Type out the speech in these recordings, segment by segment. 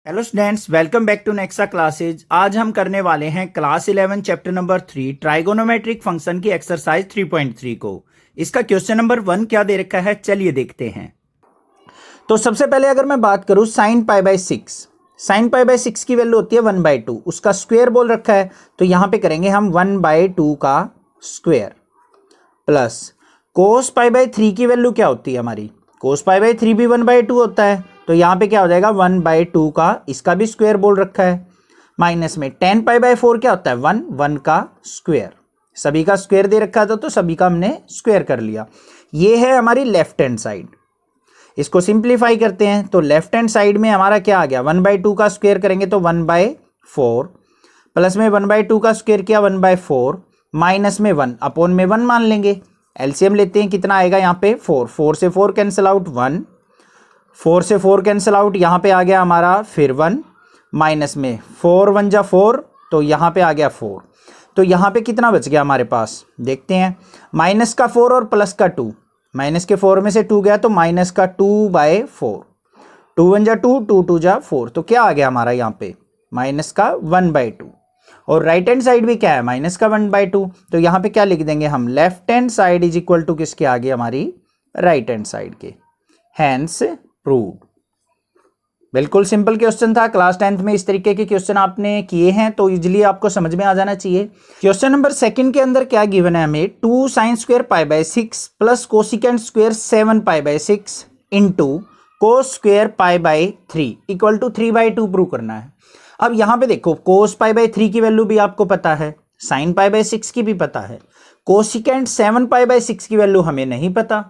Hello students, welcome back to Nexa classes. आज हम करने वाले हैं class 11 chapter number 3 trigonometric function की एक्सरसाइज 3.3 को। इसका क्वेश्चन नंबर 1 क्या दे रखा है, चलिए देखते हैं। तो सबसे पहले अगर मैं बात करूं sine pi by 6, sine pi by 6 की वैल्यू होती है 1/2, उसका स्क्वायर बोल रखा है तो यहां पे करेंगे हम 1/2 का square plus cos pi by 3 की वैल्यू क्या होती है हमारी, कोस पाई बाय 3 भी 1/2 होता है तो यहाँ पे क्या हो जाएगा 1/2 का, इसका भी स्क्वायर बोल रखा है, माइनस में tan पाई बाय 4 क्या होता है 1 का स्क्वायर, सभी का स्क्वायर दे रखा था तो सभी का हमने स्क्वायर कर लिया। ये है हमारी लेफ्ट हैंड साइड। इसको सिंप्लीफाई करते हैं तो लेफ्ट हैंड साइड में हमारा क्या आ गया 1/2 का स्क्वायर करेंगे तो 1/4 प्लस में 1/2 का स्क्वायर किया 1/4 माइनस में 1 अपॉन में 1 मान लेंगे। एलसीएम लेते हैं, कितना आएगा यहाँ पे 4 से 4 कैंसिल आउट 1, 4 से 4 कैंसिल आउट, यहाँ पे आ गया हमारा फिर 1 माइनस में 4 1 जा 4 तो यहाँ पे आ गया 4। तो यहाँ पे कितना बच गया हमारे पास, देखते हैं, माइनस का 4 और प्लस का 2, माइनस के 4 में से 2 गया तो माइनस का 2/4, 2 1 जा 2, 2 2 जा 4, तो क्या आ गया हमारा यहाँ पे माइनस का 1/2। और राइट हैंड साइड भी क्या है माइनस का 1/2, तो यहाँ पे क्या लिख देंगे हम, left hand side is equal to किसके आगे हमारी राइट हैंड साइड के। Hence prove. बिल्कुल सिंपल क्वेश्चन था, क्लास 10th में इस तरीके के क्वेश्चन आपने किए हैं तो इजीली आपको समझ में आ जाना चाहिए। क्वेश्चन नंबर 2 के अंदर क्या गिवन है हमें, 2 sin square pi by 6 plus cosecant square 7 pi by 6 into cos square pi by 3 equal to 3/2 prove करना है। अब यहाँ पे देखो कोस पाई बाय 3 की वैल्यू भी आपको पता है, साइन पाई बाय 6 की भी पता है, कोसिकेंट 7 पाई बाय 6 की वैल्यू हमें नहीं पता,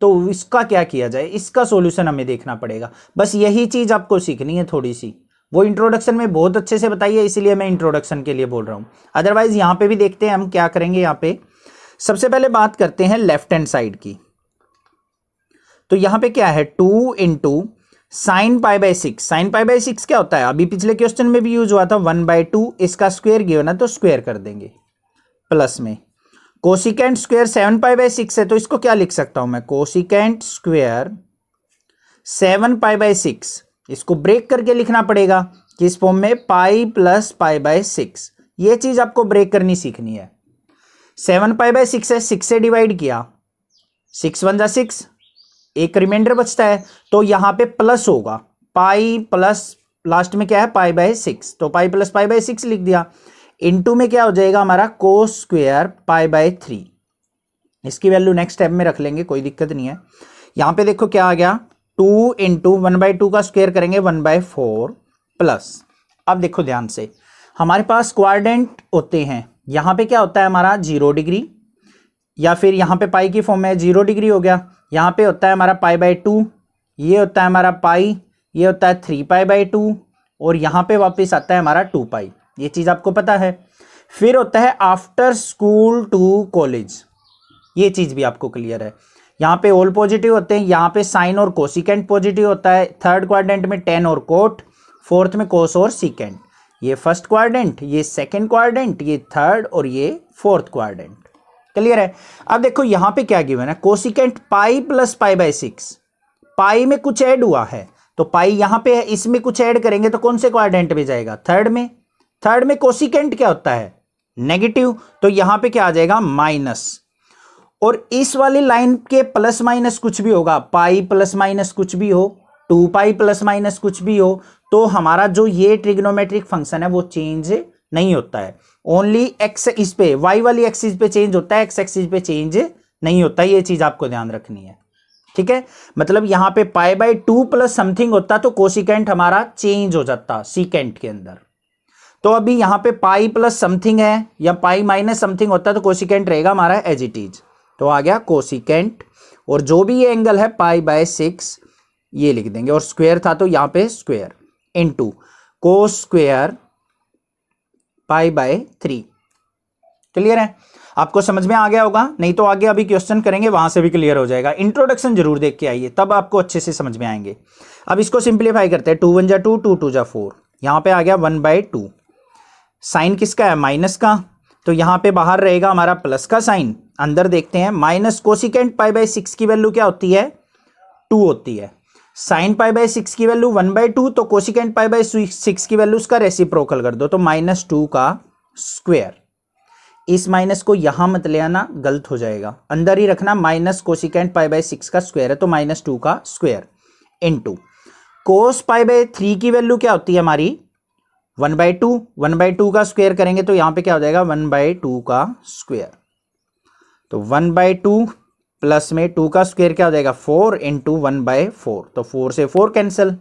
तो इसका क्या किया जाए, इसका सॉल्यूशन हमें देखना पड़ेगा। बस यही चीज आपको सीखनी है थोड़ी सी, वो इंट्रोडक्शन में बहुत अच्छे से बताई है इसलिए मैं इंट्रोडक्शन के लिए बोल रहा हूं। अदरवाइज यहाँ पे भी देखते हैं हम क्या करेंगे। यहाँ पे सबसे पहले बात करते हैं लेफ्ट हैंड साइड की। तो यहाँ पे क्या है 2 into sine pi by 6, sine pi by 6 क्या होता है, अभी पिछले क्वेश्चन में भी यूज हुआ था 1/2, इसका स्क्वायर गिवन है तो स्क्वायर कर देंगे, प्लस में कोसिकेंट स्क्वायर 7 पाई बाय 6 है तो इसको क्या लिख सकता हूं मैं, कोसिकेंट स्क्वायर 7 पाई बाय 6, इसको ब्रेक करके लिखना पड़ेगा किस फॉर्म में, पाई प्लस पाई बाय 6। ये चीज आपको ब्रेक करनी सीखनी है। 7 पाई बाय 6 है, 6 से डिवाइड किया, 6 1 जा 6, एक रिमाइंडर बचता है तो यहां पे प्लस होगा, पाई प्लस लास्ट में क्या है पाई बाय 6, तो पाई प्लस पाई बाय 6 लिख दिया, इनटू में क्या हो जाएगा हमारा कोस स्क्वायर पाई बाय 3, इसकी वैल्यू नेक्स्ट स्टेप में रख लेंगे, कोई दिक्कत नहीं है। यहां पे देखो क्या आ गया 2 इंटू 1/2 का स्क्वायर करेंगे 1/4 प्लस, अब देखो ध्यान से, हमारे पास क्वाड्रेंट होते हैं, यहां पे क्या होता है हमारा 0 डिग्री, या फिर यहां पे पाई की फॉर्म में 0 डिग्री हो गया, यहां पे होता है हमारा π/2, ये होता है हमारा पाई, ये होता है 3π/2 और यहां पे वापस आता है हमारा 2π, ये चीज आपको पता है। फिर होता है आफ्टर स्कूल टू कॉलेज, ये चीज भी आपको क्लियर है। यहां पे ऑल पॉजिटिव होते हैं, यहां पे साइन और कोसिकेंट पॉजिटिव होता है, थर्ड क्वाड्रेंट में tan और कोट, फोर्थ में कोस और सीकेंट, ये फर्स्ट क्वाड्रेंट, ये सेकंड क्वाड्रेंट, ये थर्ड और ये फोर्थ क्वाड्रेंट। क्लियर है। अब देखो यहां पे क्या गिवन है, cosecant pi plus pi by 6, पाई में कुछ ऐड हुआ है तो पाई यहां पे है, इसमें कुछ ऐड करेंगे तो कौन से क्वाड्रेंट में जाएगा, थर्ड में, थर्ड में कोसिकेंट क्या होता है नेगेटिव, तो यहां पे क्या आ जाएगा माइनस, और इस वाली लाइन के प्लस माइनस कुछ भी होगा, पाई प्लस माइनस कुछ भी हो, 2π प्लस माइनस कुछ भी हो, तो हमारा जो ये ट्रिग्नोमेट्रिक फंक्शन है वो चेंज नहीं होता है, ओनली एक्स इस पे वाई वाली एक्सिस पे चेंज होता है, एक्स एक्सिस पे चेंज नहीं होता, ये चीज आपको ध्यान रखनी है। ठीक है, मतलब यहां पे π/2 प्लस समथिंग होता तो कोसिकेंट हमारा चेंज हो जाता सीकेंट के अंदर, तो अभी यहां पे पाई प्लस समथिंग है या पाई माइनस समथिंग होता तो कोसिकेंट रहेगा हमारा एज इट इज, तो आ गया कोसिकेंट, और जो भी ये एंगल है π/6 ये लिख देंगे, और स्क्वायर था तो यहां पे square into cos square π/3। Clear है, आपको समझ में आ गया होगा, नहीं तो आगे अभी क्वेश्चन करेंगे वहां से भी क्लियर हो जाएगा। इंट्रोडक्शन जरूर देख के आइए तब आपको अच्छे से समझ में आएंगे। अब इसको सिंप्लीफाई करते हैं, 2 1 जा 2, 2 2 जा 4, यहां पे आ गया 1/2, साइन किसका है माइनस का, तो यहां पे बाहर रहेगा हमारा प्लस का साइन, अंदर देखते हैं माइनस कोसिकेंट π/6 की वैल्यू क्या होती है 2 होती है, साइन पाई बाय 6 की वैल्यू 1/2, तो कोसिकेंट पाई बाय 6 की वैल्यू उसका रेसिप्रोकल कर दो, तो -2 का स्क्वायर। इस माइनस को यहां मत ले आना, गलत हो जाएगा, अंदर ही रखना। माइनस कोसिकेंट पाई बाय 6 का स्क्वायर है तो -2 का square into cos pi by 3 की वैल्यू क्या होती है हमारी 1/2। 1/2 का स्क्वायर करेंगे तो यहां पे क्या हो जाएगा 1/2 का स्क्वायर। तो 1/2 प्लस में 2 का स्क्वायर क्या हो जाएगा 4 इंटू 1/4, तो 4 से 4 कैंसिल,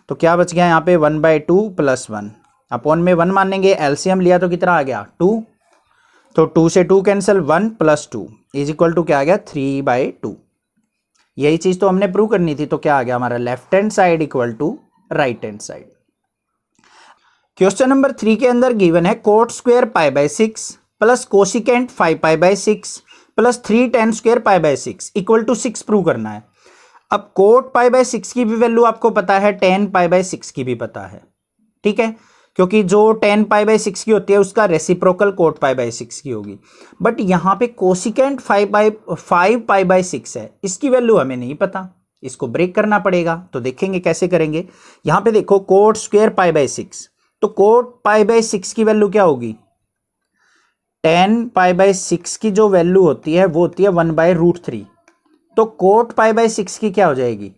तो क्या बच गया यहाँ पे 1/2 प्लस 1 अपॉन में 1 मानेंगे, एलसीएम लिया तो कितना आ गया 2, तो 2 से 2 cancel, 1 plus 2 is equal to क्या आ गया 3/2। यही चीज तो हमने प्रूव करनी थी, तो क्या आ गया हमारा left hand side equal to right hand side. Question number 3 के अंदर गिवन है cot square pi by 6 plus cosecant 5 pi by 6 plus 3 tan square pi by 6 equal to 6 prove करना है। अब कोट पाई बाय 6 की भी वैल्यू आपको पता है, tan पाई बाय 6 की भी पता है, ठीक है, क्योंकि जो tan पाई बाय 6 की होती है उसका रेसिप्रोकल कोट पाई बाय 6 की होगी। बट यहां पे कोसिकेंट 5 पाई बाय 6 है, इसकी वैल्यू हमें नहीं पता, इसको ब्रेक करना पड़ेगा। तो देखेंगे कैसे करेंगे। यहां पे देखो कोट स्क्वायर पाई बाय 6, तो कोट पाई बाय 6 की वैल्यू क्या होगी, tan पाई बाय 6 की जो वैल्यू होती है वो होती है 1/√3, तो कोट पाई बाय 6 की क्या हो जाएगी,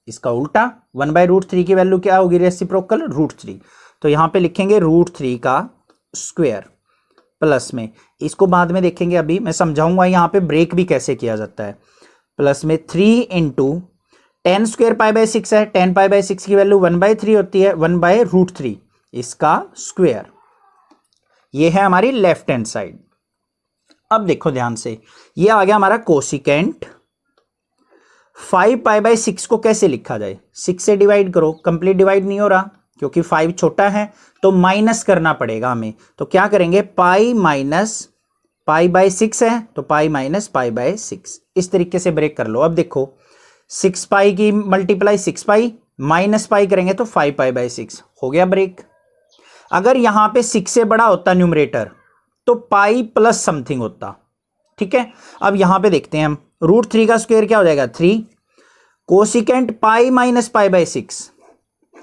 इसका उल्टा 1/√3 की वैल्यू क्या होगी रेसिप्रोकल √3, तो यहां पे लिखेंगे √3 का स्क्वायर प्लस में, इसको बाद में देखेंगे, अभी मैं समझाऊंगा यहां पे ब्रेक भी कैसे किया जाता है, प्लस में 3 into tan square pi by 6 है, tan पाई बाय 6 की वैल्यू 1/3 होती है, 1/√3 इसका स्क्वायर। ये है हमारी लेफ्ट हैंड साइड। अब देखो ध्यान से, ये आ गया हमारा कोसिकेंट 5 पाई बाय 6 को कैसे लिखा जाए, 6 से डिवाइड करो, कंप्लीट डिवाइड नहीं हो रहा क्योंकि 5 छोटा है तो माइनस करना पड़ेगा हमें, तो क्या करेंगे पाई माइनस पाई बाय 6 है तो पाई माइनस पाई बाय 6, इस तरीके से ब्रेक कर लो। अब देखो 6 पाई की मल्टीप्लाई 6 पाई माइनस पाई करेंगे तो 5 पाई बाय 6 हो गया ब्रेक। अगर यहां पे 6 से बड़ा होता न्यूमरेटर तो पाई प्लस समथिंग होता, ठीक है। अब यहां पे देखते हैं हम, √3 का स्क्वायर क्या हो जाएगा 3, cosecant pi minus pi by 6,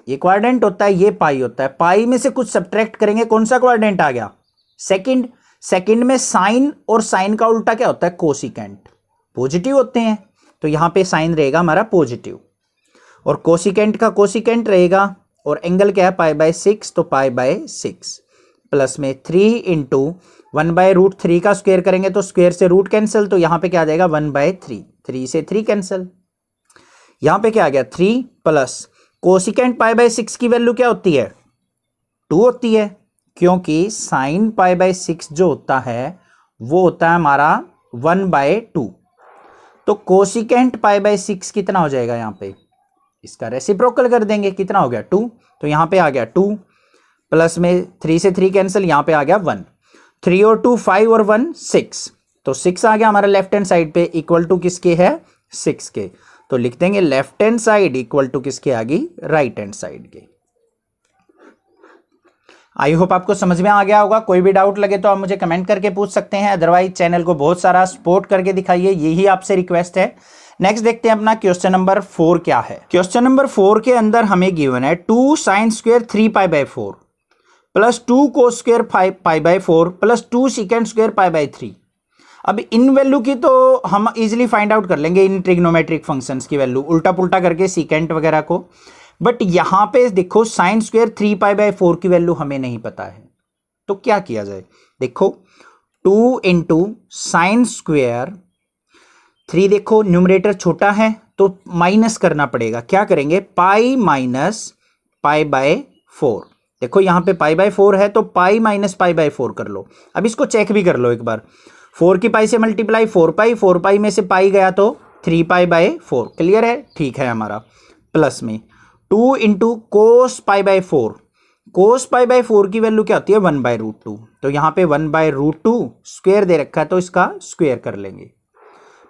ये क्वाड्रेंट होता है, ये पाई होता है, पाई में से कुछ सब्ट्रैक्ट करेंगे, कौन सा क्वाड्रेंट आ गया सेकंड, सेकंड में साइन और साइन का उल्टा क्या होता है कोसिकेंट, पॉजिटिव होते हैं, तो यहां पे साइन रहेगा हमारा पॉजिटिव और कोसिकेंट का कोसिकेंट रहेगा, और एंगल क्या है पाई बाय 6 तो पाई बाय 6 प्लस में 3 इंटू 1/√3 का स्क्वायर करेंगे तो स्क्वायर से रूट कैंसिल, तो यहां पे क्या आ जाएगा 1/3, 3 से 3 कैंसिल, यहां पे क्या आ गया 3 प्लस कोसिकेंट पाई बाय 6 की वैल्यू क्या होती है 2 होती है, क्योंकि साइन पाई बाय 6 जो होता है वो होता है हमारा 1/2, तो कोसिकेंट पाई बाय 6 कितना हो जाएगा, यहां पे इसका रेसिप्रोकल कर देंगे, कितना हो गया 2, तो यहां पे आ गया 2 प्लस में 3 से 3 कैंसिल, यहां पे आ गया 1, 3 और 2 5 और 1 6, तो 6 आ गया हमारा लेफ्ट हैंड साइड पे, इक्वल टू किसके है 6 के, तो लिख देंगे left hand side equal to किसके आ गई राइट हैंड साइड के। आई होप आपको समझ में आ गया होगा। कोई भी डाउट लगे तो आप मुझे कमेंट करके पूछ सकते हैं, अदरवाइज चैनल को बहुत सारा सपोर्ट करके दिखाइए, यही आपसे रिक्वेस्ट है। नेक्स्ट देखते हैं अपना क्वेश्चन नंबर 4 क्या है। क्वेश्चन नंबर 4 के अंदर हमें गिवन है 2 sine square 3 pi by 4 plus 2 cos square pi by 4 plus 2 secant square pi by 3। अब इन वैल्यू की तो हम इजीली फाइंड आउट कर लेंगे, इन ट्रिग्नोमेट्रिक फंक्शंस की वैल्यू उल्टा पुल्टा करके सीकेंट वगैरह को, बट यहां पे देखो साइन स्क्वायर 3 पाई बाय 4 की वैल्यू हमें नहीं पता है, तो क्या किया जाए, देखो 2 इंटू साइन स्क्वायर 3, देखो न्यूमरेटर छोटा है तो माइनस करना पड़ेगा, क्या करेंगे पाई माइनस पाई बाय 4, देखो यहां पे पाई बाय 4 है तो पाई माइनस पाई बाय 4 कर लो। अब इसको चेक भी कर लो एक बार, 4 की पाई से मल्टीप्लाई 4 पाई में से पाई गया तो 3 पाई बाय 4, क्लियर है, ठीक है हमारा, प्लस में 2 into cos pi by 4, cos pi by 4 की वैल्यू क्या होती है 1/√2, तो यहां पे 1/√2 स्क्वायर दे रखा है तो इसका स्क्वायर कर लेंगे,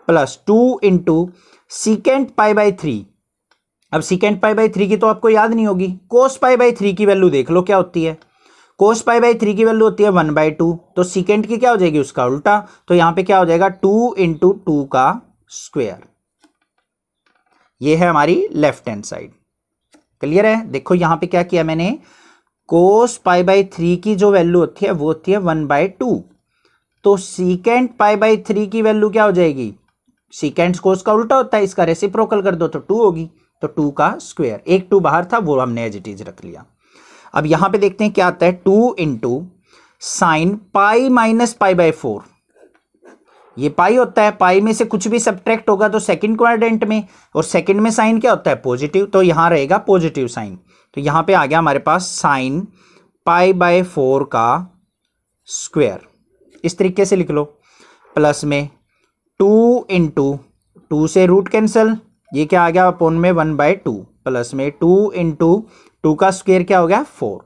plus 2 into secant pi by 3, अब सीकेंट पाई बाय 3 की तो आपको याद नहीं होगी, कोस पाई बाय 3 की वैल्यू देख लो क्या होती है, कोस पाई बाय 3 की वैल्यू होती है 1/2, तो सीकेंट की क्या हो जाएगी उसका उल्टा, तो यहां पे क्या हो जाएगा 2 इंटू 2 का स्क्वायर, ये है हमारी लेफ्ट हैंड साइड। क्लियर है? देखो यहां पे क्या किया मैंने, कोस पाई बाई 3 की जो वैल्यू होती है वो होती है 1/2, तो सीकेंट पाई बाई 3 की वैल्यू क्या हो जाएगी, सीकेंट कोस का उल्टा होता है, इसका रेसिप्रोकल कर दो तो 2 होगी, तो 2 का स्क्वायर, एक 2 बाहर था वो हमने एज इट इज रख लिया। अब यहां पे देखते हैं क्या आता है, 2 into sign pi minus pi by 4, ये पाई होता है, पाई में से कुछ भी सब्ट्रैक्ट होगा तो सेकंड क्वाड्रेंट में, और सेकंड में साइन क्या होता है, पॉजिटिव, तो यहां रहेगा पॉजिटिव साइन, तो यहां पे आ गया हमारे पास साइन पाई बाय 4 का स्क्वायर, इस तरीके से लिख लो। प्लस में 2 इंटू 2 से रूट कैंसल, ये क्या आ गया अपोन में 1/2, प्लस में 2 इंटू 2 का स्क्वायर क्या हो गया 4।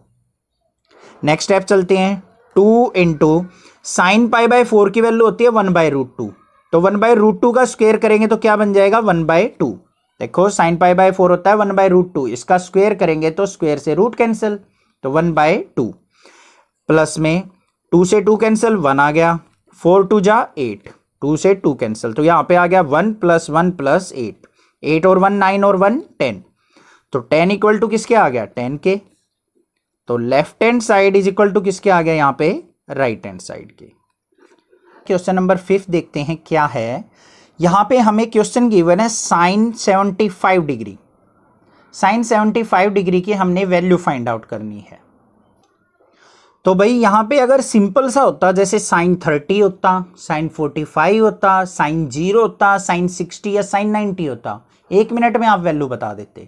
नेक्स्ट स्टेप चलते हैं, 2 इंटू साइन पाई बाय 4 की वैल्यू होती है 1/√2, तो 1/√2 का स्क्वायर करेंगे तो क्या बन जाएगा 1/2। देखो साइन पाई बाय 4 होता है 1/√2, इसका स्क्वायर करेंगे तो स्क्वायर से रूट कैंसिल, तो 1/2, प्लस में 2 से 2 कैंसिल, 1 आ गया, 4 2 जा 8, 2 से 2 कैंसिल, तो यहां पे आ गया 1 + 1 + 8, 8 और 1 9 और 1 10, तो 10 इक्वल टू किसके आ गया 10 के, तो left hand side is equal to किसके आ गया यहां पे राइट हैंड साइड के। क्वेश्चन नंबर 5 देखते हैं क्या है। यहां पे हमें क्वेश्चन गिवन है साइन 75 डिग्री, साइन 75 डिग्री की हमने वैल्यू फाइंड आउट करनी है। तो भाई यहां पे अगर सिंपल सा होता, जैसे साइन 30 होता, साइन 45 होता, साइन 0 होता, साइन 60 या साइन 90 होता, 1 मिनट में आप वैल्यू बता देते,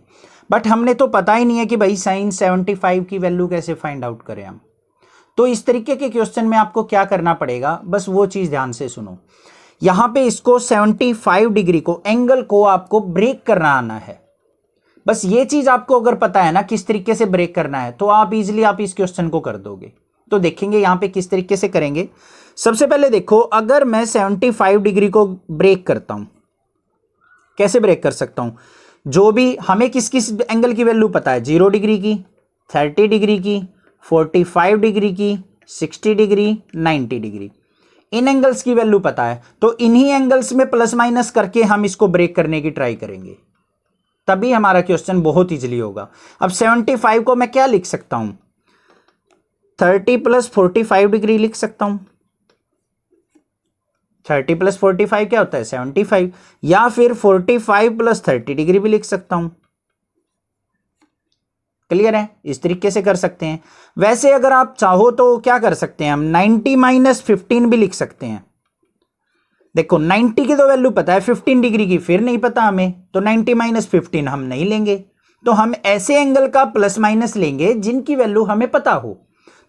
बट हमने तो पता ही नहीं है कि भाई साइन 75 की वैल्यू कैसे फाइंड आउट करें हम। तो इस तरीके के क्वेश्चन में आपको क्या करना पड़ेगा, बस वो चीज ध्यान से सुनो। यहां पे इसको 75 डिग्री को, एंगल को आपको ब्रेक करना आना है, बस ये चीज आपको अगर पता है ना किस तरीके से ब्रेक करना है, तो आप इजीली आप इस क्वेश्चन को कर दोगे। तो देखेंगे यहां पे किस तरीके से करेंगे। सबसे पहले देखो, अगर मैं 75 डिग्री को ब्रेक करता हूं, कैसे ब्रेक कर सकता हूं, जो भी हमें किस किस एंगल की वैल्यू पता है, 0 डिग्री की, 30 डिग्री की, 45 डिग्री की, 60 डिग्री, 90 डिग्री, इन एंगल्स की वैल्यू पता है, तो इन्हीं एंगल्स में प्लस माइनस करके हम इसको ब्रेक करने की ट्राई करेंगे, तभी हमारा क्वेश्चन बहुत इजीली होगा। अब 75 को मैं क्या लिख सकता हूं, 30 + 45 डिग्री लिख सकता हूं, 30 + 45 क्या होता है 75, या फिर 45 + 30 डिग्री भी लिख सकता हूं। क्लियर है? इस तरीके से कर सकते हैं। वैसे अगर आप चाहो तो क्या कर सकते हैं, हम 90 - 15 भी लिख सकते हैं। देखो 90 की तो वैल्यू पता है, 15 डिग्री की फिर नहीं पता हमें, तो 90 - 15 हम नहीं लेंगे, तो हम ऐसे एंगल का प्लस माइनस लेंगे जिनकी वैल्यू हमें पता हो।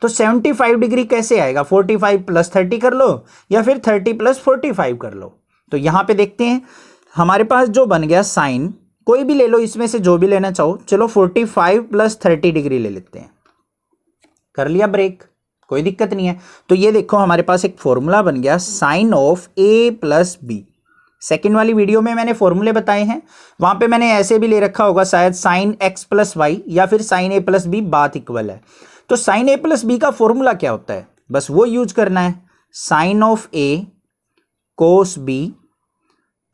तो 75 डिग्री कैसे आएगा, 45 + 30 कर लो या फिर 30 + 45 कर लो। तो यहां पे देखते हैं हमारे पास जो बन गया साइन, कोई भी ले लो इसमें से जो भी लेना चाहो, चलो 45 + 30 डिग्री ले लेते हैं, कर लिया ब्रेक, कोई दिक्कत नहीं है। तो ये देखो हमारे पास एक फॉर्मूला बन गया, sine of A + B। Second वाली वीडियो में मैंने फॉर्मूले बताए हैं, वहां पे मैंने ऐसे भी ले रखा होगा शायद, साइन X + Y या फिर साइन A + B बात इक्वल है। तो साइन A + B का फॉर्मूला क्या होता है, बस वो यूज करना है, sine of A cos B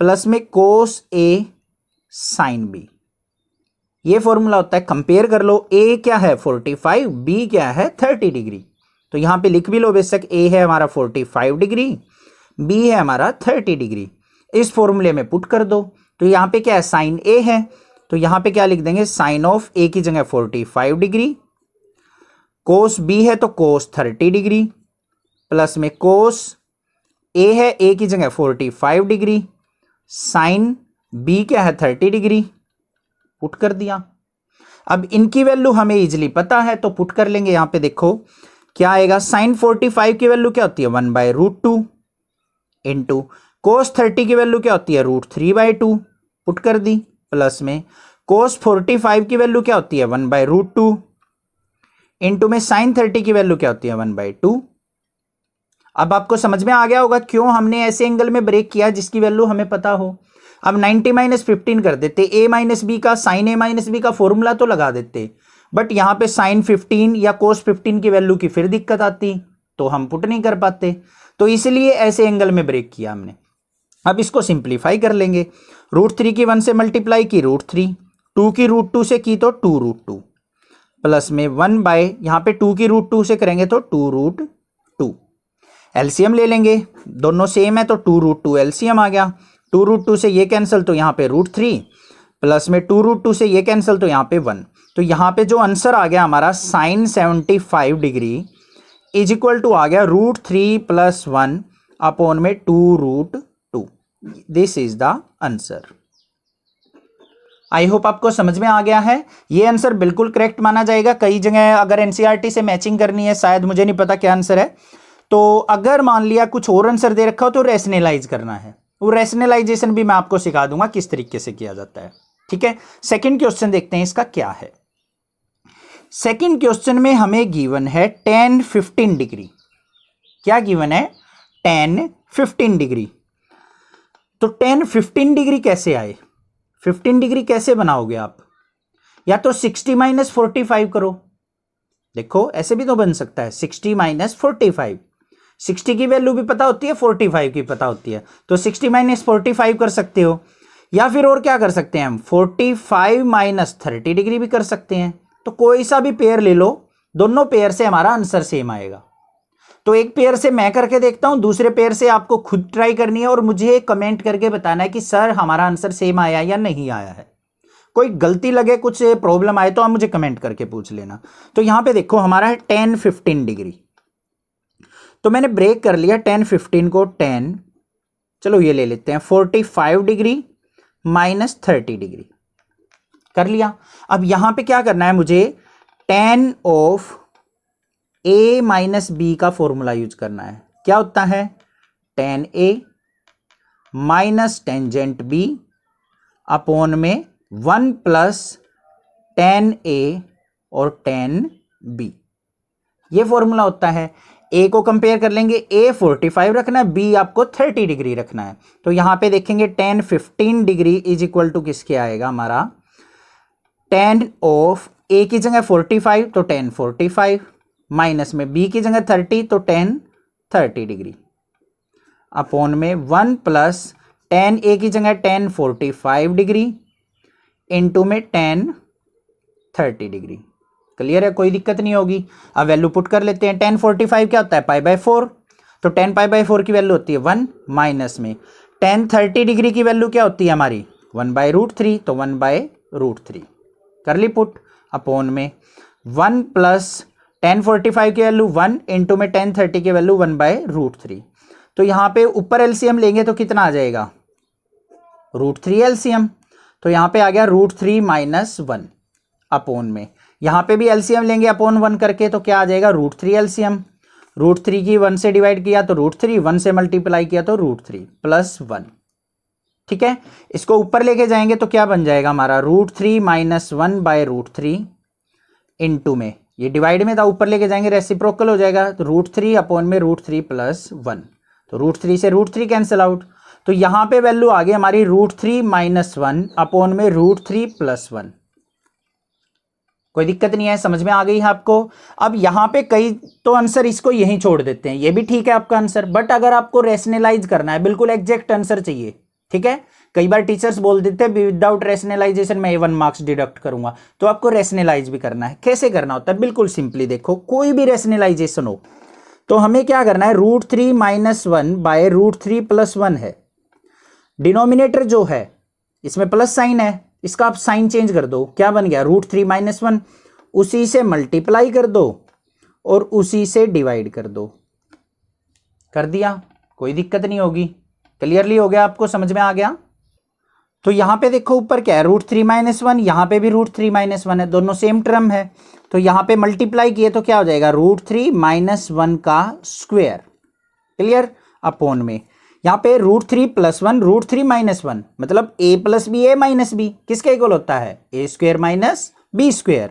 plus में कोस A साइन B, ये फॉर्मूला होता है। कंपेयर कर लो, A क्या है 45, B क्या है 30 डिग्री, तो यहां पे लिख भी लो बेशक, A है हमारा 45 डिग्री, B है हमारा 30 डिग्री, इस फॉर्मूले में पुट कर दो। तो यहां पे क्या है साइन A है, तो यहां पे क्या लिख देंगे, साइन ऑफ A की जगह 45 डिग्री, कोस B है तो कोस 30 डिग्री, प्लस में कोस A है A की जगह 45 डिग्री, साइन B क्या है 30 डिग्री, पुट कर दिया। अब इनकी वैल्यू हमें इजीली पता है तो पुट कर लेंगे। यहां पे देखो क्या आएगा, साइन 45 की वैल्यू क्या होती है 1/√2 इंटू कोस 30 की वैल्यू क्या होती है √3/2, पुट कर दी, प्लस में कोस 45 की वैल्यू क्या होती है 1/√2 इंटू में साइन 30 की वैल्यू क्या होती है 1/2। अब आपको समझ में आ गया होगा क्यों हमने ऐसे एंगल में ब्रेक किया जिसकी वैल्यू हमें पता हो। अब 90 - 15 कर देते, A - B का, साइन A - B का फॉर्मूला तो लगा देते, बट यहां पे साइन 15 या कोस 15 की वैल्यू की फिर दिक्कत आती, तो हम पुट नहीं कर पाते, तो इसलिए ऐसे एंगल में ब्रेक किया हमने। अब इसको सिंप्लीफाई कर लेंगे। √3 की 1 से मल्टीप्लाई की √3, 2 की √2 से की तो 2√2, प्लस में 1 बाय यहाँ पे 2 की √2 से करेंगे तो 2√2। एलसीएम ले लेंगे, दोनों सेम है तो 2√2 एलसीएम आ गया। 2√2 से ये कैंसिल तो यहाँ पे √3, प्लस में 2√2 से ये कैंसिल तो यहाँ पे 1। तो यहाँ पे जो आंसर आ गया हमारा sin 75 degree is equal to आ गया √3 + 1 अपॉन में 2√2। This is the answer. I hope आपको समझ में आ गया है। ये आंसर बिल्कुल करेक्ट माना जाएगा। कई जगह अगर एनसीईआरटी से मैचिंग करनी है, शायद मुझे नहीं पता क्या आंसर है, तो अगर मान लिया कुछ और आंसर दे रखा हो तो रैशनलाइज करना है। वो रैशनलाइजेशन भी मैं आपको सिखा दूंगा किस तरीके से किया जाता है। ठीक है, सेकंड क्वेश्चन देखते हैं इसका क्या है। सेकंड क्वेश्चन में हमें गिवन है tan 15 डिग्री। क्या गिवन है? tan 15 degree. तो tan 15 डिग्री कैसे आए? 15 डिग्री कैसे बनाओगे आप? या तो 60 - 45 करो। देखो ऐसे भी तो बन सकता है, 60 - 45। 60 की वैल्यू भी पता होती है, 45 की पता होती है, तो 60 - 45 कर सकते हो। या फिर और क्या कर सकते हैं हम, 45 - 30 डिग्री भी कर सकते हैं। तो कोई सा भी पेयर ले लो, दोनों पेयर से हमारा आंसर सेम आएगा। तो एक पेयर से मैं करके देखता हूं, दूसरे पेयर से आपको खुद ट्राई करनी है और मुझे कमेंट करके बताना है कि सर हमारा आंसर सेम आया या नहीं आया है। कोई गलती लगे, कुछ प्रॉब्लम आए तो आप मुझे कमेंट करके पूछ लेना। तो यहां पे देखो हमारा है tan 15 डिग्री। तो मैंने ब्रेक कर लिया tan 15 को tan, चलो ये ले लेते हैं 45 डिग्री - 30 डिग्री कर लिया। अब यहां पे क्या करना है मुझे, tan ऑफ a - b का फॉर्मूला यूज करना है। क्या होता है? tan a - tangent b upon में 1 + tan a और tan b, ये फॉर्मूला होता है। a को कंपेयर कर लेंगे, a 45 रखना है, b आपको 30 डिग्री रखना है। तो यहां पे देखेंगे tan 15 degree is equal to किसके आएगा हमारा, tan ऑफ a की जगह 45 तो tan 45 माइनस में b की जगह 30 तो tan 30 डिग्री अपॉन में 1 + tan a की जगह tan 45 डिग्री इंटू में tan 30 डिग्री। क्लियर है, कोई दिक्कत नहीं होगी। अब वैल्यू पुट कर लेते हैं। tan 45 क्या होता है, π/4, तो tan π/4 की वैल्यू होती है 1, माइनस में tan 30 डिग्री की वैल्यू क्या होती है हमारी, 1/√3, तो 1/√3 कर ली पुट, अपॉन में 1 + tan 45 की वैल्यू 1 इंटू में tan 30 की वैल्यू 1/√3। तो यहां पे ऊपर एलसीएम लेंगे तो कितना आ जाएगा, √3 एलसीएम। तो यहां पे आ गया √3 - 1 अपॉन में, यहां पे भी एलसीएम लेंगे अपॉन 1 करके, तो क्या आ जाएगा √3 एलसीएम। √3 की 1 से डिवाइड किया तो √3, 1 से मल्टीप्लाई किया तो √3 + 1। ठीक है, इसको ऊपर लेके जाएंगे तो क्या बन जाएगा हमारा, √3 - 1/√3 इंटू में, ये डिवाइड में था, ऊपर लेके जाएंगे रेसिप्रोकल हो जाएगा, तो √3 अपॉन में √3 + 1, तो √3 से √3 कैंसिल आउट। तो यहां पे वैल्यू आ गई हमारी √3 - 1 अपॉन में √3 + 1। कोई दिक्कत नहीं है, समझ में आ गई है आपको। अब यहां पे कई तो आंसर इसको यहीं छोड़ देते हैं, ये भी ठीक है आपका आंसर, बट अगर आपको रैशनलाइज करना है, बिल्कुल एग्जैक्ट आंसर चाहिए, ठीक है। कई बार टीचर्स बोल देते हैं विदाउट रैशनलाइजेशन मैं 1 मार्क्स डिडक्ट करूंगा, तो आपको रैशनलाइज भी करना है। कैसे करना होता है, बिल्कुल सिंपली देखो, कोई भी रैशनलाइजेशन हो तो हमें क्या करना है, √3 - 1/√3 + 1 है। डिनोमिनेटर जो है इसमें प्लस साइन है, इसका आप साइन चेंज कर दो, क्या बन गया √3 - 1, उसी से मल्टीप्लाई कर दो और उसी से डिवाइड कर दो, कर दिया, कोई दिक्कत नहीं होगी। क्लियरली हो गया, आपको समझ में आ गया। तो यहां पे देखो ऊपर क्या है, √3 - 1, यहां पे भी √3 - 1 है, दोनों सेम टर्म है, तो यहां पे मल्टीप्लाई किए तो क्या हो जाएगा, √3 - 1 का स्क्वायर। क्लियर, अपॉन में यहां पे √3 + 1, √3 - 1 मतलब a + b a - b किसके इक्वल होता है, a² - b²।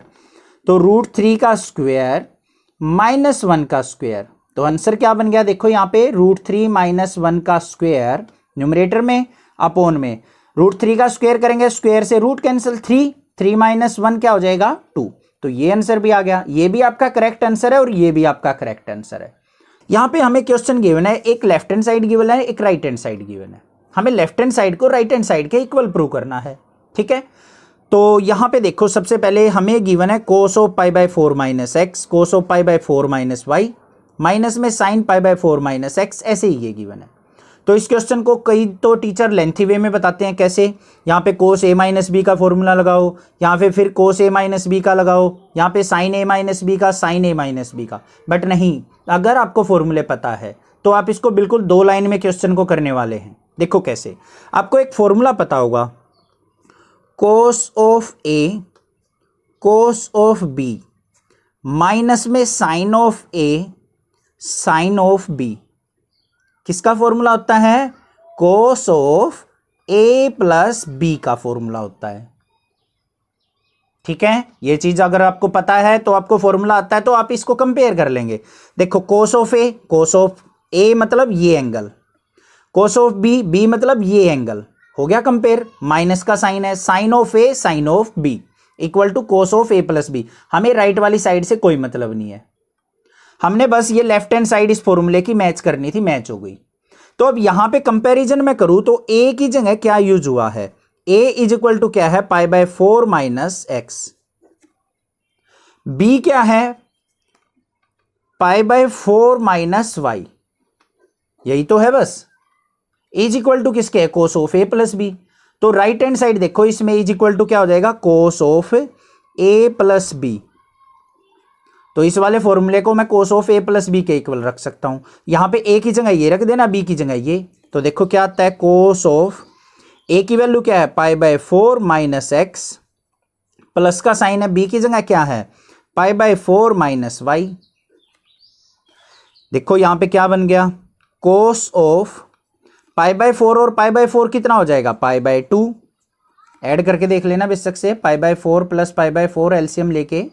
तो √3 का स्क्वायर - 1 का स्क्वायर, तो आंसर क्या बन गया, देखो यहां पे √3 - 1 का स्क्वायर न्यूमरेटर में, अपॉन में √3 का स्क्वायर करेंगे, स्क्वायर से रूट कैंसिल, 3 - 1 क्या हो जाएगा 2। तो ये आंसर भी आ गया, ये भी आपका करेक्ट आंसर है और ये भी आपका करेक्ट आंसर है। यहां पे हमें क्वेश्चन गिवन है, एक लेफ्ट हैंड साइड गिवन है, एक राइट हैंड साइड गिवन है। हमें लेफ्ट हैंड साइड को राइट हैंड साइड के इक्वल प्रूव करना है। ठीक है, तो यहां पे देखो सबसे पहले हमें गिवन है cos of pi by 4 minus x, cos of pi by 4 minus y, minus में sin pi by 4 minus x, ऐसे ही ये गिवन है। तो इस क्वेश्चन को कई तो टीचर लेंथी वे में बताते हैं, कैसे यहाँ पे cos a माइनस बी का फॉर्मूला लगाओ, यहाँ पे फिर cos a माइनस बी का लगाओ, यहाँ पे sin a माइनस बी का, sin a माइनस बी का। बट नहीं, अगर आपको फॉर्मूले पता है तो आप इसको बिल्कुल 2 लाइन में क्वेश्चन को करने वाले हैं। देखो कैसे, आपको एक फॉर्मूला पता होगा, cos of a cos of b minus में sin of a sin of b। किसका फॉर्मूला होता है? cos of a plus b का फॉर्मूला होता है। ठीक है, ये चीज अगर आपको पता है तो आपको फॉर्मूला आता है तो आप इसको कंपेयर कर लेंगे। देखो cos ऑफ a मतलब ये एंगल, cos ऑफ b मतलब ये एंगल, हो गया कंपेयर। माइनस का साइन है, sine of a sine of b equal to cos of a plus b। हमें राइट वाली साइड से कोई मतलब नहीं है, हमने बस ये लेफ्ट हैंड साइड इस फॉर्मूले की मैच करनी थी, मैच हो गई। तो अब यहां पे कंपैरिजन में करूं तो a की जगह क्या यूज हुआ है? a इज इक्वल टू क्या है? Pi by 4 minus x. b क्या है? पाई बाय 4 माइनस वाई, यही तो है बस। इज इक्वल टू किसके है? cos of a plus b। तो राइट हैंड साइड देखो, इसमें इज इक्वल टू क्या हो जाएगा? cos of a plus b। तो इस वाले फॉर्मूले को मैं cos of a plus B के इक्वल रख सकता हूं। यहां पे a की जगह ये रख देना, b की जगह ये। तो देखो क्या आता है, cos ऑफ a की वैल्यू क्या है? Pi by 4 minus x, plus का साइन है, b की जगह क्या है? Pi by 4 minus y. देखो यहां पे क्या बन गया? cos ऑफ पाई बाय 4 और पाई बाय 4 कितना हो जाएगा? पाई बाय 2। ऐड करके देख लेना बेशक से, पाई by 4 plus pi by 4 LCM लेके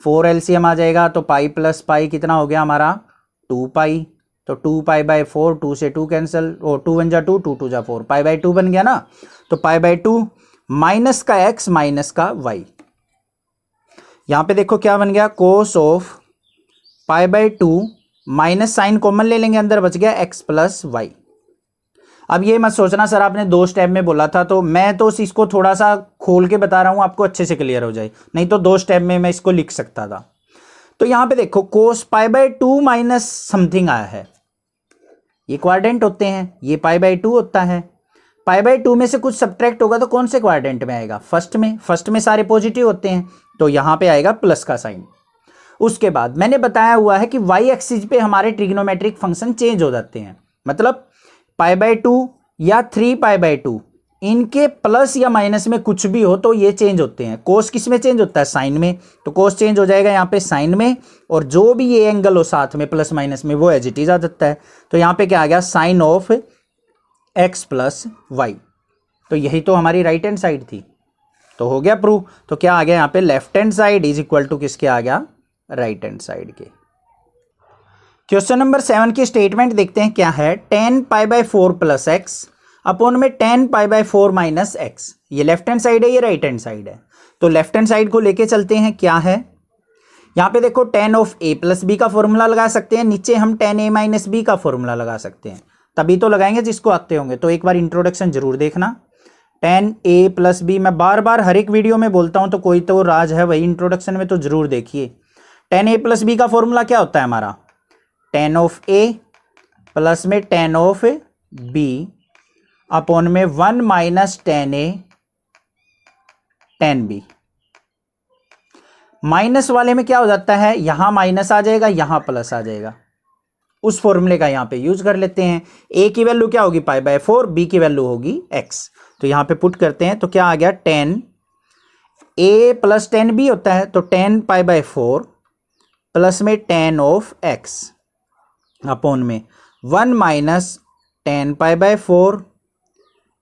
4 एलसीएम आ जाएगा, तो पाई प्लस पाई कितना हो गया हमारा? 2 पाई। तो 2 पाई बाय 4, 2 से 2 कैंसिल, और 2 1 जा 2, 2 2 जा 4, पाई बाय 2 बन गया ना। तो पाई बाय 2 माइनस का x माइनस का y। यहां पे देखो क्या बन गया? cos of pi by 2 minus sign common ले लेंगे, अंदर बच गया x प्लस वाई। अब ये मत सोचना सर आपने 2 स्टेप में बोला था, तो मैं तो इसको थोड़ा सा खोल के बता रहा हूं आपको अच्छे से क्लियर हो जाए, नहीं तो 2 स्टेप में मैं इसको लिख सकता था। तो यहां पे देखो cos pi by 2 minus something आया है, ये क्वाड्रेंट होते हैं, ये पाई बाय 2 होता है। पाई बाय 2 में से कुछ सब्ट्रैक्ट होगा तो कौन से क्वाड्रेंट में आएगा? फर्स्ट में सारे पॉजिटिव होते हैं, तो यहां पे आएगा प्लस का साइन। उसके बाद मैंने बताया हुआ है कि वाई एक्सिस पे हमारे ट्रिग्नोमेट्रिक फंक्शन चेंज हो जाते हैं, मतलब पाई बाय 2 या 3 पाई बाय 2, इनके प्लस या माइनस में कुछ भी हो तो ये चेंज होते हैं। कोस किस में चेंज होता है? साइन में। तो कोस चेंज हो जाएगा यहाँ पे साइन में, और जो भी ये एंगल हो साथ में प्लस माइनस में वो एज इट इज आ जाता है। तो यहाँ पे क्या आ गया? Sine of x plus y. तो यही तो हमारी राइट हैंड साइड थी, तो हो गया प्रूव। तो क्या आ गया यहाँ पे? Left hand side is equal to किसके आ गया? राइट हैंड साइड के। क्वेश्चन नंबर 7 की स्टेटमेंट देखते हैं क्या है। 10 pi by 4 plus x upon में 10 पाई बाय 4 माइनस एक्स। ये लेफ्ट हैंड साइड है, ये राइट हैंड साइड है, तो लेफ्ट हैंड साइड को लेके चलते हैं। क्या है यहाँ पे? देखो tan of a plus B का फॉर्मूला लगा सकते हैं, नीचे हम tan a माइनस बी का फॉर्मूला लगा सकते हैं, तभी तो लगाएंगे जिसको आते होंगे। तो एक बार इंट्रोडक्शन जरूर देखना। tan a प्लस बी, मैं बार बार हर एक वीडियो में बोलता हूं, तो कोई तो राज है, वही इंट्रोडक्शन में तो जरूर देखिए। tan a प्लस बी का फॉर्मूला क्या होता है हमारा? tan ऑफ a प्लस में tan ऑफ b अपॉन में 1 minus tan a tan b। Minus वाले में क्या हो जाता है? यहां माइनस आ जाएगा, यहां प्लस आ जाएगा। उस फॉर्मूले का यहां पे यूज कर लेते हैं। a की वैल्यू क्या होगी? पाई बाय 4, b की वैल्यू होगी x। तो यहां पे पुट करते हैं, तो क्या आ गया? tan a plus tan b होता है, तो tan पाई बाय 4 प्लस में tan ऑफ x अपॉन में 1 minus tan pi by 4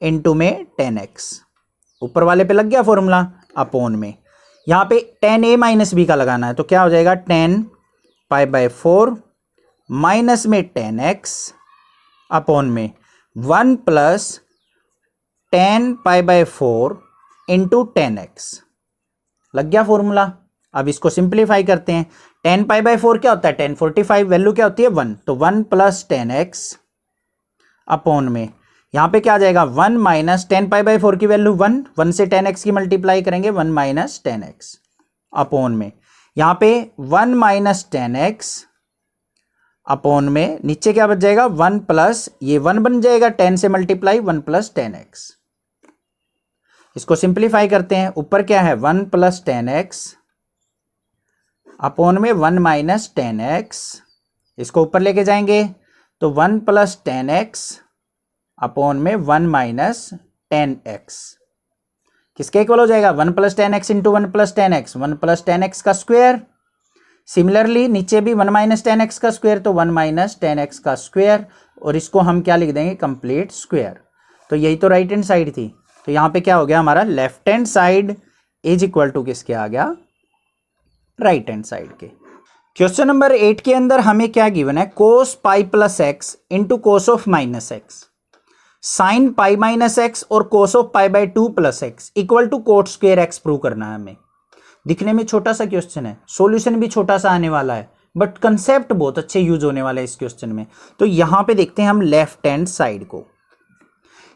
into में tan x। ऊपर वाले पे लग गया फॉर्मूला, अपॉन में यहाँ पे tan a माइनस बी का लगाना है, तो क्या हो जाएगा? tan पाई बाय 4 माइनस में tan x अपॉन में 1 plus tan pi by 4 into tan x। लग गया फॉर्मूला। अब इसको सिंप्लीफाई करते हैं। tan पाई बाय 4 क्या होता है? tan 45, वैल्यू क्या होती है? 1, तो 1 प्लस tan x अपॉन में यहाँ पे क्या आ जाएगा 1 माइनस 10 पाई/4 की वैल्यू 1 से 10x की मल्टीप्लाई करेंगे 1 माइनस 10x अपॉन में यहाँ पे 1 माइनस 10x अपॉन में नीचे क्या बच जाएगा 1 प्लस ये 1 बन जाएगा 10 से मल्टीप्लाई 1 प्लस 10x। इसको सिंप्लीफाई करते हैं, ऊपर क्या है 1 प्लस 10x अपॉन में 1 माइनस 10x, इसको ऊपर लेके जाएंगे तो 1 प्लस 10x अपॉन में 1 माइनस 10x किसके इक्वल हो जाएगा 1 plus 10x into 1 plus 10x 1 plus 10x का स्क्वायर। सिमिलरली नीचे भी 1 माइनस 10x का स्क्वायर तो 1 माइनस 10x का स्क्वायर, और इसको हम क्या लिख देंगे कंप्लीट स्क्वायर। तो यही तो राइट हैंड साइड थी, तो यहां पे क्या हो गया हमारा left hand side is equal to किसके आ गया राइट हैंड साइड के। क्वेश्चन नंबर 8 के अंदर हमें क्या गिवन है cos pi plus x into cos of minus x, sine pi minus x और कोस ऑफ पाई/2 plus x equal to cot square x prove करना है हमें। दिखने में छोटा सा क्वेश्चन है, सॉल्यूशन भी छोटा सा आने वाला है, बट कंसेप्ट बहुत अच्छे यूज होने वाला है इस क्वेश्चन में। तो यहां पे देखते हैं हम लेफ्ट हैंड साइड को,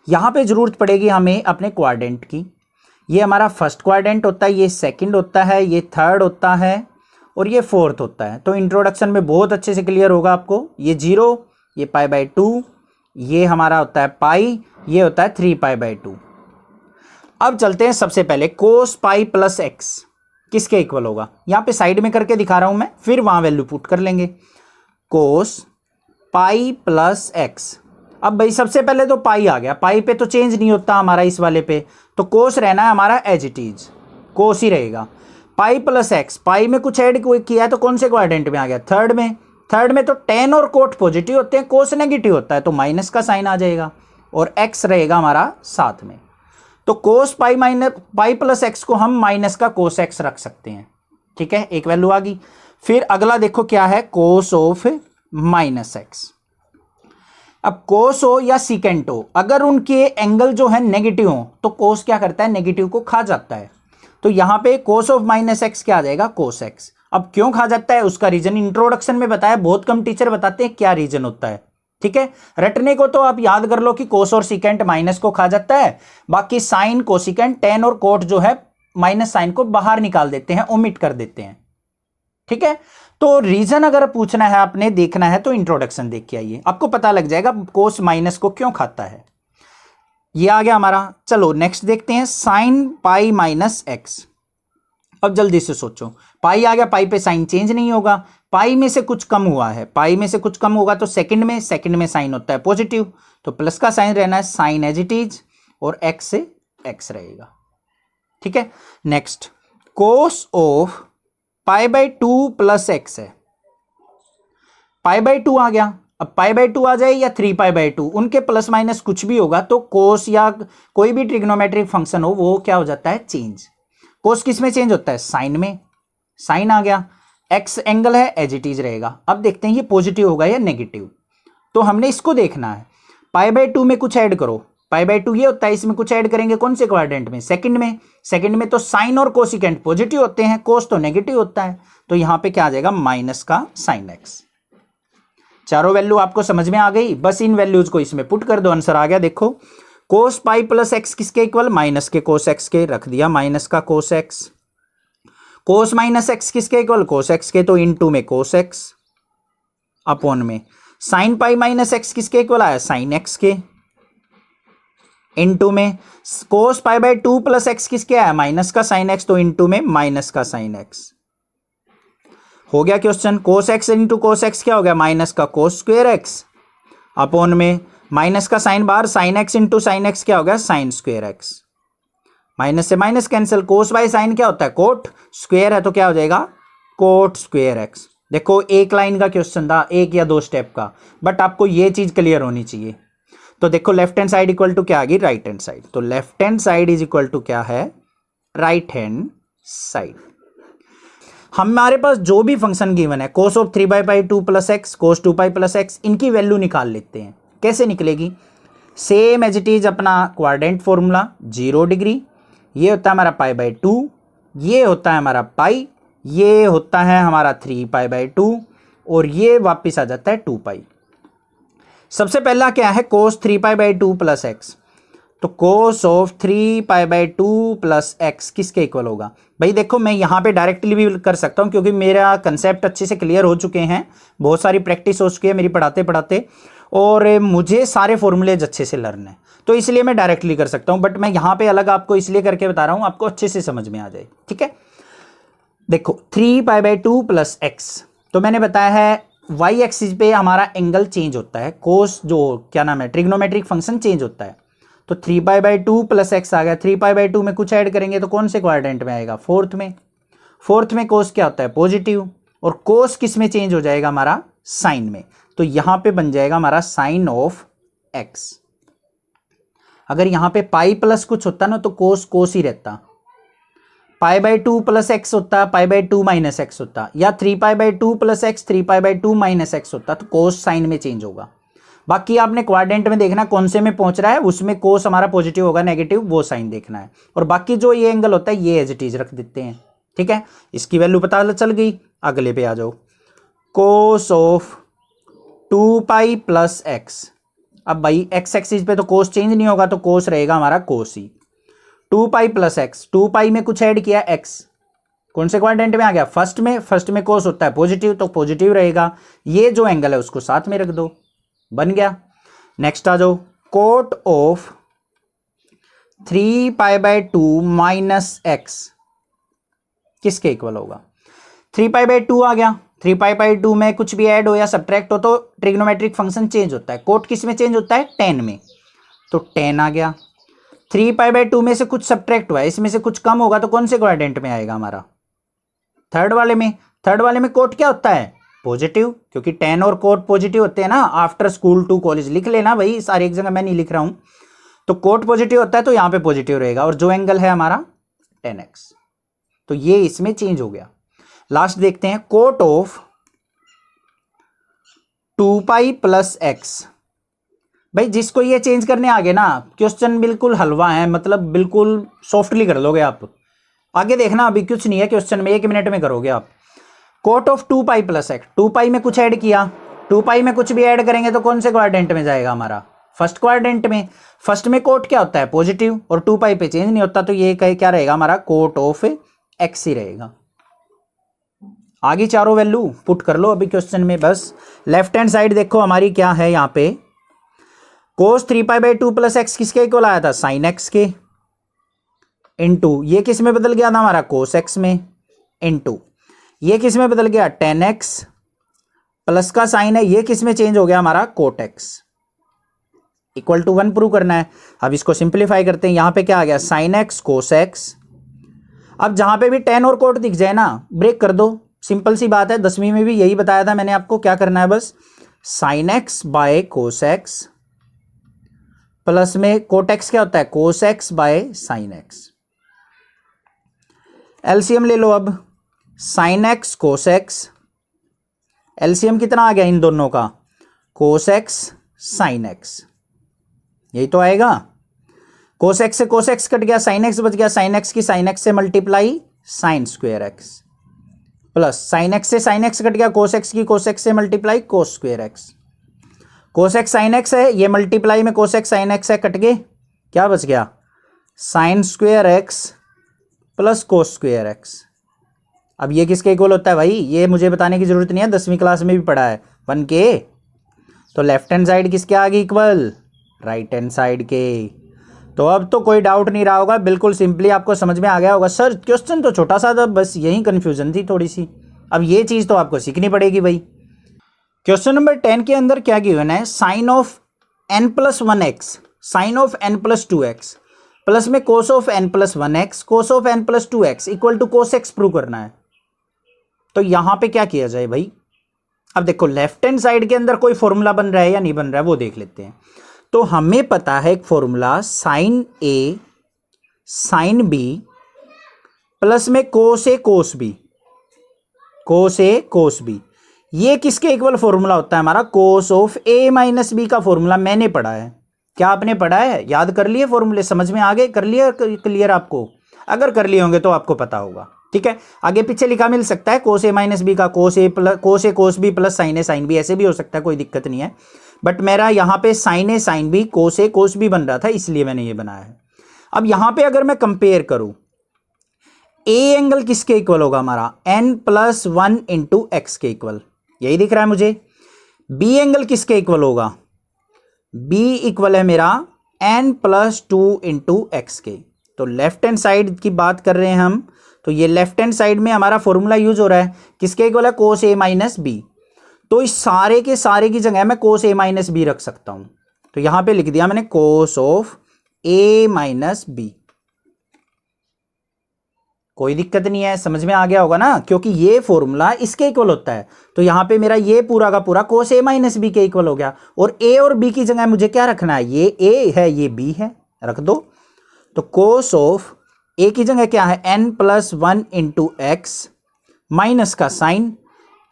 यहां पे जरूरत पड़ेगी हमें अपने क्वाड्रेंट की। ये हमारा फर्स्ट क्वाड्रेंट होता है, ये सेकंड होता है, ये थर्ड होता है और ये फोर्थ होता है। तो इंट्रोडक्शन में बहुत अच्छे से क्लियर होगा आपको, ये 0, ये पाई/2, ये हमारा होता है पाई, ये होता है 3 पाई/2। अब चलते हैं सबसे पहले कोस पाई प्लस एक्स किसके इक्वल होगा, यहां पे साइड में करके दिखा रहा हूं मैं, फिर वहां वैल्यू पुट कर लेंगे। कोस पाई प्लस एक्स, अब भाई सबसे पहले तो पाई आ गया, पाई पे तो चेंज नहीं होता हमारा इस वाले पे, तो कोस रहना है हमारा एज इट इज, कोस ही रहेगा। पाई प्लस एक्स, पाई में कुछ ऐड किया है तो कौन से क्वाड्रेंट में आ गया थर्ड में, थर्ड में तो टेन और कोट पॉजिटिव होते हैं, कोस नेगेटिव होता है तो माइनस का साइन आ जाएगा और एक्स रहेगा हमारा साथ में। तो cos pi minus pi plus x को हम माइनस का कोस एक्स रख सकते हैं, ठीक है, एक वैल्यू आ गई। फिर अगला देखो क्या है कोस ऑफ माइनस एक्स। अब कोस हो या सीकेंट हो, अगर उनके एंगल जो है नेगेटिव हो तो कोस क्या करता है नेगेटिव को खा जाता है। तो यहां पे कोस ऑफ माइनस एक्स क्या आ जाएगा कोस एक्स। अब क्यों खा जाता है उसका रीजन इंट्रोडक्शन में बताया, बहुत कम टीचर बताते हैं क्या रीजन होता है, ठीक है। रटने को तो आप याद कर लो कि कोस और सीकेंट माइनस को खा जाता है, बाकी साइन कोसिकेंट टेन और कोट जो है माइनस साइन को बाहर निकाल देते हैं, ओमिट कर देते हैं, ठीक है। तो रीजन अगर पूछना है आपने देखना है तो इंट्रोडक्शन देख के आइए, आपको पता लग जाएगा कोस माइनस को क्यों खाता है। ये आ गया हमारा, चलो नेक्स्ट देखते हैं साइन पाई माइनस एक्स। अब जल्दी से सोचो, पाई आ गया, पाई पे साइन चेंज नहीं होगा, पाई में से कुछ कम हुआ है, पाई में से कुछ कम होगा तो सेकंड में साइन होता है पॉजिटिव, तो प्लस का साइन रहना है साइन एज इट इज और एक्स से एक्स रहेगा, ठीक है। नेक्स्ट कोस ऑफ पाई/2 प्लस एक्स है, पाई/2 आ गया। अब पाई/2 आ जाए या 3 पाई/2, उनके प्लस माइनस कुछ भी होगा तो कोस या कोई भी ट्रिग्नोमेट्रिक फंक्शन हो वो क्या हो जाता है चेंज। कोस किस में चेंज होता है साइन में, साइन आ गया, एक्स एंगल है एज इट इज रहेगा। अब देखते हैं ये पॉजिटिव होगा या नेगेटिव, तो हमने इसको देखना है। पाई/2 में कुछ ऐड करो, पाई/2 ये होता है, इसमें कुछ ऐड करेंगे कौन से क्वाड्रेंट में सेकंड में, सेकंड में तो साइन और कोसिकेंट पॉजिटिव होते हैं, कोस तो नेगेटिव होता है, तो यहां पे क्या आ जाएगा माइनस का साइन एक्स। चारों वैल्यू आपको समझ में आ गई, बस इन वैल्यूज को इसमें पुट कर दो, आंसर आ गया। देखो कोस पाई प्लस एक्स किसके इक्वल माइनस के कोस एक्स के, रख दिया माइनस का कोस एक्स। कोस माइनस एक्स किसके इक्वल कोस एक्स के, तो इनटू में कोस एक्स अपॉन में साइन पाई माइनस एक्स किसके इक्वल आया साइन एक्स के, इनटू में कोस पाई/2 प्लस एक्स किसके आया माइनस का साइन एक्स, तो इनटू में माइनस का साइन एक्स। हो गया question, cos x into cos x क्या हो गया माइनस का कोस स्क्वायर एक्स अपॉन में माइनस का sine bar sine x into sine x क्या हो गया साइन स्क्वायर एक्स। माइनस से minus cancel, cos by sine क्या होता है कोट, स्क्वायर है तो क्या हो जाएगा कोट स्क्वायर एक्स। देखो एक लाइन का क्वेश्चन था, एक या दो स्टेप का, बट आपको ये चीज क्लियर होनी चाहिए। तो देखो left hand side equal to क्या आ गई राइट हैंड साइड, तो left hand side is equal to क्या है राइट हैंड साइड। हमारे पास जो भी फंक्शन गिवन है cos of 3/2 plus x, cos 2 plus x, इनकी वैल्यू निकाल लेते हैं। कैसे निकलेगी, सेम एज इट इज अपना क्वाड्रेंट फॉर्मूला 0 डिग्री, ये होता है हमारा पाई/2, ये होता है हमारा पाई, ये होता है हमारा 3 पाई/2 और ये वापिस आ जाता है 2 पाई। सबसे पहला क्या है, cos 3π/2 प्लस एक्स। तो cos ऑफ 3π/2 प्लस एक्स किसके इक्वल होगा? भाई देखो मैं यहाँ पे डायरेक्टली भी कर सकता हूँ क्योंकि मेरा कंसेप्ट अच्छे से क्लियर हो चुके हैं, बहुत सारी प्रैक्टिस हो चुकी है मेरी पढ़ाते पढ़ाते, और मुझे सारे फॉर्मूलेज अच्छे से लर्न है, तो इसलिए मैं डायरेक्टली कर सकता हूँ। बट मैं यहाँ पे अलग आपको इसलिए करके बता रहा हूँ, आपको अच्छे से समझ में आ जाए, ठीक है। देखो 3π/2 प्लस एक्स, तो मैंने बताया है वाई एक्सिस पे हमारा एंगल चेंज होता है, कोस जो क्या नाम है ट्रिग्नोमेट्रिक फंक्शन चेंज होता है। तो 3π/2 प्लस एक्स आ गया, 3π/2 में कुछ ऐड करेंगे तो कौन से क्वाड्रेंट में आएगा? फोर्थ में। फोर्थ में कोस क्या होता है? पॉजिटिव, और कोस किस में चेंज हो जाएगा? हमारा साइन में। तो यहां पे बन जाएगा हमारा साइन ऑफ एक्स। अगर यहां पे पाई प्लस कुछ होता ना तो कोस कोस ही रहता, π/2 प्लस एक्स होता, π/2 माइनस एक्स होता, या 3π/2 प्लस एक्स 3π/2 माइनस एक्स होता, तो कोस साइन में चेंज होगा। बाकी आपने क्वाड्रेंट में देखना कौन से में पहुंच रहा है, उसमें कोस हमारा पॉजिटिव होगा नेगेटिव वो साइन देखना है, और बाकी जो ये एंगल होता है ये एज इट इज रख देते हैं, ठीक है। इसकी वैल्यू पता चल गई, अगले पे आ जाओ। कोस ऑफ 2π प्लस एक्स, अब भाई एक्स एक्सिस पे तो कोस चेंज नहीं होगा तो कोस रहेगा हमारा कोस ही। 2π प्लस एक्स, 2π में कुछ ऐड किया एक्स, कौन से क्वाड्रेंट में आ गया? फर्स्ट में। फर्स्ट में कोस होता है पॉजिटिव तो पॉजिटिव रहेगा, ये जो एंगल है उसको साथ में रख दो, बन गया। नेक्स्ट आ जाओ, कोट ऑफ 3π/2 माइनस एक्स किसके इक्वल होगा? 3π/2 आ गया, 3π/2 में कुछ भी ऐड हो या सब्ट्रैक्ट हो तो ट्रिग्नोमेट्रिक फंक्शन चेंज होता है। कोट किस में चेंज होता है? tan में, तो tan आ गया। 3π/2 में से कुछ सब्ट्रैक्ट हुआ है, इसमें से कुछ कम होगा तो कौन से क्वाड्रेंट में आएगा हमारा? थर्ड वाले में। थर्ड वाले में कोट क्या होता है? पॉजिटिव, क्योंकि tan और कोट पॉजिटिव होते हैं ना। आफ्टर स्कूल टू कॉलेज लिख लेना भाई, सारी एक जगह मैं नहीं लिख रहा हूं। तो कोट पॉजिटिव होता है तो यहां पे पॉजिटिव रहेगा, और जो एंगल है हमारा tan x, तो ये इसमें चेंज हो गया। लास्ट देखते हैं, कोट ऑफ 2π प्लस एक्स। भाई जिसको ये चेंज करने आ गए ना, क्वेश्चन बिल्कुल हलवा है, मतलब बिल्कुल सॉफ्टली कर लोगे आप। आगे देखना, अभी कुछ नहीं है क्वेश्चन में, 1 मिनट में करोगे आप। कोट ऑफ 2π प्लस एक्स, 2π में कुछ ऐड किया, 2π में कुछ भी ऐड करेंगे तो कौन से क्वाड्रेंट में जाएगा हमारा? फर्स्ट क्वाड्रेंट में। फर्स्ट में कोट क्या होता है? पॉजिटिव, और 2π पे चेंज नहीं होता, तो ये क्या रहेगा हमारा? कोट ऑफ एक्स ही रहेगा। आगे चारों वैल्यू पुट कर लो अभी क्वेश्चन में। बस लेफ्ट हैंड साइड देखो हमारी क्या है यहाँ पे, कोस 3π/2 प्लस एक्स किसके इक्वल आया था? साइन एक्स के, इनटू ये किस में बदल गया था हमारा? कोस एक्स में, इनटू ये किस में बदल गया? tan x, प्लस का साइन है ये किस में चेंज हो गया हमारा? Cot x, equal to 1 prove करना है। अब इसको सिंप्लीफाई करते हैं, यहां पे क्या आ गया? Sine x cos x. अब जहां पे भी tan और कोट दिख जाए ना, ब्रेक कर दो, सिंपल सी बात है, 10वीं में भी यही बताया था मैंने आपको। क्या करना है? बस sine x by cos x, plus में कोट एक्स क्या होता है? कोस x by sine x. LCM ले लो अब, sine x cos x, LCM कितना आ गया इन दोनों का? कोस एक्स साइन एक्स, यही तो आएगा। कोस एक्स से कोस एक्स कट गया, साइन एक्स बच गया, साइन एक्स की साइन एक्स से multiply sign square x, plus sine x से साइन एक्स कट गया, कोस एक्स की कोस एक्स से मल्टीप्लाई कोस square x. Cos x sine x है, ये मल्टीप्लाई में कोस एक्स साइन एक्स है, कट गए, क्या बच गया? साइन स्क्वायर एक्स प्लस कोस स्क्वायर एक्स। अब ये किसके इक्वल होता है भाई? ये मुझे बताने की जरूरत नहीं है, 10वीं क्लास में भी पढ़ा है, 1 के। तो लेफ्ट हैंड साइड किसके आ गई इक्वल? राइट हैंड साइड के। तो अब तो कोई डाउट नहीं रहा होगा, बिल्कुल सिंपली आपको समझ में आ गया होगा। सर क्वेश्चन तो छोटा सा था, बस यही कन्फ्यूजन थी थोड़ी सी, अब ये चीज़ तो आपको सीखनी पड़ेगी भाई। क्वेश्चन नंबर 10 के अंदर क्या गिवन है? Sine of n+1x, sine of n+2x, plus में cos of n+1x, cos of n+2x equal to cos x prove करना है। तो यहां पे क्या किया जाए भाई? अब देखो लेफ्ट हैंड साइड के अंदर कोई फॉर्मूला बन रहा है या नहीं बन रहा है वो देख लेते हैं। तो हमें पता है एक फॉर्मूला, साइन ए साइन बी प्लस में कोस ए कोस बी, कोस ए कोस बी, ये किसके इक्वल फॉर्मूला होता है हमारा? Cos of A minus B का फॉर्मूला मैंने पढ़ा है। क्या आपने पढ़ा है? याद कर लिए फॉर्मूले, समझ में आ गए? कर लिए क्लियर आपको? अगर कर लिए होंगे तो आपको पता होगा, ठीक है। आगे पीछे लिखा मिल सकता है, कोस ए माइनस बी का कोस ए कोस बी प्लस साइन ए साइन बी, ऐसे भी हो सकता है, कोई दिक्कत नहीं है। बट मेरा यहाँ पे साइन ए साइन बी कोस ए कोस बी बन रहा था, इसलिए मैंने ये बनाया है। अब यहाँ पे अगर मैं कंपेयर करूं, ए एंगल किसके इक्वल होगा हमारा, n+1 इंटू एक्स के इक्वल, यही दिख रहा है मुझे। बी एंगल किसके इक्वल होगा, बी इक्वल है मेरा n+2 इंटू एक्स के। तो लेफ्ट हैंड साइड की बात कर रहे हैं हम, तो ये लेफ्ट हैंड साइड में हमारा फॉर्मूला यूज हो रहा है, किसके इक्वल है, कोस ए माइनस बी। तो इस सारे के सारे की जगह मैं कोस ए माइनस बी रख सकता हूं। तो यहां पे लिख दिया मैंने cos of A minus B. कोई दिक्कत नहीं है, समझ में आ गया होगा ना, क्योंकि ये फॉर्मूला इसके इक्वल होता है। तो यहां पे मेरा ये पूरा का पूरा कोस ए माइनस बी के इक्वल हो गया। और ए और बी की जगह मुझे क्या रखना है, ये ए है ये बी है, रख दो। तो कोस ऑफ ए की जगह क्या है, n+1 इंटू एक्स माइनस का साइन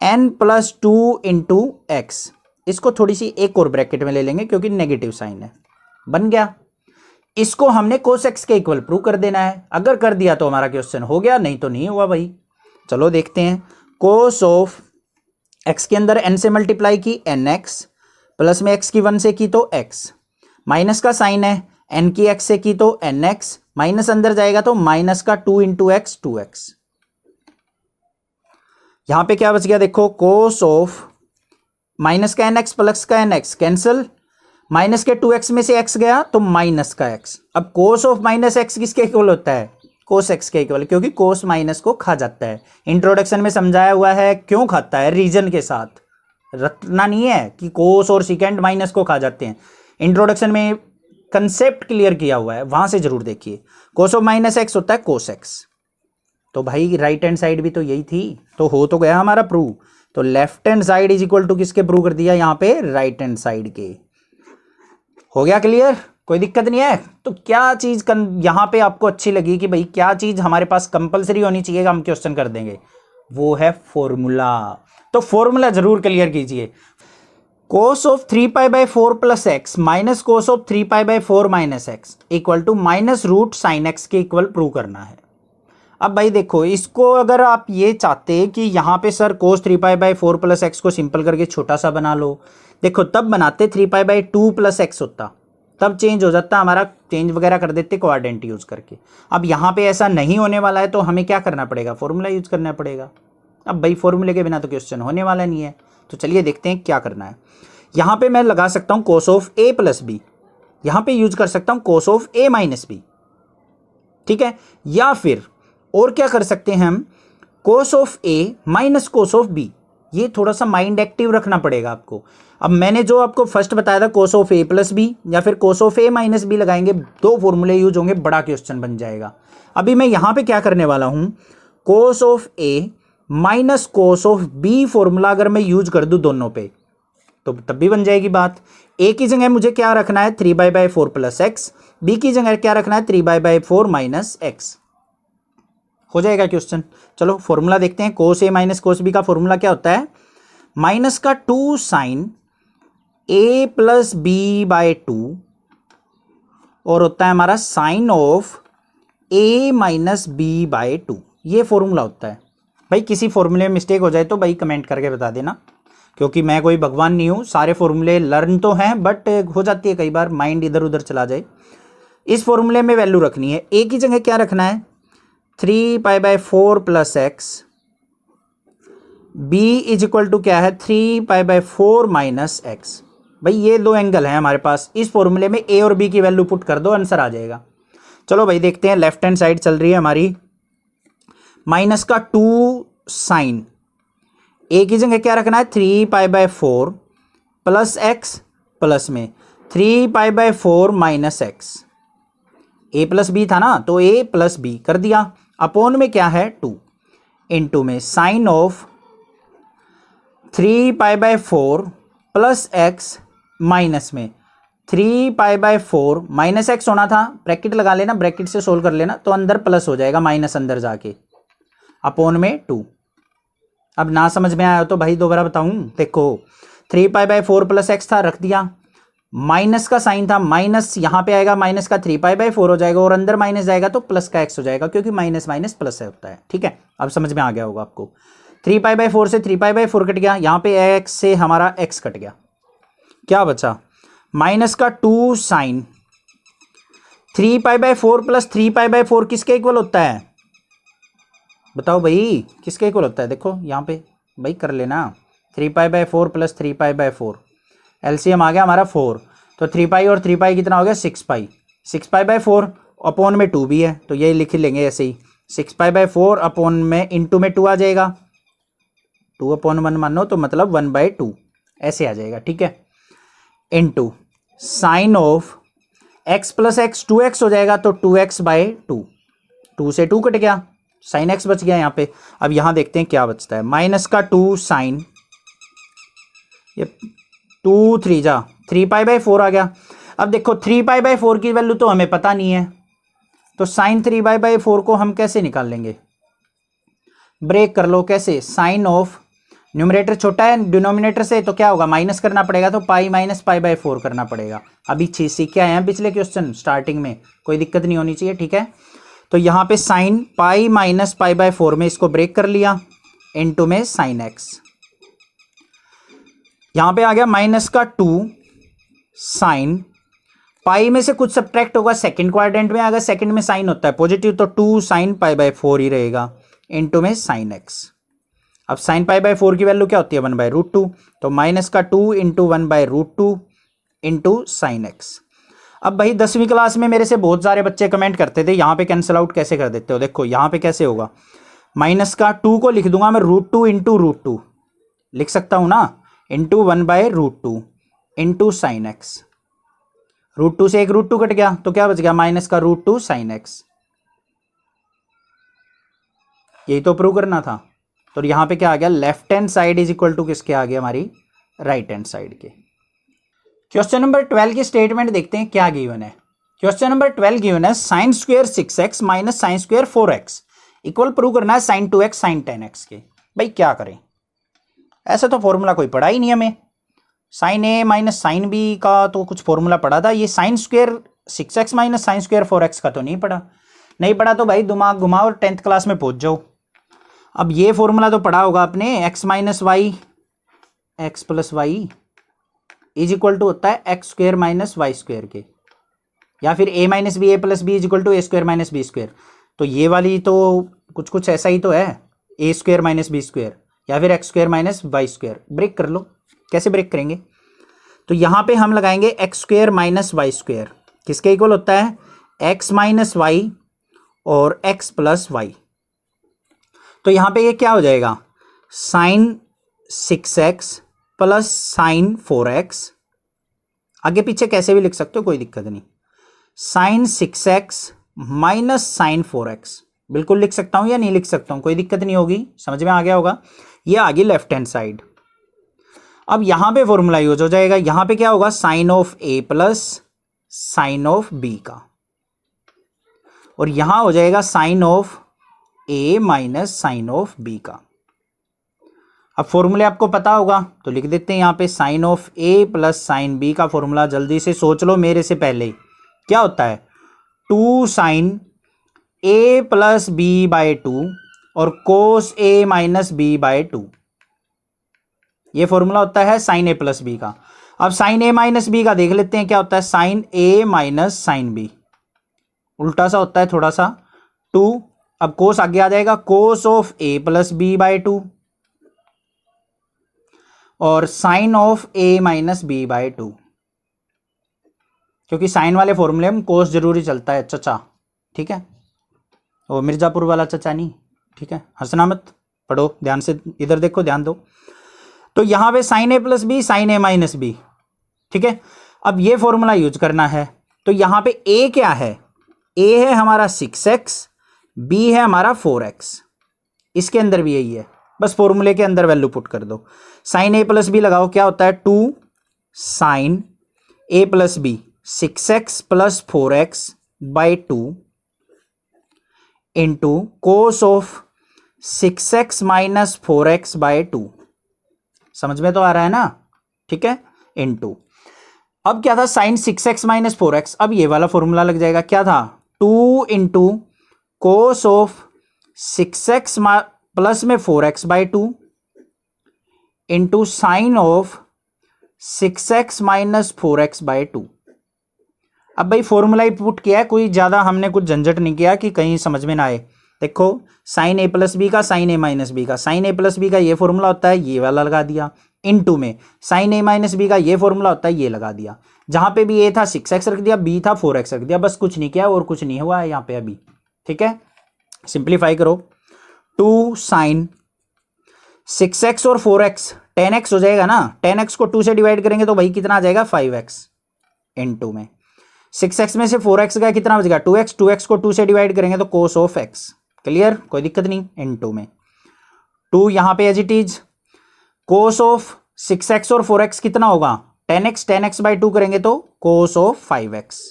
n+2 इंटू एक्स। इसको थोड़ी सी एक और ब्रैकेट में ले लेंगे क्योंकि नेगेटिव साइन है, बन गया। इसको हमने कोस एक्स के इक्वल प्रूव कर देना है। अगर कर दिया तो हमारा क्वेश्चन हो गया, नहीं तो नहीं हुआ भाई। चलो देखते हैं। कोस ऑफ एक्स के अंदर n से मल्टीप्लाई की nx, प्लस में x की 1 से की तो x, माइनस का साइन है n की x से की तो nx, माइनस अंदर जाएगा तो माइनस का 2 इंटू एक्स 2x। यहां पे क्या बच गया देखो, कोस ऑफ माइनस का nx प्लस का nx कैंसिल, माइनस के 2x में से x गया तो माइनस का x। अब कोस ऑफ माइनस x किसके इक्वल होता है, कोस x के इक्वल, क्योंकि कोस माइनस को खा जाता है। इंट्रोडक्शन में समझाया हुआ है क्यों खाता है, रीजन के साथ, रटना नहीं है कि कोस और सिकेंड माइनस को खा जाते हैं। इंट्रोडक्शन में कंसेप्ट क्लियर किया हुआ है, वहां से जरूर देखिए। कोस ऑफ माइनस एक्स होता है कोस एक्स। तो भाई राइट हैंड साइड भी तो यही थी, तो हो तो गया हमारा प्रूव। तो left hand side is equal to किसके प्रूव कर दिया, यहां पे राइट हैंड साइड के। हो गया क्लियर, कोई दिक्कत नहीं है। तो क्या चीज यहां पे आपको अच्छी लगी कि भाई क्या चीज हमारे पास कंपलसरी होनी चाहिए, हम क्वेश्चन कर देंगे, वो है फॉर्मूला। तो फॉर्मूला जरूर क्लियर कीजिए। Cos of 3π/4 plus x minus cos of 3π/4 minus x equal to minus root sine x के इक्वल प्रूव करना है। अब भाई देखो, इसको अगर आप ये चाहते कि यहाँ पे सर कोस 3π/4 प्लस एक्स को सिंपल करके छोटा सा बना लो, देखो तब बनाते 3π/2 प्लस एक्स होता, तब चेंज हो जाता हमारा, चेंज वगैरह कर देते क्वाड्रेंट यूज करके। अब यहाँ पे ऐसा नहीं होने वाला है, तो हमें क्या करना पड़ेगा, फॉर्मूला यूज करना पड़ेगा। अब भाई फॉर्मूले के बिना तो क्वेश्चन होने वाला नहीं है। तो चलिए देखते हैं क्या करना है। यहां पे मैं लगा सकता हूं cos of A plus B, यहां पे यूज कर सकता हूं cos of A minus B, ठीक है। या फिर और क्या कर सकते हैं हम, cos of A minus cos of B. ये थोड़ा सा माइंड एक्टिव रखना पड़ेगा आपको। अब मैंने जो आपको फर्स्ट बताया था cos of A plus B या फिर cos of A minus B लगाएंगे, दो फॉर्मूले यूज होंगे, बड़ा क्वेश्चन बन जाएगा। अभी मैं यहां पे क्या करने वाला हूं, cos of A minus cos of B formula अगर मैं यूज कर दूं दोनों पे, तो तब भी बन जाएगी बात। ए की जगह मुझे क्या रखना है, 3π/4 प्लस एक्स, बी की जगह क्या रखना है, 3π/4 माइनस एक्स। हो जाएगा क्वेश्चन। चलो फॉर्मूला देखते हैं। कोस ए माइनस कोस बी का फॉर्मूला क्या होता है, माइनस का 2 साइन ए प्लस b/2 और होता है हमारा sine of A minus b/2। ये फॉर्मूला होता है। भाई किसी फॉर्मूले में मिस्टेक हो जाए तो भाई कमेंट करके बता देना, क्योंकि मैं कोई भगवान नहीं हूँ। सारे फॉर्मूले लर्न तो हैं, बट हो जाती है कई बार माइंड इधर उधर चला जाए। इस फॉर्मूले में वैल्यू रखनी है। ए की जगह क्या रखना है, 3π/4 plus x, B is equal to क्या है, 3π/4 माइनस एक्स। भाई ये दो एंगल हैं हमारे पास, इस फॉर्मूले में ए और बी की वैल्यू पुट कर दो, आंसर आ जाएगा। चलो भाई देखते हैं। लेफ्ट हैंड साइड चल रही है हमारी, माइनस का 2 साइन, ए की जगह क्या रखना है, 3π/4 प्लस एक्स, प्लस में 3π/4 माइनस एक्स। ए प्लस बी था ना, तो ए प्लस बी कर दिया, अपॉन में क्या है 2, इनटू में sine of 3π/4 plus x minus में 3π/4 माइनस एक्स होना था, ब्रैकेट लगा लेना, ब्रैकेट से सोल्व कर लेना, तो अंदर प्लस हो जाएगा, माइनस अंदर जाके, अपॉन में 2। अब ना समझ में आया तो भाई दोबारा बताऊं, देखो 3π/4 प्लस एक्स था, रख दिया, माइनस का साइन था, माइनस यहां पे आएगा, माइनस का 3π/4 हो जाएगा, और अंदर माइनस जाएगा तो प्लस का एक्स हो जाएगा, क्योंकि माइनस माइनस प्लस है होता है, ठीक है। अब समझ में आ गया होगा आपको। 3π/4 से 3π/4 कट गया, यहाँ पे एक्स से हमारा एक्स कट गया, क्या बचा, माइनस का 2 साइन 3π/4 प्लस 3π/4 किसके इक्वल होता है, बताओ भाई किसके इक्वल होता है। देखो यहाँ पे भाई कर लेना, 3π/4 प्लस 3π/4 एलसीएम आ गया हमारा 4, तो 3π और 3π कितना हो गया 6π, 6π/4 अपॉन में 2 भी है तो यही लिख लेंगे ऐसे ही, 6π/4 अपॉन में इंटू में 2 आ जाएगा, 2/1 मानो तो मतलब 1/2 ऐसे आ जाएगा, ठीक है। Into sine of x plus x 2x हो जाएगा तो 2x/2, 2 से 2 कट गया, साइन x बच गया यहाँ पे। अब यहाँ देखते हैं क्या बचता है, माइनस का 2 साइन, ये 2 3 जा 3π/4 आ गया। अब देखो 3π/4 की वैल्यू तो हमें पता नहीं है, तो साइन 3π/4 को हम कैसे निकाल लेंगे, ब्रेक कर लो कैसे, साइन ऑफ न्यूमरेटर छोटा है डिनोमिनेटर से तो क्या होगा माइनस करना पड़ेगा, तो पाई माइनस π/4 करना पड़ेगा। अभी सीख के आए हैं पिछले क्वेश्चन स्टार्टिंग में, कोई दिक्कत नहीं होनी चाहिए, ठीक है। तो यहाँ पे साइन पाई माइनस π/4 में इसको ब्रेक कर लिया, इनटू में साइन एक्स, यहाँ पे आ गया माइनस का 2 साइन, पाई में से कुछ सब्ट्रैक्ट होगा सेकंड क्वाड्रेंट में, अगर सेकंड में साइन होता है पॉजिटिव तो 2 साइन π/4 ही रहेगा, इनटू में साइन एक्स। अब साइन π/4 की वैल्यू क्या होती है 1/√2, तो माइनस का 2 इंटू 1/√2 इंटू साइन एक्स। अब भाई 10वीं क्लास में मेरे से बहुत सारे बच्चे कमेंट करते थे यहाँ पे कैंसिल आउट कैसे कर देते हो, देखो यहाँ पे कैसे होगा, माइनस का 2 को लिख दूंगा मैं √2 इंटू √2 लिख सकता हूँ ना, इंटू 1/√2 इंटू साइन एक्स, √2 से एक √2 कट गया तो क्या बच गया माइनस का √2 साइन एक्स, यही तो प्रूव करना था। तो यहाँ पे क्या आ गया, left hand side is equal to किसके आ गया, हमारी राइट हैंड साइड के। क्वेश्चन नंबर 12 की स्टेटमेंट देखते हैं क्या गिवन है। क्वेश्चन नंबर 12 गिवन है sine square 6x minus sine square 4x equal prove करना है साइन 2x साइन 10x के। भाई क्या करें, ऐसा तो फॉर्मूला कोई पढ़ा ही नहीं हमें, sign a minus sine b का तो कुछ फॉर्मूला पढ़ा था, ये sign square 6x minus sine square 4x का तो नहीं पढ़ा। नहीं पढ़ा तो भाई दिमाग घुमाओ और 10th क्लास में पहुंच जाओ। अब ये फॉर्मूला तो पढ़ा होगा आपने, x minus y x plus y is equal to होता है x square minus y square के, या फिर a minus b a plus b is equal to a square minus b square. तो ये वाली तो कुछ ऐसा ही तो है, a square minus b square या फिर x square minus y square. Break कर लो, कैसे ब्रेक करेंगे, तो यहाँ पे हम लगाएंगे x square minus y square किसके इक्वल होता है, एक्स माइनस वाई और एक्स प्लस वाई। तो यहाँ पे ये क्या हो जाएगा, sign 6x plus sign 4x, आगे पीछे कैसे भी लिख सकते हो कोई दिक्कत नहीं, sign 6x minus sign 4x बिल्कुल लिख सकता हूँ या नहीं लिख सकता हूँ, कोई दिक्कत नहीं होगी, समझ में आ गया होगा। ये आ गई लेफ्ट हैंड साइड। अब यहाँ पे फॉर्मूला यूज हो जाएगा, यहाँ पे क्या होगा sine of A plus sine of b का, और यहाँ हो जाएगा sine of A minus sine of b का। अब फॉर्मूले आपको पता होगा तो लिख देते हैं यहाँ पे, sine of A plus sine b का फॉर्मूला जल्दी से सोच लो मेरे से पहले, क्या होता है 2 sine a plus b by 2 और cos a minus b by 2, ये फॉर्मूला होता है साइन ए प्लस बी का। अब साइन ए माइनस बी का देख लेते हैं क्या होता है, sign a minus sine B, उल्टा सा होता है थोड़ा सा 2, अब कोस आगे आ जाएगा cos of A plus b by 2 और sine of A minus b by 2, क्योंकि साइन वाले फॉर्मूले में कोस जरूरी चलता है चचा, ठीक है, वो मिर्जापुर वाला चचा नहीं, ठीक है, हंसना मत, पढ़ो ध्यान से, इधर देखो ध्यान दो। तो यहाँ पे sign a plus B sign a minus B, ठीक है। अब ये फॉर्मूला यूज करना है, तो यहाँ पे ए क्या है, ए है हमारा 6x, बी है हमारा 4x, इसके अंदर भी यही है, बस फॉर्मूले के अंदर वैल्यू पुट कर दो। साइन ए प्लस बी लगाओ, क्या होता है 2 sine a plus b 6x plus 4x by 2 into cos of 6x minus 4x by 2, समझ में तो आ रहा है ना, ठीक है, इंटू अब क्या था साइन 6x माइनस 4x, अब ये वाला फॉर्मूला लग जाएगा, क्या था 2 into cos of 6x plus में 4x by 2 into sine of 6x minus 4x by 2। अब भाई फॉर्मूला ही पुट किया है, कोई ज़्यादा हमने कुछ झंझट नहीं किया कि कहीं समझ में ना आए। देखो साइन ए प्लस बी का साइन ए माइनस बी का, साइन ए प्लस बी का ये फॉर्मूला होता है, ये वाला लगा दिया। इनटू में साइन ए माइनस बी का ये फॉर्मूला होता है, ये लगा दिया। जहाँ पे भी ए था 6x रख दिया, बी था 4x रख दिया, बस कुछ नहीं किया और कुछ नहीं हुआ है यहाँ पे अभी। ठीक है, सिंप्लीफाई करो। 2 साइन 6x और 4x 10x हो जाएगा ना, 10x को 2 से डिवाइड करेंगे तो भाई कितना आ जाएगा 5x। इनटू में 6x में से 4x गया, कितना बचेगा 2x, 2x को 2 से डिवाइड करेंगे तो cos ऑफ x। क्लियर, कोई दिक्कत नहीं। इनटू में 2 यहाँ पे as it is, cos of 6x और 4x कितना होगा 10x, 10x बाई 2 करेंगे तो cos ऑफ 5x।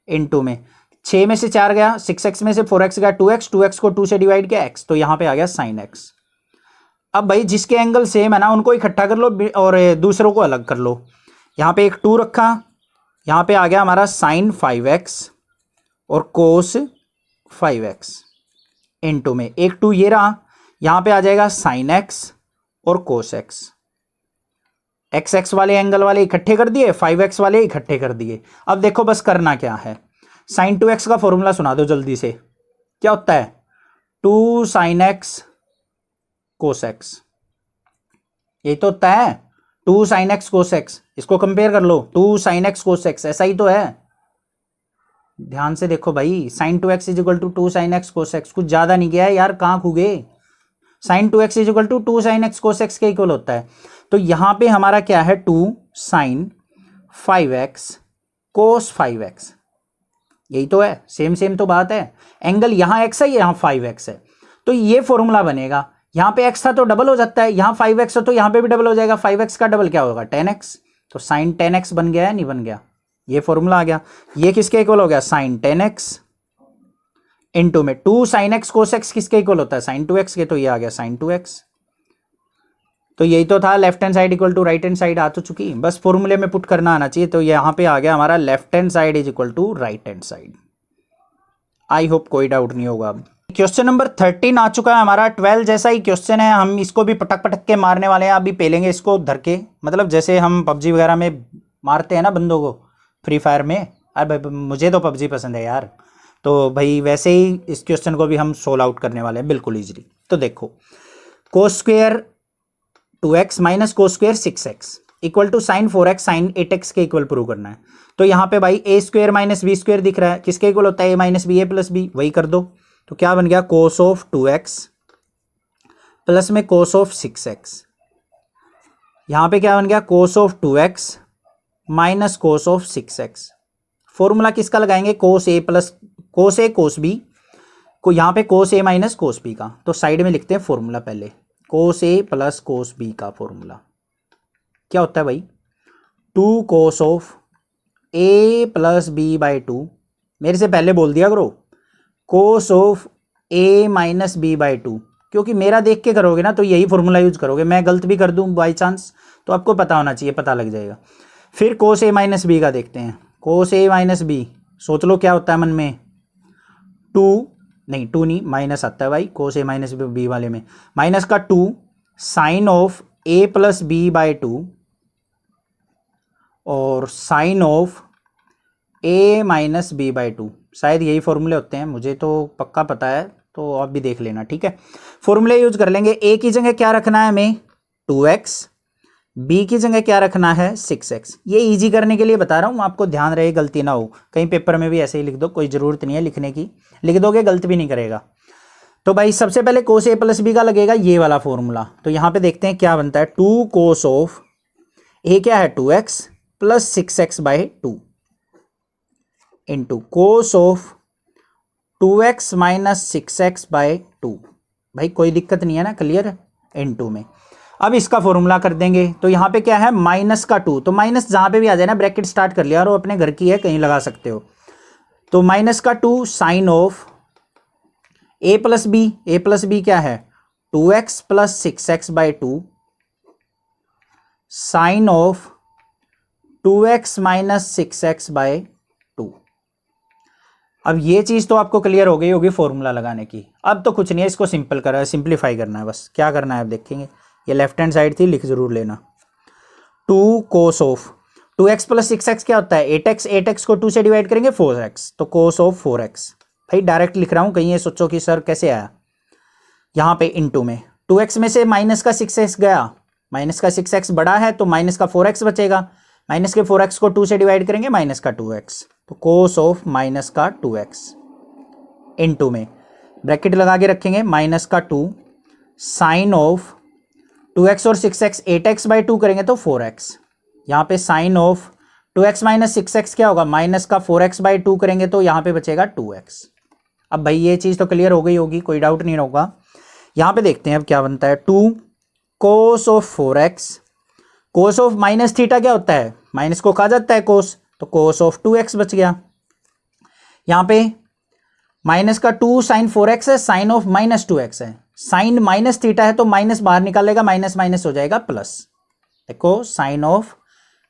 इनटू में 6 में से 4 गया, 6x में से 4x गया 2x, 2x को 2 से डिवाइड किया x, तो यहाँ पे आ गया sin x। अब भाई जिसके एंगल सेम है ना उनको इकट्ठा कर लो और दूसरों को अलग कर लो। यहाँ पे एक 2 रखा, यहाँ पे आ गया हमारा sin 5x और cos 5x। इनटू में एक 2 ये रहा, यहाँ पे आ जाएगा sin x और cos x। x वाले एंगल वाले इकट्ठे कर दिए, 5x वाले इकट्ठे कर दिए। अब देखो बस करना क्या है, sin 2x का फॉर्मूला सुना दो जल्दी से। क्या होता है 2 sin x cos x, यही तो होता है 2 sin x cos x। इसको कंपेयर कर लो, 2 sin x cos x, ऐसा ही तो है। ध्यान से देखो भाई, sin 2x is equal to 2 sin x cos x, कुछ ज्यादा नहीं गया है यार, कहाँ खो गए। sin 2x is equal to 2 sin x cos x के इक्वल होता है। तो यहां पे हमारा क्या है 2 sin 5x cos 5x, यही तो है, सेम सेम तो बात है। एंगल यहां x है, यहां 5x है, तो ये फॉर्मूला बनेगा। यहां पे x था तो डबल हो जाता है, यहां 5x है तो यहां पे भी डबल हो जाएगा, 5x का डबल क्या होगा 10x, तो sin 10x बन गया है, नहीं बन गया, ये फॉर्मूला आ गया। ये किसके इक्वल हो गया sin 10x। इनटू में 2 sin x cos x किसके इक्वल होता है sin 2x के, तो ये आ गया sin 2x। तो यही तो था, left hand side equal to right hand side आ तो चुकी, बस फॉर्मूले में पुट करना आना चाहिए। तो यहाँ पे आ गया हमारा left hand side is equal to right hand side. I hope कोई डाउट नहीं होगा। अब क्वेश्चन नंबर 13 आ चुका है हमारा, 12 जैसा ही क्वेश्चन है, हम इसको भी पटक पटक के मारने वाले हैं। अभी पेलेंगे इसको धर के, मतलब जैसे हम पबजी वगैरह में मारते हैं ना बंदों को फ्री फायर में। अरे भाई मुझे तो पबजी पसंद है यार, तो भाई वैसे ही इस क्वेश्चन को भी हम सोल्व आउट करने वाले हैं बिल्कुल ईजिली। तो देखो cos square 2x minus cos square 6x equal to sin 4x sin 8x के इक्वल प्रूव करना है। तो यहाँ पे भाई a square minus b square दिख रहा है, किसके इक्वल होता है a minus b, a plus b, वही कर दो। तो क्या बन गया cos ऑफ 2x प्लस में cos ऑफ 6x। यहाँ पे क्या बन गया cos of 2x minus cos of 6x। Formula किसका लगाएंगे cos a plus cos a cos b को, यहाँ पे cos a minus cos b का, तो साइड में लिखते हैं फॉर्मूला पहले, cos a plus cos b का फॉर्मूला क्या होता है भाई 2 cos of a plus b by 2, मेरे से पहले बोल दिया करो cos of a minus b by 2, क्योंकि मेरा देख के करोगे ना तो यही फॉर्मूला यूज करोगे, मैं गलत भी कर दूं बाई चांस तो आपको पता होना चाहिए, पता लग जाएगा। फिर cos a माइनस b का देखते हैं, cos a माइनस b सोच लो क्या होता है मन में 2 नहीं माइनस आता है भाई cos a माइनस बी वाले में, माइनस का 2 sine of a plus b by 2 और sine of a minus b by 2, शायद यही फॉर्मूले होते हैं, मुझे तो पक्का पता है, तो आप भी देख लेना। ठीक है, फॉर्मूले यूज कर लेंगे। a की जगह क्या रखना है हमें 2x, b की जगह क्या रखना है 6x। ये इजी करने के लिए बता रहा हूँ आपको, ध्यान रहे गलती ना हो, कहीं पेपर में भी ऐसे ही लिख दो, कोई ज़रूरत नहीं है लिखने की, लिख दोगे गलत भी नहीं करेगा। तो भाई सबसे पहले cos a प्लस बी का लगेगा ये वाला फॉर्मूला, तो यहाँ पे देखते हैं क्या बनता है 2 cos ऑफ a क्या है 2x plus 6x by 2 into cos of 2x minus 6x by 2। भाई कोई दिक्कत नहीं है ना, क्लियर, इनटू में। अब इसका फॉर्मूला कर देंगे, तो यहाँ पे क्या है माइनस का 2, तो माइनस जहाँ पे भी आ जाए ना ब्रैकेट स्टार्ट कर लिया, और अपने घर की है कहीं लगा सकते हो। तो माइनस का 2 sine of a plus b क्या है 2x plus 6x by 2 sine of 2x minus 6x by 2। अब ये चीज़ तो आपको क्लियर हो गई होगी फॉर्मूला लगाने की। अब तो कुछ नहीं है, इसको सिंप्लीफाई करना है बस। क्या करना है अब देखेंगे, ये लेफ्ट हैंड साइड थी, लिख जरूर लेना 2 cos of 2x plus 6x क्या होता है 8x, 8x को 2 से डिवाइड करेंगे 4x, तो कोस ऑफ 4x। भाई डायरेक्ट लिख रहा हूं, कहीं ये सोचो कि सर कैसे आया, यहां पे इनटू में 2x में से माइनस का 6x गया, माइनस का 6x बड़ा है तो माइनस का 4x बचेगा, माइनस के 4x को 2 से डिवाइड करेंगे माइनस का 2x, तो कोस ऑफ माइनस का 2x इनटू में ब्रैकेट लगा के रखेंगे माइनस का 2 साइन ऑफ 2x और 6x 8x बाई 2 करेंगे तो 4x, यहाँ पे sine of 2x minus 6x क्या होगा माइनस का 4x बाई 2 करेंगे तो यहाँ पे बचेगा 2x। अब भाई ये चीज़ तो क्लियर हो गई होगी, कोई डाउट नहीं होगा। यहाँ पे देखते हैं अब क्या बनता है 2 cos of 4x, cos of minus theta क्या होता है माइनस को खा जाता है कोस, तो कोस ऑफ 2x बच गया। यहाँ पे माइनस का 2 साइन 4x है, साइन ऑफ माइनस 2x है, साइन माइनस थीटा है तो माइनस बाहर निकालेगा, माइनस माइनस हो जाएगा प्लस। देखो साइन ऑफ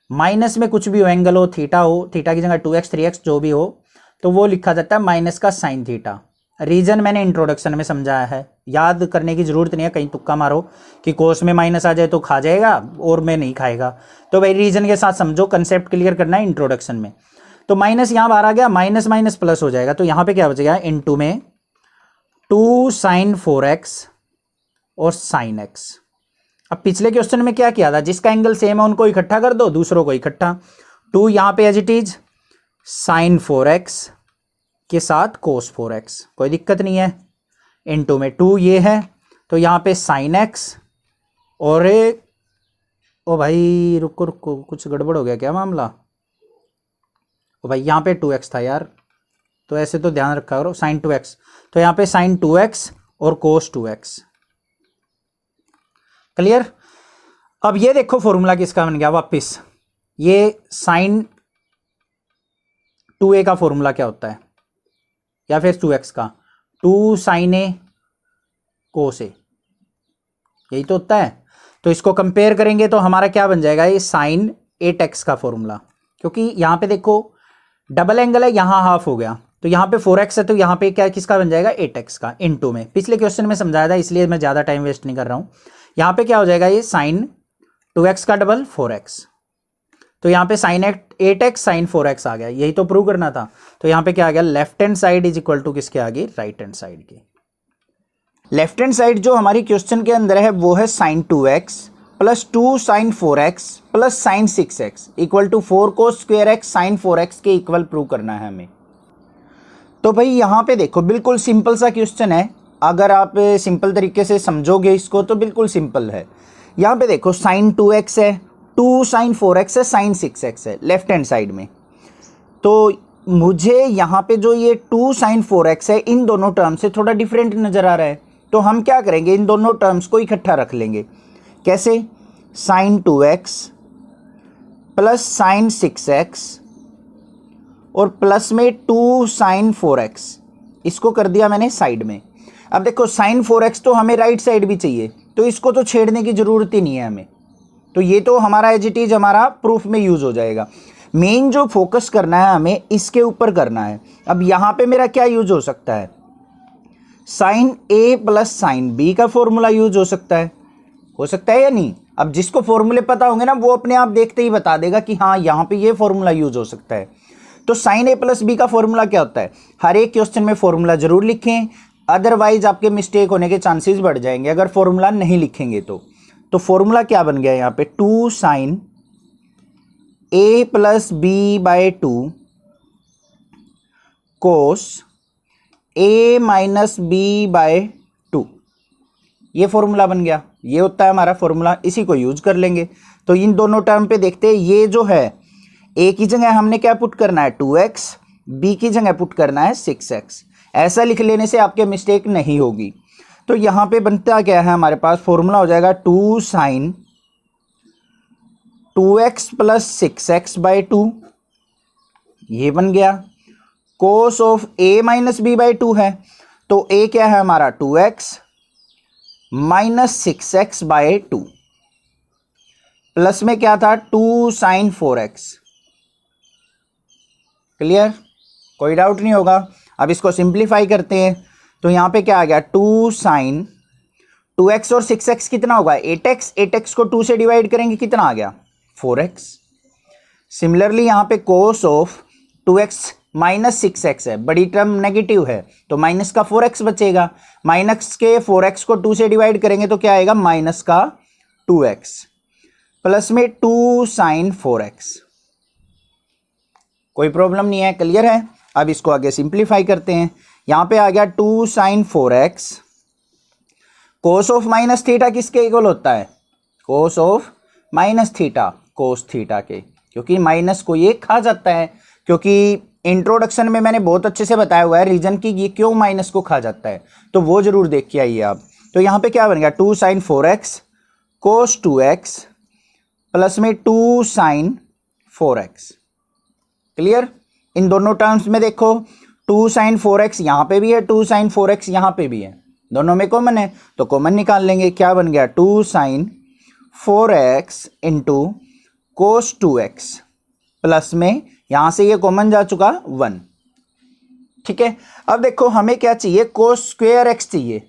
माइनस में कुछ भी हो, एंगल हो, थीटा की जगह 2x 3x जो भी हो, तो वो लिखा जाता है माइनस का साइन थीटा। रीजन मैंने इंट्रोडक्शन में समझाया है, याद करने की जरूरत नहीं है, कहीं तुक्का मारो कि कोस में माइनस आ जाए तो खा जाएगा और में नहीं खाएगा, तो भाई रीजन के साथ समझो, कंसेप्ट क्लियर करना है इंट्रोडक्शन में। तो माइनस यहाँ बाहर आ गया, माइनस माइनस प्लस हो जाएगा, तो यहाँ पे क्या बचेगा इनटू में 2 साइन 4x और साइन x। अब पिछले क्वेश्चन में क्या किया था, जिसका एंगल सेम है उनको इकट्ठा कर दो, दूसरों को इकट्ठा, 2 यहाँ पे as it is sine 4x के साथ कोस 4x, कोई दिक्कत नहीं है, इनटू में 2 ये है तो यहाँ पे साइन x और ओ भाई रुको रुको कुछ गड़बड़ हो गया क्या मामला, ओ भाई यहाँ पे 2x था यार, तो ऐसे तो ध्यान रखा करो, साइन 2x, तो यहाँ पे साइन 2x और कोस 2x। क्लियर। अब ये देखो फॉर्मूला किसका बन गया वापस, ये साइन 2a का फॉर्मूला क्या होता है, या फिर 2x का 2 साइन a कोस a, यही तो होता है। तो इसको कंपेयर करेंगे तो हमारा क्या बन जाएगा, ये साइन 8x का फॉर्मूला, क्योंकि यहाँ पे देखो डबल एंगल है, यहाँ हाफ हो गया, तो यहाँ पे 4x है, तो यहाँ पे क्या किसका बन जाएगा 8x का इनटू में, पिछले क्वेश्चन में समझाया था इसलिए मैं ज़्यादा टाइम वेस्ट नहीं कर रहा हूँ। यहाँ पे क्या हो जाएगा, ये साइन 2x का डबल 4x, तो यहाँ पे साइन 8x साइन 4x आ गया, यही तो प्रूव करना था। तो यहाँ पे क्या आ गया, left hand side is equal to किसके आ गई, राइट हैंड साइड के। लेफ्ट हैंड साइड जो हमारी क्वेश्चन के अंदर है वो है sine 2x plus 2 sine 4x plus sine 6x equal to 4 cos square x sine 4x के इक्वल प्रूव करना है हमें। तो भाई यहाँ पे देखो बिल्कुल सिंपल सा क्वेश्चन है, अगर आप सिंपल तरीके से समझोगे इसको तो बिल्कुल सिंपल है। यहाँ पे देखो साइन 2x है, 2 साइन 4x है, साइन 6x है लेफ्ट हैंड साइड में, तो मुझे यहाँ पे जो ये 2 साइन 4x है इन दोनों टर्म से थोड़ा डिफरेंट नज़र आ रहा है, तो हम क्या करेंगे इन दोनों टर्म्स को इकट्ठा रख लेंगे। कैसे, sign 2x plus sine 6x और प्लस में 2 साइन 4x, इसको कर दिया मैंने साइड में। अब देखो साइन 4x तो हमें राइट साइड भी चाहिए, तो इसको तो छेड़ने की ज़रूरत ही नहीं है हमें, तो ये तो हमारा एज इट इज हमारा प्रूफ में यूज़ हो जाएगा। मेन जो फोकस करना है हमें इसके ऊपर करना है। अब यहाँ पे मेरा क्या यूज हो सकता है, sine a plus sine b का फॉर्मूला यूज हो सकता है या नहीं। अब जिसको फॉर्मूले पता होंगे ना वो अपने आप देखते ही बता देगा कि हाँ यहाँ पे ये फॉर्मूला यूज हो सकता है। तो साइन a प्लस b का फॉर्मूला क्या होता है, हर एक क्वेश्चन में फॉर्मूला जरूर लिखें, अदरवाइज आपके मिस्टेक होने के चांसेस बढ़ जाएंगे अगर फॉर्मूला नहीं लिखेंगे तो फॉर्मूला क्या बन गया यहाँ पे, 2 sine a plus b by 2 cos a minus b by 2, ये फॉर्मूला बन गया, ये होता है हमारा फॉर्मूला, इसी को यूज कर लेंगे। तो इन दोनों टर्म पे देखते हैं, ये जो है a की जगह हमने क्या पुट करना है 2x, b की जगह पुट करना है 6x, ऐसा लिख लेने से आपके मिस्टेक नहीं होगी। तो यहाँ पे बनता क्या है हमारे पास, फॉर्मूला हो जाएगा 2 sign 2x plus 6x by 2, ये बन गया। Cos of a minus b by 2 है, तो a क्या है हमारा 2x minus 6x by 2, plus में क्या था 2 साइन 4x। क्लियर, कोई डाउट नहीं होगा। अब इसको सिंप्लीफाई करते हैं, तो यहाँ पे क्या आ गया 2 साइन 2x और 6x कितना होगा 8x, 8x को 2 से डिवाइड करेंगे कितना आ गया 4x। सिमिलरली यहाँ पे cos of 2x minus 6x है, बड़ी टर्म नेगेटिव है तो माइनस का 4x बचेगा। माइनस के 4x को 2 से डिवाइड करेंगे तो क्या आएगा, माइनस का 2x प्लस में 2 साइन 4x। कोई प्रॉब्लम नहीं है, क्लियर है। अब इसको आगे सिंप्लीफाई करते हैं। यहां पे आ गया 2 sine 4x। Cos of minus theta किसके इक्वल होता है, cos of minus theta cos theta के, क्योंकि माइनस को ये खा जाता है। क्योंकि इंट्रोडक्शन में मैंने बहुत अच्छे से बताया हुआ है रीजन की ये क्यों माइनस को खा जाता है, तो वो जरूर देख के आइए आप। तो यहाँ पे क्या बन गया, 2 साइन 4x कोस 2x प्लस में 2 साइन 4x। क्लियर। इन दोनों टर्म्स में देखो 2 साइन 4x यहाँ पे भी है, 2 साइन 4x यहाँ पे भी है, दोनों में कॉमन है तो कॉमन निकाल लेंगे। क्या बन गया, 2 sine 4x into cos 2x plus में यहां से ये कॉमन जा चुका 1। ठीक है। अब देखो हमें क्या चाहिए, कोस स्क्वायर x चाहिए।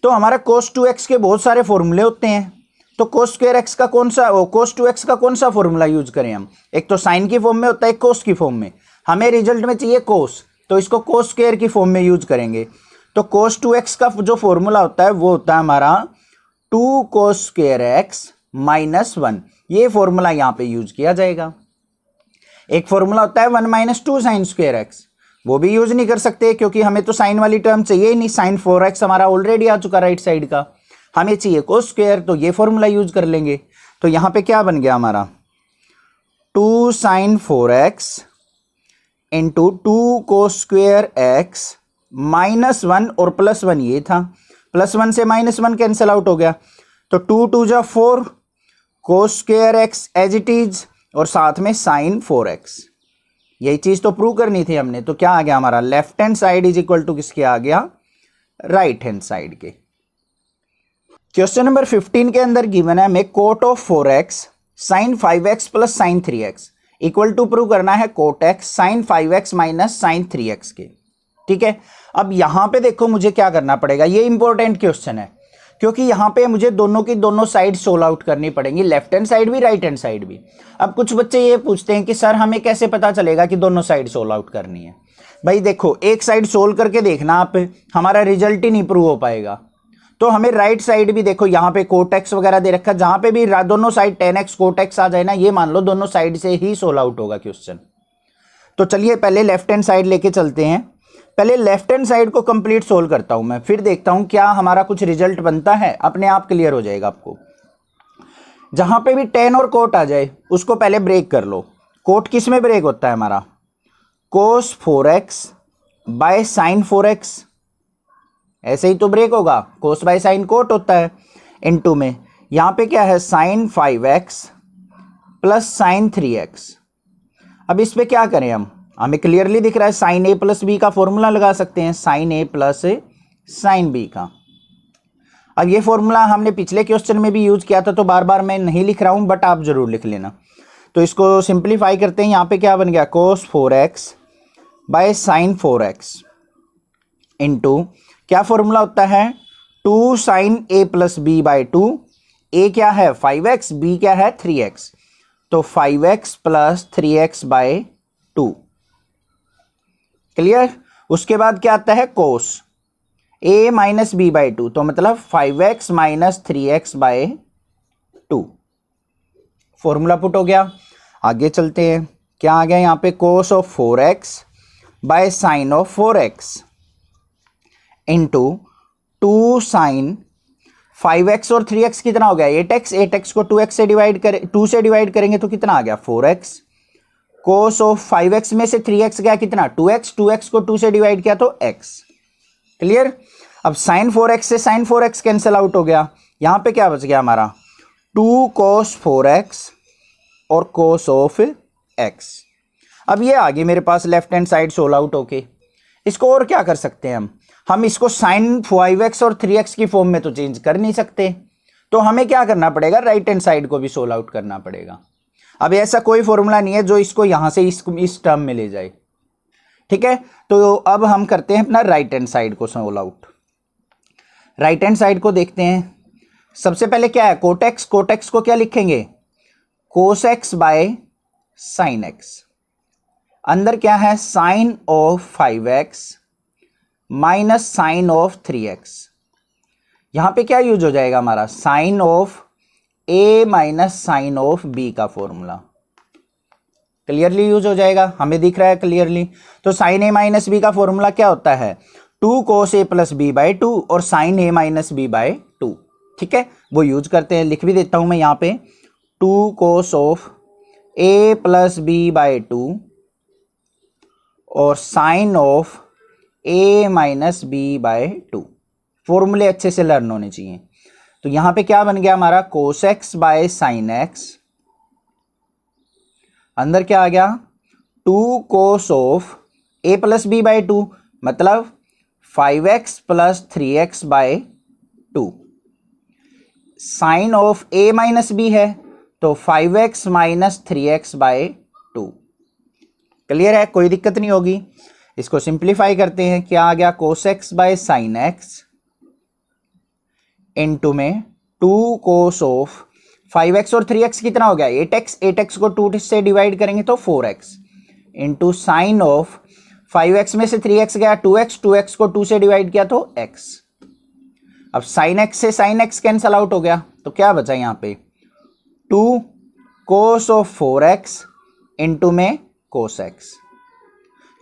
तो हमारा कोस 2x के बहुत सारे फॉर्मूले होते हैं, तो कोस स्क्वायर x का कौन सा, कोस 2x का कौन सा फॉर्मूला यूज करें हम, एक तो साइन की फॉर्म में होता है, कोस की फॉर्म में। हमें रिजल्ट में चाहिए कोस, तो इसको कोस स्क्वायर की फॉर्म में यूज करेंगे। तो कोस 2x का जो फॉर्मूला होता है वो होता है हमारा 2 कोस स्क्वायर x माइनस 1। ये फॉर्मूला यहां पे यूज किया जाएगा। एक फॉर्मूला होता है 1 माइनस 2 साइन स्क्वायर x, वो भी यूज नहीं कर सकते क्योंकि हमें तो साइन वाली टर्म चाहिए ही नहीं, साइन 4x हमारा ऑलरेडी आ चुका राइट साइड का, हमें चाहिए कोस स्क्वायर, तो ये फॉर्मूला यूज कर लेंगे। तो यहां पे क्या बन गया हमारा 2 sine 4x into 2 cos square x minus 1 और प्लस 1 ये था, प्लस 1 से माइनस 1 कैंसिल आउट हो गया, तो 2 2 जा 4 cos square x as it is और साथ में साइन 4x। यही चीज तो प्रूव करनी थी हमने। तो क्या आ गया हमारा, left hand side is equal to किसके आ गया, राइट हैंड साइड के। क्वेश्चन नंबर 15 के अंदर गिवन है हमें cot of 4x sine 5x plus sine 3x equal to prove करना है cot x sine 5x minus sine 3x के। ठीक है। अब यहां पे देखो मुझे क्या करना पड़ेगा, ये इंपॉर्टेंट क्वेश्चन है क्योंकि यहां पे मुझे दोनों की दोनों साइड सोल्व आउट करनी पड़ेंगी, लेफ्ट हैंड साइड भी राइट हैंड साइड भी। अब कुछ बच्चे ये पूछते हैं कि सर हमें कैसे पता चलेगा कि दोनों साइड सोल्व आउट करनी है। भाई देखो एक साइड सोल्व करके देखना आप, हमारा रिजल्ट ही नहीं प्रूव हो पाएगा। तो हमें राइट साइड भी देखो यहाँ पे कोट एक्स वगैरह दे रखा, जहां पे भी दोनों साइड 10x कोट एक्स आ जाए ना, ये मान लो दोनों साइड से ही सोल्व आउट होगा क्वेश्चन। तो चलिए पहले लेफ्ट हैंड साइड लेके चलते हैं। पहले लेफ्ट हैंड साइड को कंप्लीट सोल्व करता हूं मैं, फिर देखता हूं क्या हमारा कुछ रिजल्ट बनता है, अपने आप क्लियर हो जाएगा आपको। जहां पे भी 10 और कोट आ जाए उसको पहले ब्रेक कर लो। कोट किस में ब्रेक होता है हमारा, कोस 4x बाय साइन 4x, ऐसे ही तो ब्रेक होगा, कोस बाय साइन कोट होता है। इनटू में यहां पे क्या है, sign 5x plus sine 3x। अब इस पे क्या करें हम, हमें क्लियरली दिख रहा है साइन a प्लस बी का फॉर्मूला लगा सकते हैं, sine a plus sine b का। अब ये फॉर्मूला हमने पिछले क्वेश्चन में भी यूज किया था, तो बार बार मैं नहीं लिख रहा हूं, बट आप जरूर लिख लेना। तो इसको सिंप्लीफाई करते हैं। यहां पे क्या बन गया, cos 4x by sine 4x into क्या फॉर्मूला होता है, 2 sine a plus b by 2। a क्या है 5x, b क्या है 3x, तो 5x plus 3x by 2। Clear. उसके बाद क्या आता है, कोस a माइनस बी बाई 2, तो मतलब 5x minus 3x by 2। Formula put हो गया। आगे चलते हैं, क्या आ गया यहाँ पे, cos of 4x by sine of 4x into 2 sine 5x और 3x कितना हो गया 8x, 8x को 2x से डिवाइड करें, 2 से डिवाइड करेंगे तो कितना आ गया 4x। कोस ऑफ 5x में से 3x गया कितना 2x, 2x को 2 से डिवाइड किया तो x। क्लियर। अब साइन 4x से साइन 4x कैंसिल आउट हो गया, यहां पे क्या बच गया हमारा 2 कोस 4x और कोस ऑफ x। अब ये आगे मेरे पास left hand side solve out होके, इसको और क्या कर सकते हैं हम इसको साइन 5x और 3x की फॉर्म में तो चेंज कर नहीं सकते, तो हमें क्या करना पड़ेगा, राइट हैंड साइड को भी सोल्व आउट करना पड़ेगा। अब ऐसा कोई फॉर्मूला नहीं है जो इसको यहां से इस टर्म में ले जाए। ठीक है। तो अब हम करते हैं अपना राइट हैंड साइड को solve out. Right hand side को देखते हैं। सबसे पहले क्या है, कोटेक्स, कोटेक्स को क्या लिखेंगे, cos x by sine x, अंदर क्या है sine of 5x minus sine of 3x। यहां पे क्या यूज हो जाएगा हमारा sine of a minus sine of b का फॉर्मूला क्लियरली यूज हो जाएगा, हमें दिख रहा है क्लियरली। तो साइन a माइनस बी का फॉर्मूला क्या होता है 2 cos a plus b by 2 और sine a minus b by 2। ठीक है, वो यूज करते हैं, लिख भी देता हूं मैं यहां पे 2 cos of a plus b by 2 और sine of a minus b by 2। फॉर्मूले अच्छे से लर्न होने चाहिए। तो यहां पे क्या बन गया हमारा cos x by sine x, अंदर क्या आ गया 2 cos of a plus b by 2 मतलब 5x plus 3x by 2। Sine of a minus b है तो 5x minus 3x by 2। Clear है, कोई दिक्कत नहीं होगी। इसको सिंप्लीफाई करते हैं, क्या आ गया कोस x by sine x into में 2 cos ऑफ 5x और 3x कितना हो गया 8x, 8x को 2 से डिवाइड करेंगे तो 4x into sine of 5x में से 3x गया 2x, 2x को 2 से डिवाइड किया तो x। अब साइन x से साइन x कैंसल आउट हो गया तो क्या बचा यहां पे 2 cos ऑफ 4x इंटू में cos x।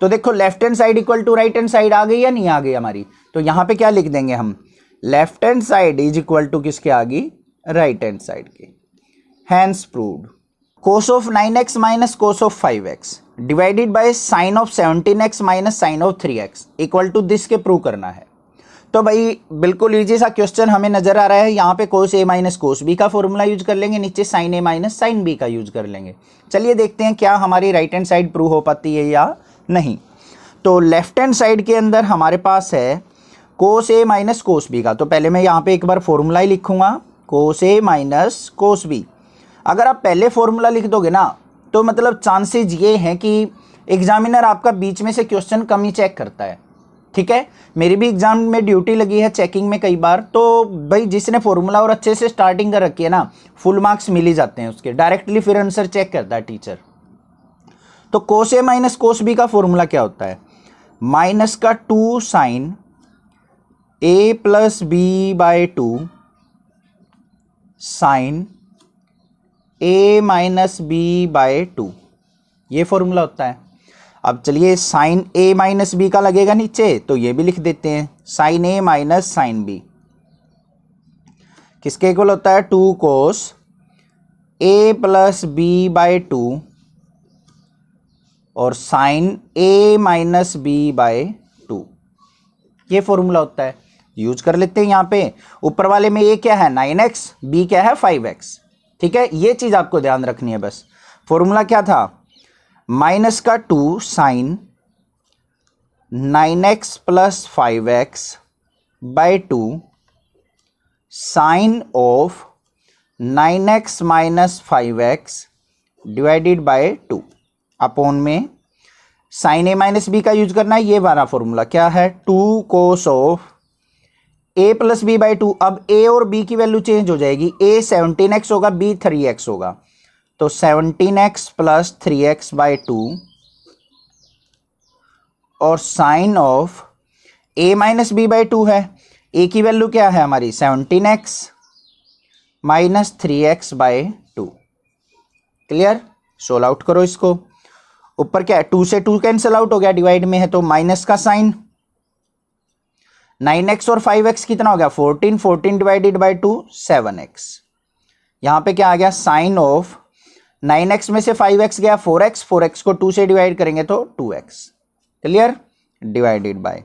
तो देखो left hand side equal to right hand side आ गई या नहीं आ गई हमारी। तो यहां पे क्या लिख देंगे हम left hand side is equal to किसके आ गई राइट हैंड साइड के। Hence proved. cos of 9x minus cos of 5x divided by sine of 17x minus sine of 3x equal to this के प्रूव करना है। तो भाई बिल्कुल इजी सा क्वेश्चन हमें नजर आ रहा है। यहाँ पे cos a minus cos b का फॉर्मूला यूज कर लेंगे, नीचे sine a minus sine b का यूज कर लेंगे। चलिए देखते हैं क्या हमारी राइट हैंड साइड प्रूव हो पाती है या नहीं। तो लेफ्ट हैंड साइड के अंदर हमारे पास है cos a minus cos b का। तो पहले मैं यहाँ पे एक बार फॉर्मूला ही लिखूंगा cos a minus cos b। अगर आप पहले फॉर्मूला लिख दोगे ना तो मतलब चांसेज ये हैं कि एग्जामिनर आपका बीच में से क्वेश्चन कम ही चेक करता है। ठीक है, मेरी भी एग्जाम में ड्यूटी लगी है चेकिंग में कई बार। तो भाई जिसने फॉर्मूला और अच्छे से स्टार्टिंग कर रखी है ना फुल मार्क्स मिल ही जाते हैं उसके, डायरेक्टली फिर आंसर चेक करता है टीचर। तो cos a minus cos b का फॉर्मूला क्या होता है माइनस का 2 sine a plus b by 2 sine a minus b by 2, ये फॉर्मूला होता है। अब चलिए साइन a माइनस बी का लगेगा नीचे तो ये भी लिख देते हैं sine a minus sine b किसके इक्वल होता है 2 cos a plus b by 2 और sine a minus b by 2, ये फॉर्मूला होता है, यूज कर लेते हैं। यहाँ पे ऊपर वाले में a क्या है 9x, b क्या है 5x। ठीक है, ये चीज आपको ध्यान रखनी है बस। फॉर्मूला क्या था माइनस का 2 sine 9x plus 5x by 2 sine of 9x minus 5x divided by 2 upon में साइन a माइनस बी का यूज करना है। ये वाला फॉर्मूला क्या है 2 cos of a plus b by 2। अब a और b की वैल्यू चेंज हो जाएगी, a 17x होगा b 3x होगा तो 17x प्लस 3x बाई 2 और sine of a minus b by 2 है, a की वैल्यू क्या है हमारी 17x minus 3x by 2। Clear, solve out करो इसको। ऊपर क्या है 2 से 2 कैंसिल आउट हो गया, डिवाइड में है तो माइनस का साइन 9x और 5x कितना हो गया 14, 14 डिवाइडेड बाई 2 7x। यहां पे क्या आ गया साइन ऑफ 9x में से 5x गया 4x, 4x को 2 से डिवाइड करेंगे तो 2x। क्लियर, डिवाइडेड बाय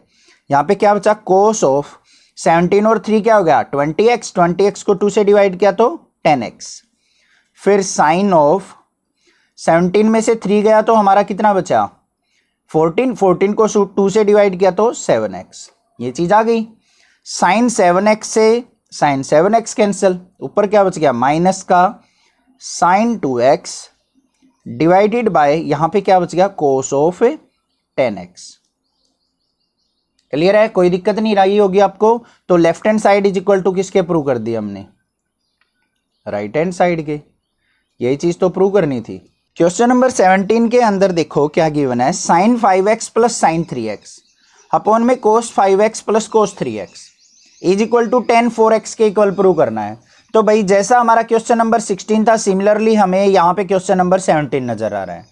यहां पे क्या बचा cos ऑफ 17 और 3 क्या हो गया 20x, 20x को 2 से डिवाइड किया तो 10x। फिर साइन ऑफ 17 में से 3 गया तो हमारा कितना बचा 14, 14 को 2 से डिवाइड किया तो 7x। ये चीज आ गई। साइन 7x से साइन 7x कैंसिल, ऊपर क्या बच गया माइनस का साइन 2x डिवाइडेड बाय यहां पे क्या बच गया cos ऑफ 10x। क्लियर है, कोई दिक्कत नहीं रही होगी आपको। तो left hand side is equal to किसके प्रूव कर दिया हमने राइट हैंड साइड के। यही चीज तो प्रूव करनी थी। क्वेश्चन नंबर 17 के अंदर देखो क्या गिवन है, sign 5x plus sine 3x upon में cos 5x plus cos 3x is equal to tan 4x के इक्वल प्रूव करना है। तो भाई जैसा हमारा क्वेश्चन नंबर 16 था, सिमिलरली हमें यहाँ पे क्वेश्चन नंबर 17 नजर आ रहा है।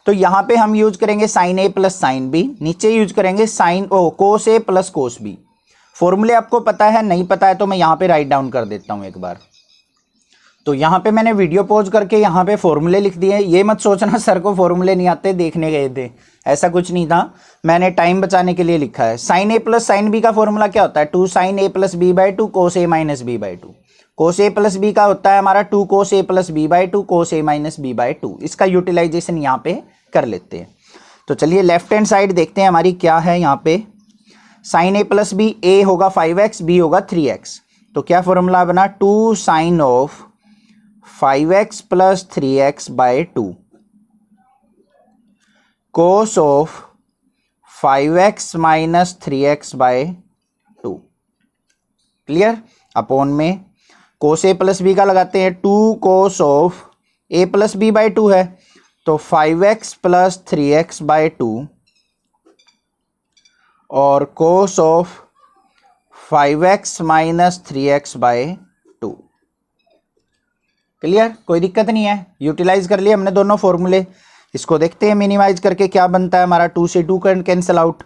तो यहाँ पे हम यूज करेंगे sine a plus sine b, नीचे यूज करेंगे cos a plus cos b। फॉर्मूले आपको पता है, नहीं पता है तो मैं यहाँ पे राइट डाउन कर देता हूँ एक बार। तो यहाँ पे मैंने वीडियो पॉज करके यहाँ पे फॉर्मूले लिख दिए। ये मत सोचना सर को फॉर्मूले नहीं आते, देखने गए थे, ऐसा कुछ नहीं था, मैंने टाइम बचाने के लिए लिखा है। Sine a plus sine b का फॉर्मूला क्या होता है, 2 sine a plus b by 2 cos a minus b by 2। Cos a plus b का होता है हमारा 2 cos a plus b by 2 cos a minus b by 2। इसका यूटिलाइजेशन यहाँ पे कर लेते हैं। तो चलिए लेफ्ट हैंड साइड देखते हैं हमारी क्या है। यहाँ पे sine a plus b, a होगा 5x, b होगा 3x। तो क्या फॉर्मूला बना, 2 sine of 5x plus 3x by 2 cos of 5x minus 3x by 2। Clear. Upon में कोस a प्लस b का लगाते हैं, 2 cos of a plus b by 2 है, तो 5x प्लस 3x बाई 2 और cos of 5x minus 3x by 2। Clear, कोई दिक्कत नहीं है, यूटिलाइज कर लिए हमने दोनों फॉर्मूले। इसको देखते हैं मिनिमाइज करके क्या बनता है हमारा, 2 से 2 कैंसिल आउट।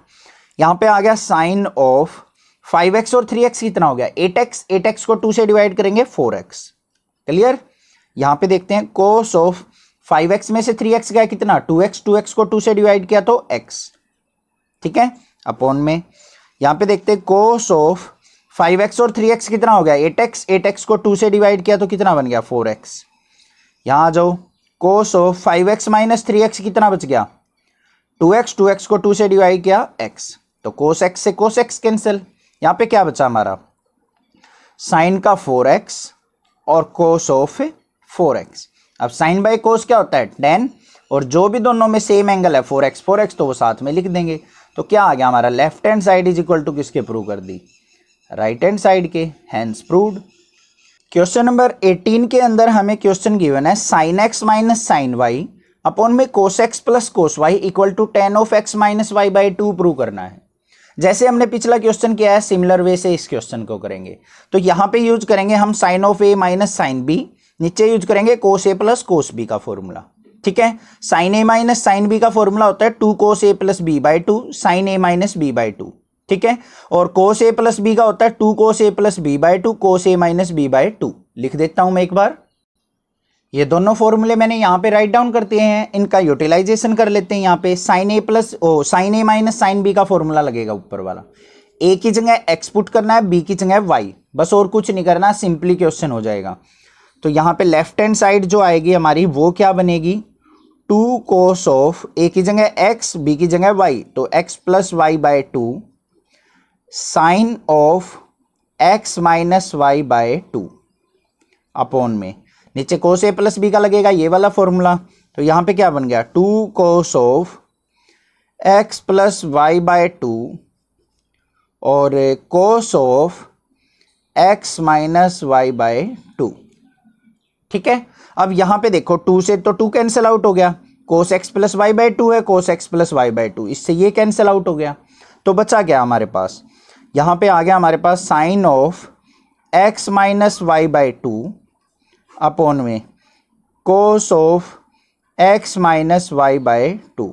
यहाँ पे आ गया साइन ऑफ 5x और 3x कितना हो गया 8x, 8x को 2 से डिवाइड करेंगे 4x। क्लियर। यहाँ पे देखते हैं कोस ऑफ 5x में से 3x गया कितना 2x, 2x को 2 से डिवाइड किया तो x। ठीक है, अपॉन में यहाँ पे देखते हैं कोस ऑफ 5x और 3x कितना हो गया 8x, 8x को 2 से डिवाइड किया तो कितना बन गया 4x। यहाँ आ जाओ, कोस ऑफ 5x माइनस 3x कितना बच गया 2x, 2x को 2 से डिवाइड किया x, तो कोस x से कोस x कैंसिल। यहाँ पे क्या बचा हमारा साइन का 4x और कोस ऑफ 4x। अब साइन बाई कोस क्या होता है tan, और जो भी दोनों में सेम एंगल है 4x 4x तो वो साथ में लिख देंगे। तो क्या आ गया हमारा left hand side is equal to किसके प्रूव कर दी, राइट हैंड साइड के, हैंस प्रूव्ड। क्वेश्चन नंबर 18 के अंदर हमें क्वेश्चन गिवन है sine x minus sine y upon में cos x plus cos y equal to tan of x minus y by 2 prove करना है। जैसे हमने पिछला क्वेश्चन किया है सिमिलर वे से इस क्वेश्चन को करेंगे। तो यहाँ पे यूज करेंगे हम sine of a minus sine b, नीचे यूज करेंगे cos a plus cos b का फॉर्मूला। ठीक है, sine a minus sine b का फॉर्मूला होता है 2 cos a plus b by 2 sine a minus b by 2। ठीक है, और कोस a प्लस b का होता है 2 cos a plus b by 2 cos a minus b by 2। लिख देता हूं मैं एक बार, ये दोनों फॉर्मूले मैंने यहाँ पे राइट डाउन कर दिए हैं, इनका यूटिलाइजेशन कर लेते हैं। यहाँ पे sine a plus sine a minus sine b का फॉर्मूला लगेगा ऊपर वाला, a की जगह x पुट करना है, b की जगह y, बस और कुछ नहीं करना, सिंपली क्वेश्चन हो जाएगा। तो यहाँ पे लेफ्ट हैंड साइड जो आएगी हमारी वो क्या बनेगी 2 कोस ऑफ a की जगह x, b की जगह y, तो x plus y by 2 sine of x minus y by 2 upon में नीचे कोस a प्लस b का लगेगा ये वाला फॉर्मूला। तो यहाँ पे क्या बन गया 2 cos of x plus y by 2 और cos of x minus y by 2। ठीक है, अब यहाँ पे देखो 2 से तो 2 कैंसिल आउट हो गया, कोस x प्लस y बाई 2 है, कोस x प्लस y बाई 2, इससे ये कैंसिल आउट हो गया। तो बचा क्या हमारे पास, यहाँ पे आ गया हमारे पास sine of x minus y by 2 upon में cos of x minus y by 2।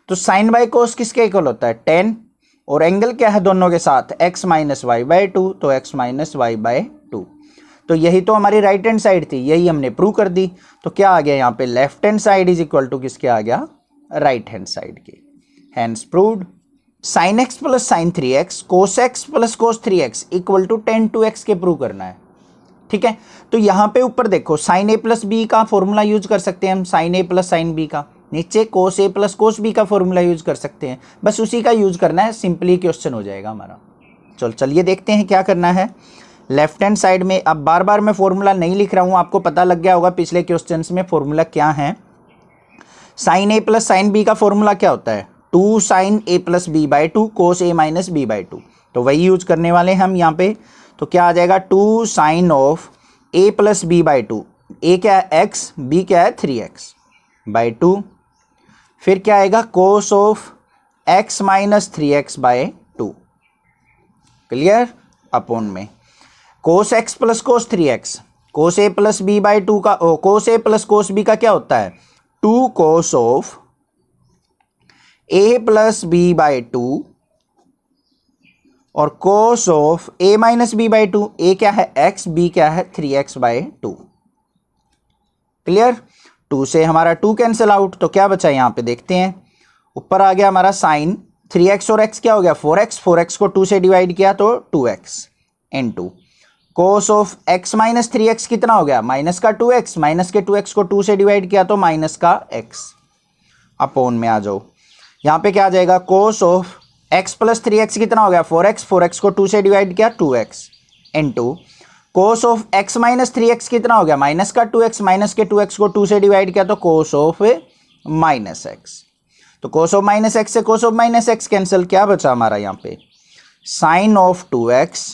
तो साइन बाई कोस किसके इक्वल होता है tan, और एंगल क्या है दोनों के साथ x माइनस y बाई 2, तो x माइनस y बाई 2। तो यही तो हमारी राइट हैंड साइड थी, यही हमने प्रूव कर दी। तो क्या आ गया यहाँ पे left hand side is equal to किसके आ गया राइट हैंड साइड के, hence proved. Sine x plus sine 3x cos x plus cos 3x equal to tan 2x के प्रूव करना है। ठीक है, तो यहाँ पे ऊपर देखो साइन a प्लस बी का फॉर्मूला यूज कर सकते हैं हम, sine a plus sine b का, नीचे cos a plus cos b का फॉर्मूला यूज कर सकते हैं, बस उसी का यूज करना है, सिंपली क्वेश्चन हो जाएगा हमारा। चलिए देखते हैं क्या करना है। लेफ्ट हैंड साइड में अब बार बार मैं फॉर्मूला नहीं लिख रहा हूँ, आपको पता लग गया होगा पिछले क्वेश्चन में फॉर्मूला क्या है। Sine a plus sine b का फॉर्मूला क्या होता है 2 sine a plus b by 2 cos a minus b by 2, तो वही यूज करने वाले हैं हम यहाँ पे। तो क्या आ जाएगा 2 sine of a plus b by 2, a क्या है एक्स, बी क्या है 3x बाई 2, फिर क्या आएगा cos of x minus 3x by 2, clear, upon में cos x plus cos 3x, cos a plus b by 2 का cos a plus cos b का क्या होता है 2 cos of a plus b by 2 और cos of a minus b by 2, a क्या है x, b क्या है 3x बाई 2, क्लियर। 2 से हमारा 2 कैंसिल आउट, तो क्या बचा यहां पे देखते हैं, ऊपर आ गया हमारा साइन 3x और x क्या हो गया 4x, 4x को 2 से डिवाइड किया तो 2x into cos of x minus 3x कितना हो गया माइनस का 2x, माइनस के 2x को 2 से डिवाइड किया तो माइनस का x, अपॉन में आ जाओ, यहाँ पे क्या आ जाएगा cos of x plus 3x कितना हो गया 4x, 4x को 2 से डिवाइड किया 2x into cos of x minus 3x कितना हो गया माइनस का 2x, माइनस के 2x को 2 से डिवाइड किया तो कोस ऑफ माइनस x, तो कोस ऑफ माइनस एक्स से कोस ऑफ माइनस एक्स कैंसिल, क्या बचा हमारा यहाँ पे साइन ऑफ 2x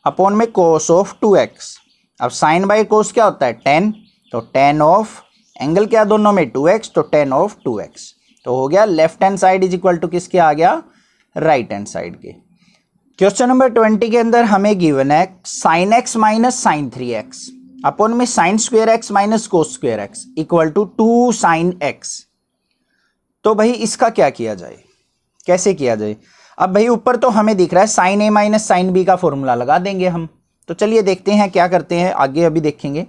अपॉन में कोस ऑफ 2x। अब साइन बाई कोस क्या होता है 10, तो 10 ऑफ एंगल क्या दोनों में 2x, तो 10 ऑफ 2x, तो हो गया left hand side is equal to किसके आ गया राइट हैंड साइड के। क्वेश्चन नंबर 20 के अंदर हमें गिवन है sine x minus sine 3x upon में sine square x minus cos square x equal to 2 sine x। तो भाई इसका क्या किया जाए, कैसे किया जाए। अब भाई ऊपर तो हमें दिख रहा है sign a minus sine b का फॉर्मूला लगा देंगे हम, तो चलिए देखते हैं क्या करते हैं, आगे अभी देखेंगे।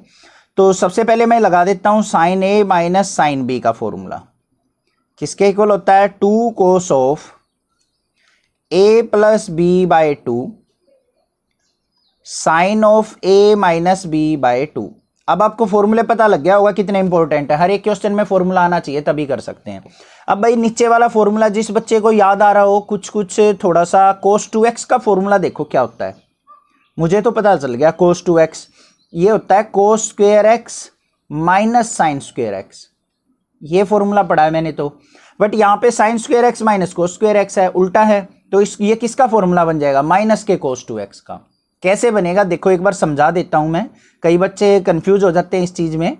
तो सबसे पहले मैं लगा देता हूं sine a minus sine b का फॉर्मूला, किसके इक्वल होता है 2 cos of A plus b by 2 sine of A minus b by 2। अब आपको फॉर्मूले पता लग गया होगा कितने इंपॉर्टेंट है, हर एक क्वेश्चन में फॉर्मूला आना चाहिए तभी कर सकते हैं। अब भाई नीचे वाला फॉर्मूला जिस बच्चे को याद आ रहा हो कुछ थोड़ा सा कोस 2x का फॉर्मूला देखो क्या होता है, मुझे तो पता चल गया कोस 2x ये होता है cos square x minus sine square x, ये फॉर्मूला पढ़ा है मैंने तो, बट यहाँ पे sine square x minus cos square x है, उल्टा है, तो ये किसका फॉर्मूला बन जाएगा माइनस के कोस 2x का। कैसे बनेगा देखो एक बार समझा देता हूं मैं, कई बच्चे कंफ्यूज हो जाते हैं इस चीज में।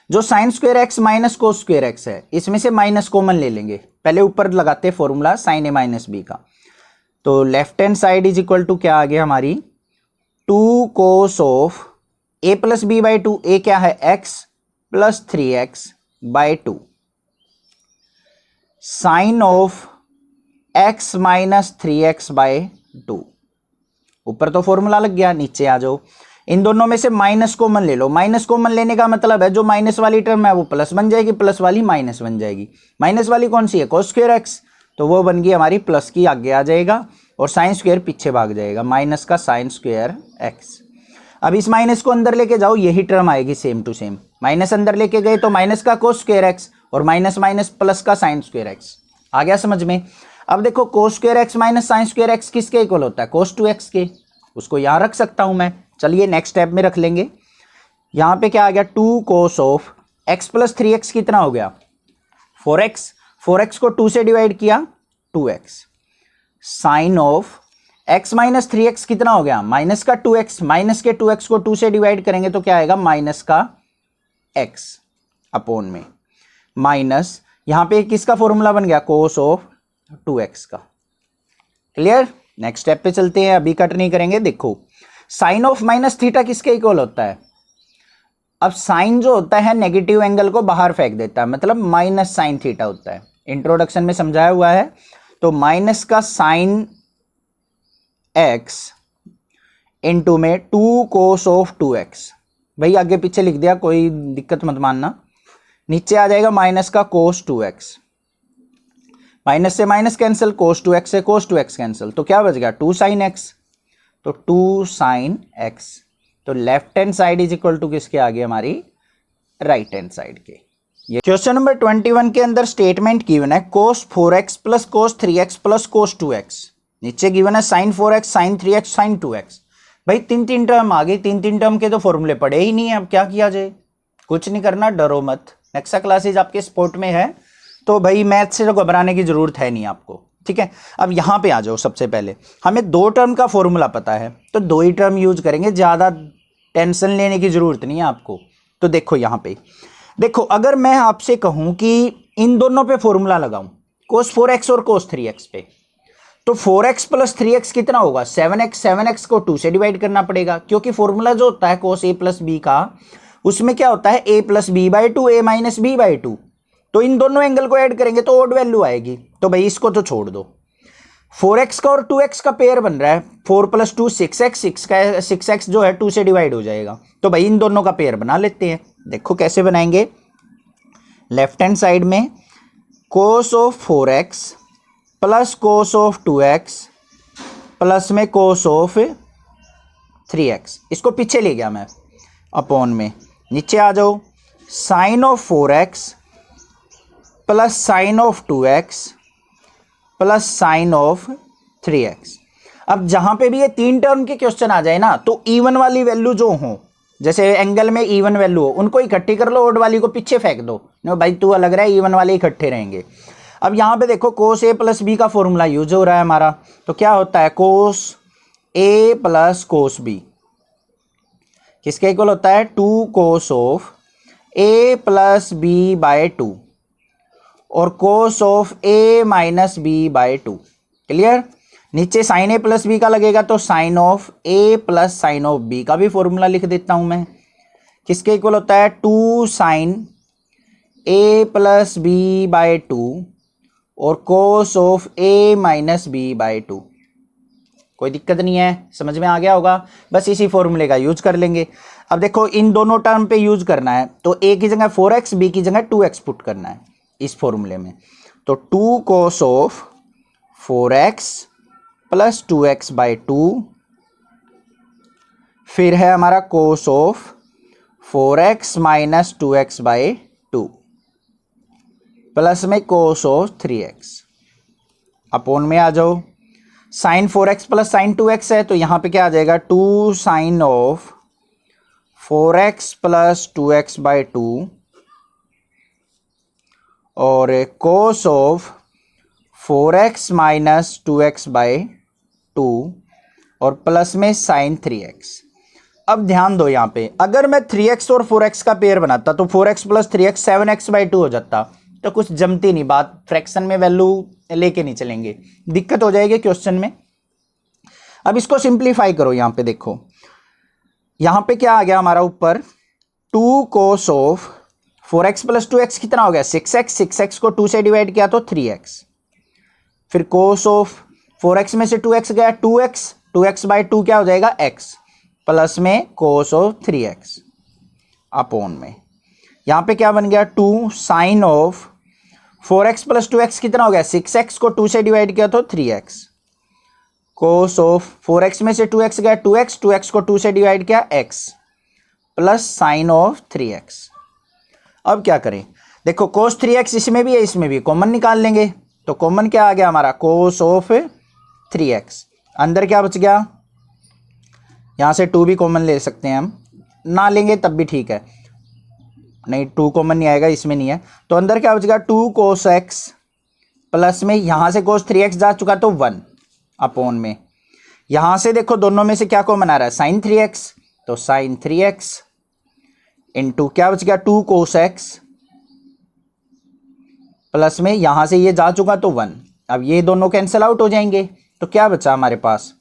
जो sine square x minus cos square x है इसमें से माइनस कॉमन ले लेंगे, पहले ऊपर लगाते हैं formula sine a minus B का, तो left hand side is equal to क्या आ गया हमारी 2 cos of A plus b by 2, a क्या है x plus 3x by 2 sine of x minus 3x by 2। ऊपर तो फॉर्मूला लग गया, नीचे आ जाओ, इन दोनों में से माइनस कॉमन ले लो, माइनस कॉमन लेने का मतलब है जो माइनस वाली टर्म है वो प्लस बन जाएगी, प्लस वाली माइनस बन जाएगी। माइनस वाली कौन सी है कोस स्क्वायर एक्स, तो वो बन गई हमारी प्लस की आगे आ जाएगा और साइन स्क्वायर पीछे भाग जाएगा, माइनस का साइन स्क्वायर एक्स। अब इस माइनस को अंदर लेके जाओ यही टर्म आएगी सेम टू सेम, माइनस अंदर लेके गए तो माइनस का कोस स्क्वायर एक्स और माइनस माइनस प्लस का साइन स्क्वायर एक्स, आ गया समझ में। अब देखो कोस square x minus sine square x किसके इक्वल होता है कोस 2x के, उसको यहां रख सकता हूं मैं, चलिए नेक्स्ट स्टेप में रख लेंगे। यहां पे क्या आ गया 2 cos of x plus 3x कितना हो गया 4x, 4x को 2 से डिवाइड किया 2x sign of x minus 3x कितना हो गया माइनस का 2x, माइनस के 2x को 2 से डिवाइड करेंगे तो क्या आएगा माइनस का x अपॉन में माइनस यहां पे किसका फॉर्मूला बन गया कोस ऑफ 2x का। क्लियर, नेक्स्ट स्टेप पे चलते हैं, अभी कट नहीं करेंगे। देखो साइन ऑफ माइनस थीटा किसके इक्वल होता है, अब साइन जो होता है नेगेटिव एंगल को बाहर फेंक देता है, मतलब माइनस साइन थीटा होता है, इंट्रोडक्शन में समझाया हुआ है। तो माइनस का साइन एक्स इंटू में 2 कोस ऑफ 2x, भाई आगे पीछे लिख दिया कोई दिक्कत मत मानना, नीचे आ जाएगा माइनस का कोस 2x, माइनस से माइनस कैंसिल, कोस 2x से कोस 2x कैंसिल, तो क्या बच गया 2 साइन x, तो 2 साइन x, तो left hand side is equal to किसके आ गई हमारी राइट हैंड साइड के। ये क्वेश्चन नंबर 21 के अंदर स्टेटमेंट गिवन है कोस 4x plus cos 3x plus cos 2x, नीचे गिवन है sign 4x sign 3x sign 2x। भाई तीन टर्म आ गई, तीन टर्म के तो फॉर्मूले पड़े ही नहीं है, अब क्या किया जाए, कुछ नहीं करना, डरो मत, नेक्स्ट क्लासेज आपके स्पोर्ट में है तो भाई मैथ से तो घबराने की जरूरत है नहीं आपको, ठीक है। अब यहाँ पे आ जाओ, सबसे पहले हमें 2 टर्म का फॉर्मूला पता है तो 2 ही टर्म यूज करेंगे, ज़्यादा टेंशन लेने की जरूरत नहीं है आपको। तो देखो यहाँ पे देखो, अगर मैं आपसे कहूं कि इन दोनों पे फॉर्मूला लगाऊं, cos 4x और cos 3x पे, तो 4x प्लस 3x कितना होगा 7x। 7x को 2 से डिवाइड करना पड़ेगा, क्योंकि फॉर्मूला जो होता है cos a प्लस b का, उसमें क्या होता है a plus b by two, a minus b by two. तो इन दोनों एंगल को ऐड करेंगे तो ऑड वैल्यू आएगी। तो भाई इसको तो छोड़ दो। 4x का और 2x का पेयर बन रहा है, 4 प्लस 2 6x, 6x जो है 2 से डिवाइड हो जाएगा। तो भाई इन दोनों का पेयर बना लेते हैं। देखो कैसे बनाएंगे। लेफ्ट हैंड साइड में cos of 4x plus cos of 2x plus में cos ऑफ 3x, इसको पीछे ले गया मैं अपॉन में, नीचे आ जाओ। Sine of 4x plus sine of 2x plus sine of 3x। अब जहां पे भी ये तीन टर्म के क्वेश्चन आ जाए ना, तो इवन वाली वैल्यू जो हो, जैसे एंगल में इवन वैल्यू हो, उनको इकट्ठी कर लो, ऑड वाली को पीछे फेंक दो। नो भाई तू अलग रहा है, इवन वाले इकट्ठे रहेंगे। अब यहाँ पे देखो cos a प्लस बी का फॉर्मूला यूज हो रहा है हमारा, तो क्या होता है cos a plus cos b किसके इक्वल होता है 2 cos of a plus b by 2 और cos of a minus b by 2। Clear. नीचे साइन a प्लस बी का लगेगा, तो sine of a plus sine of b का भी फॉर्मूला लिख देता हूं मैं, किसके इक्वल होता है 2 sine a plus b by 2 और cos of a minus b by 2। कोई दिक्कत नहीं है, समझ में आ गया होगा। बस इसी फॉर्मूले का यूज कर लेंगे। अब देखो इन दोनों टर्म पे यूज करना है, तो a की जगह 4x, b की जगह 2x पुट करना है इस फॉर्मूले में। तो 2 cos of 4x plus 2x by 2, फिर है हमारा cos of 4x minus 2x by 2 plus में cos ऑफ 3x। अपोन में आ जाओ। Sign 4x plus sign 2x है, तो यहां पे क्या आ जाएगा 2 sine of 4x plus 2x by 2 और cos of 4x minus 2x by 2 और प्लस में साइन 3x। अब ध्यान दो यहाँ पे, अगर मैं 3x और 4x का पेयर बनाता तो 4x plus 3x 7x by 2 हो जाता, तो कुछ जमती नहीं बात, फ्रैक्शन में वैल्यू लेके नहीं चलेंगे, दिक्कत हो जाएगी क्वेश्चन में। अब इसको सिंप्लीफाई करो। यहाँ पे देखो, यहाँ पे क्या आ गया हमारा ऊपर 2 cos of 4x plus 2x कितना हो गया 6x, 6x को 2 से डिवाइड किया तो 3x, फिर cos ऑफ 4x में से 2x गया 2x, 2x बाई 2 क्या हो जाएगा x, प्लस में cos ऑफ 3x अपॉन में, यहाँ पे क्या बन गया 2 sine of 4x plus 2x कितना हो गया 6x को 2 से डिवाइड किया तो 3x, cos ऑफ 4x में से 2x गया 2x, 2x को 2 से डिवाइड किया x, plus sine of 3x। अब क्या करें, देखो cos 3x इसमें भी है इसमें भी, कॉमन निकाल लेंगे। तो कॉमन क्या आ गया हमारा cos ऑफ 3x, अंदर क्या बच गया, यहाँ से 2 भी कॉमन ले सकते हैं हम, ना लेंगे तब भी ठीक है, नहीं 2 कॉमन नहीं आएगा, इसमें नहीं है, तो अंदर क्या बच गया 2 cos x प्लस में यहाँ से cos 3x जा चुका तो 1 अपॉन में, यहाँ से देखो दोनों में से क्या कॉमन आ रहा है sin 3x, तो sin 3x इंटू क्या बच गया 2 cos x प्लस में यहाँ से ये जा चुका तो 1। अब ये दोनों कैंसिल आउट हो जाएंगे, तो क्या बचा हमारे पास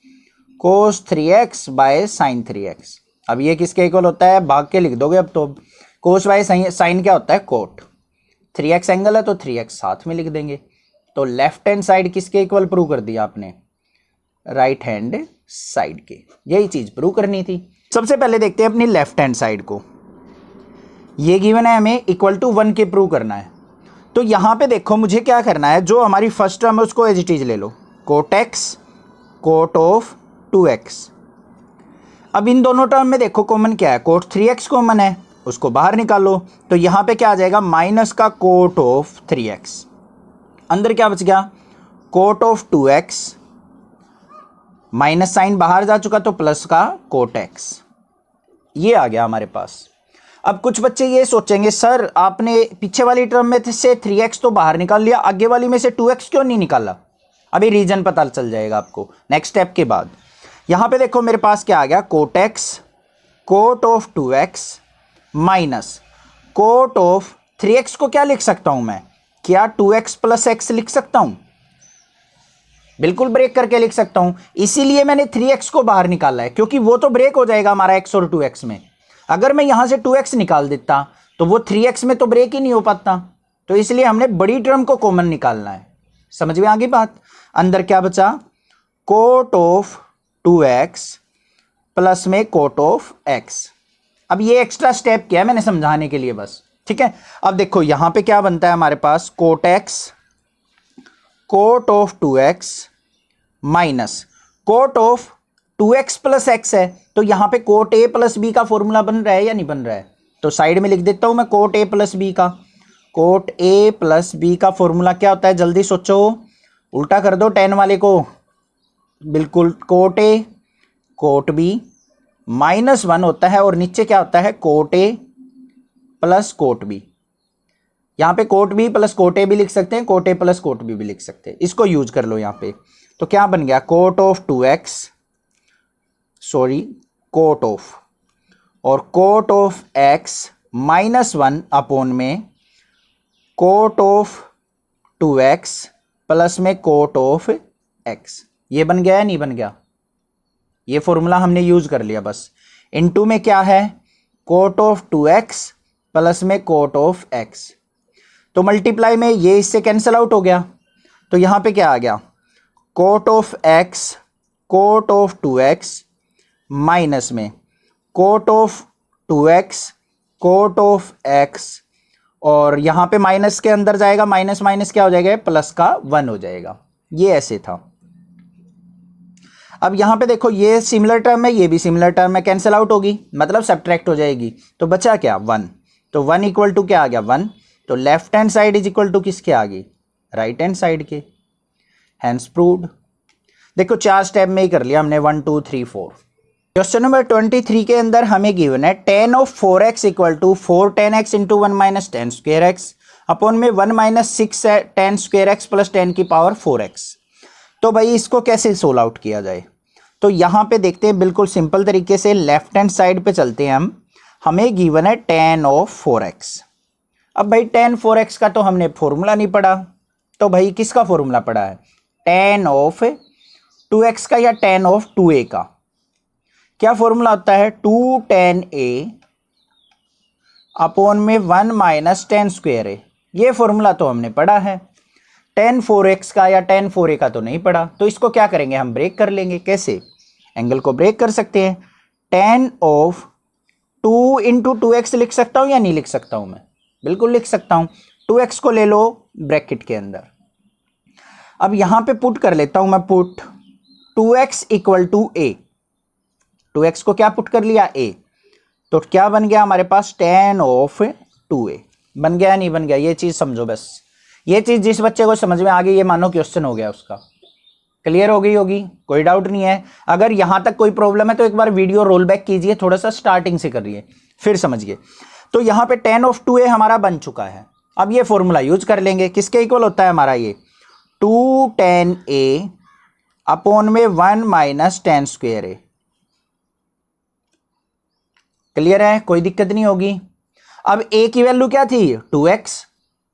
cos 3x bye sin 3x। अब ये किसके इक्वल होता है, भाग के लिख दोगे अब तो, cos बाय sin क्या होता है cot, 3x एंगल है तो 3x साथ में लिख देंगे। तो लेफ्ट हैंड साइड किसके इक्वल प्रूव कर दिया आपने, राइट हैंड साइड के, यही चीज प्रूव करनी थी। सबसे पहले देखते हैं अपनी लेफ्ट हैंड साइड को, ये गिवन है हमें इक्वल टू 1 के प्रूव करना है। तो यहां पे देखो मुझे क्या करना है, जो हमारी फर्स्ट टर्म है उसको एज इट इज ले लो, cot x cot of 2x। अब इन दोनों टर्म में देखो कॉमन क्या है, cot 3x कॉमन है, उसको बाहर निकालो, तो यहां पे क्या आ जाएगा माइनस का cot ऑफ 3x, अंदर क्या बच गया cot of 2x, minus sign बाहर जा चुका तो प्लस का cot x, ये आ गया हमारे पास। अब कुछ बच्चे ये सोचेंगे सर आपने पीछे वाली टर्म में से 3x तो बाहर निकाल लिया, आगे वाली में से 2x क्यों नहीं निकाला। अभी रीजन पता चल जाएगा आपको नेक्स्ट स्टेप के बाद। यहां पे देखो मेरे पास क्या आ गया cot x cot of 2x minus cot of 3x को क्या लिख सकता हूं मैं, क्या 2x प्लस x लिख सकता हूं? बिल्कुल ब्रेक करके लिख सकता हूं, इसीलिए मैंने 3x को बाहर निकाला है, क्योंकि वो तो ब्रेक हो जाएगा हमारा x और 2x में। अगर मैं यहां से 2x निकाल देता तो वो 3x में तो ब्रेक ही नहीं हो पाता, तो इसलिए हमने बड़ी टर्म को कॉमन निकालना है। समझ में आ गई बात? अंदर क्या बचा, कोट ऑफ 2x प्लस में कोट ऑफ x। अब ये एक्स्ट्रा स्टेप किया है मैंने समझाने के लिए बस, ठीक है। अब देखो यहां पे क्या बनता है हमारे पास, cot x cot of 2x minus cot of 2x plus x है, तो यहां पे कोट a प्लस b का फॉर्मूला बन रहा है या नहीं बन रहा है? तो साइड में लिख देता हूं मैं कोट a प्लस b का। कोट a प्लस b का फॉर्मूला क्या होता है, जल्दी सोचो, उल्टा कर दो tan वाले को, बिल्कुल कोट a कोट b -1 होता है, और नीचे क्या होता है, cot a plus cot b। यहां पे cot b plus cot a भी लिख सकते हैं, cot a plus cot b भी लिख सकते हैं, इसको यूज कर लो यहां पे। तो क्या बन गया, cot of 2x sorry cot of और कोट ऑफ x -1 अपॉन में कोट ऑफ 2x प्लस में कोट ऑफ x। ये बन गया या नहीं बन गया? ये फॉर्मूला हमने यूज कर लिया बस। इनटू में क्या है, कोट ऑफ 2x प्लस में कोट ऑफ x, तो मल्टीप्लाई में ये इससे कैंसिल आउट हो गया, तो यहां पे क्या आ गया, cot of x cot of 2x minus में cot of 2x cot of x, और यहां पे माइनस के अंदर जाएगा, माइनस माइनस क्या हो जाएगा, प्लस का 1 हो जाएगा। ये ऐसे था। अब यहां पे देखो ये सिमिलर टर्म है, ये भी सिमिलर टर्म है, कैंसिल आउट होगी, मतलब सब्ट्रैक्ट हो जाएगी, तो बचा क्या, 1। तो 1 इक्वल टू क्या आ गया, 1। तो left hand side is equal to किसके आ गई, राइट हैंड साइड के। Hence proved. देखो 4 स्टेप में ही कर लिया हमने, 1 2 3 4। क्वेश्चन नंबर 23 के अंदर हमें गिवन है tan of 4x equal to 4 tan x into 1 minus tan square x upon में 1 minus 6 tan square x plus 10 की पावर 4x। तो भाई इसको कैसे सोल्व आउट किया जाए, तो यहां पे देखते हैं, बिल्कुल सिंपल तरीके से लेफ्ट हैंड साइड पे चलते हैं हम। हमें गिवन है tan ऑफ 4x। अब भाई tan 4x का तो हमने फॉर्मूला नहीं पढ़ा, तो भाई किसका फॉर्मूला पढ़ा है, tan ऑफ 2x का या tan ऑफ 2a का। क्या फॉर्मूला होता है, 2 tan a अपॉन में 1 माइनस टेन स्क्वेयर a। ये फॉर्मूला तो हमने पढ़ा है। tan 4x का या tan 4a का तो नहीं पढ़ा, तो इसको क्या करेंगे, हम ब्रेक कर लेंगे। कैसे, एंगल को ब्रेक कर सकते हैं। tan ऑफ 2 इंटू 2x लिख सकता हूं या नहीं लिख सकता हूं मैं, बिल्कुल लिख सकता हूं। 2x को ले लो ब्रैकेट के अंदर। अब यहां पे पुट कर लेता हूं मैं, put 2x equal to a। 2x को क्या पुट कर लिया, a, तो क्या बन गया हमारे पास, tan ऑफ 2a। बन गया नहीं बन गया, ये चीज समझो बस। ये चीज जिस बच्चे को समझ में आ गई, ये मानो क्वेश्चन हो गया उसका, क्लियर हो गई होगी, कोई डाउट नहीं है। अगर यहां तक कोई प्रॉब्लम है तो एक बार वीडियो रोल बैक कीजिए, थोड़ा सा स्टार्टिंग से करिए, फिर समझिए। तो यहां पे tan ऑफ 2a हमारा बन चुका है। अब ये फॉर्मूला यूज कर लेंगे, किसके इक्वल होता है हमारा ये, 2 tan a अपॉन में 1 minus tan square a। Clear है, कोई दिक्कत नहीं होगी। अब a की वैल्यू क्या थी, 2x,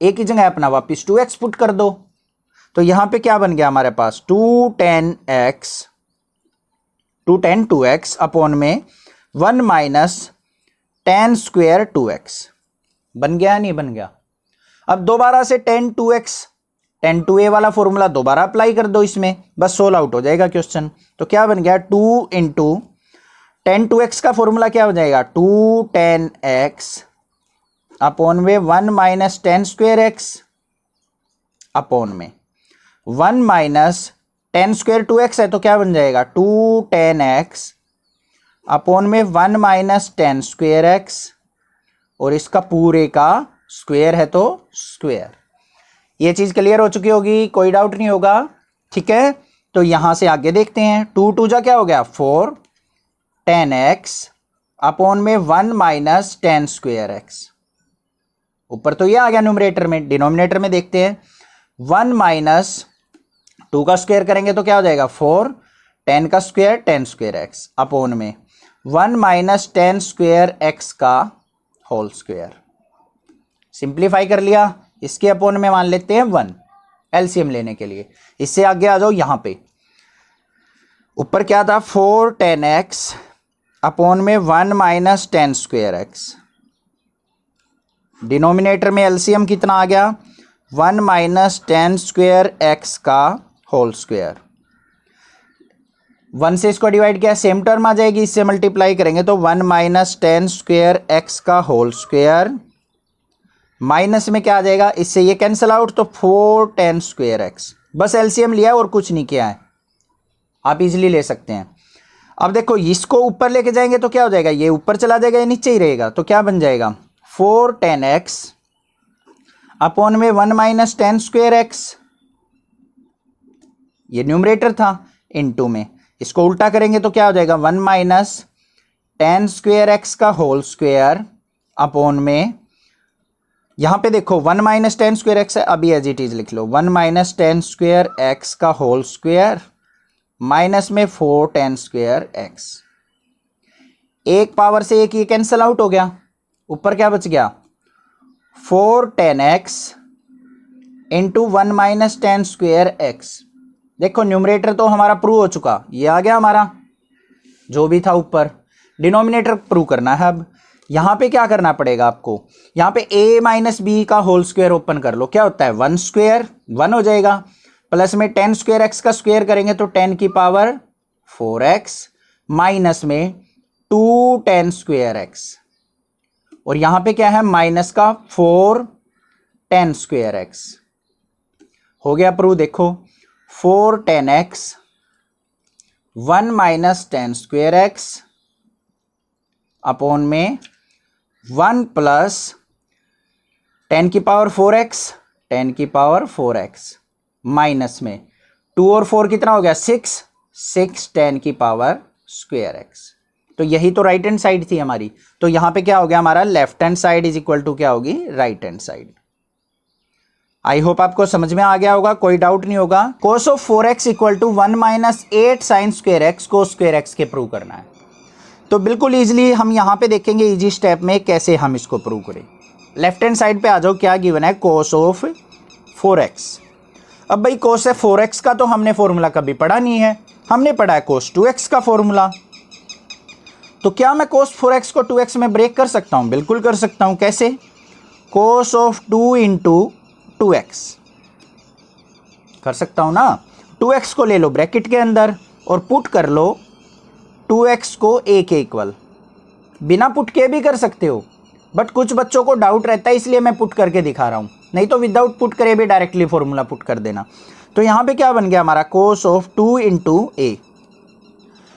a की जगह अपना वापिस 2x पुट कर दो, तो यहां पे क्या बन गया हमारे पास, 2 tan 2x अपॉन में 1 माइनस टेन स्क्वेयर 2x। बन गया नहीं बन गया। अब दोबारा से tan 2a वाला फॉर्मूला दोबारा अप्लाई कर दो इसमें, बस सोल्व आउट हो जाएगा क्वेश्चन। तो क्या बन गया, 2 इंटू tan 2x का फॉर्मूला क्या हो जाएगा, 2 tan x अपॉन में 1 minus tan square x upon में 1 माइनस टेन स्क्वेयर 2x है, तो क्या बन जाएगा, 2 tan x अपॉन में 1 माइनस टेन स्क्वेयर एक्स, और इसका पूरे का स्क्वेयर है तो स्क्वेयर। ये चीज क्लियर हो चुकी होगी, कोई डाउट नहीं होगा, ठीक है। तो यहां से आगे देखते हैं, 2 2 जा क्या हो गया, 4 tan x अपॉन में 1 माइनस टेन स्क्वेयर एक्स। ऊपर तो ये आ गया न्यूमरेटर में, डिनोमिनेटर में देखते हैं, 1 माइनस 2 का स्क्वायर करेंगे तो क्या हो जाएगा, 4 10 का square ten square x upon में 1 माइनस टेन स्क्वेयर एक्स का होल स्क्वेयर। सिंप्लीफाई कर लिया, इसके अपोन में मान लेते हैं 1 एलसीएम लेने के लिए। इससे आगे आ जाओ, यहां पे ऊपर क्या था 4 10 एक्स अपोन में 1 minus tan square x. Denominator में एलसीएम कितना आ गया 1 माइनस टेन स्क्वेयर एक्स का होल स्क्वेयर। 1 से इसको डिवाइड किया, सेम टर्म आ जाएगी, इससे मल्टीप्लाई करेंगे तो 1 माइनस टेन स्क्वेयर एक्स का होल स्क्वेयर। माइनस में क्या आ जाएगा, इससे ये कैंसिल आउट, तो 4 10 स्क्वेयर एक्स। बस एलसीएम लिया और कुछ नहीं किया है, आप इजीली ले सकते हैं। अब देखो इसको ऊपर लेके जाएंगे तो क्या हो जाएगा, ये ऊपर चला जाएगा, ये नीचे ही रहेगा, तो क्या बन जाएगा 4 10 एक्स अपॉन में 1 माइनस टेन स्क्वेयर एक्स। ये न्यूमरेटर था, इनटू में इसको उल्टा करेंगे तो क्या हो जाएगा 1 माइनस टेन स्क्वेयर एक्स का होल स्क्वेयर अपॉन में, यहां पे देखो 1 माइनस टेन स्क्वेयर एक्स है, अभी एज इट इज लिख लो 1 माइनस टेन स्क्वेयर एक्स का होल स्क्वेयर माइनस में 4 10 स्क्वेयर एक्स। एक पावर से एक ये कैंसिल आउट हो गया, ऊपर क्या बच गया 4 10 x into 1 minus tan square x. देखो न्यूमरेटर तो हमारा प्रूव हो चुका, ये आ गया हमारा जो भी था ऊपर। डिनोमिनेटर प्रूव करना है। अब यहां पे क्या करना पड़ेगा आपको, यहां पे a माइनस बी का होल स्क्वायर ओपन कर लो, क्या होता है 1 स्क्वायर 1 हो जाएगा, प्लस में 10 स्क्वायर एक्स का स्क्वायर करेंगे तो 10 की पावर 4x माइनस में 2 10 स्क्वायर एक्स, और यहां पे क्या है माइनस का 4 10 स्क्वायर एक्स। हो गया प्रूव, देखो 4 10 x 1 minus tan square x upon में 1 प्लस 10 की पावर 4x 10 की पावर 4x माइनस में 2 और 4 कितना हो गया 6 6 10 की पावर स्क्वायर एक्स। तो यही तो राइट हैंड साइड थी हमारी, तो यहां पे क्या हो गया हमारा left hand side is equal to क्या होगी right hand side. I hope आपको समझ में आ गया होगा, कोई डाउट नहीं होगा। Cos of 4x equal to 1 minus 8 sine square x cos square x के प्रूव करना है। तो बिल्कुल इजीली हम यहां पे देखेंगे इजी स्टेप में कैसे हम इसको प्रूव करें। लेफ्ट हैंड साइड पे आ जाओ, क्या गिवन है कोस ऑफ 4x। अब भाई कोस ऑफ 4x का तो हमने फॉर्मूला कभी पढ़ा नहीं है, हमने पढ़ा है कोस 2x का फॉर्मूला। तो क्या मैं कोस 4x को 2x में ब्रेक कर सकता हूं? बिल्कुल कर सकता हूं। कैसे? कोस ऑफ 2 इंटू 2x कर सकता हूं ना। 2x को ले लो ब्रैकेट के अंदर और पुट कर लो 2x को a के इक्वल। बिना पुट के भी कर सकते हो, बट कुछ बच्चों को डाउट रहता है इसलिए मैं पुट करके दिखा रहा हूं, नहीं तो विदाउट पुट करे भी डायरेक्टली फॉर्मूला पुट कर देना। तो यहां पे क्या बन गया हमारा कोस ऑफ 2 इंटू a।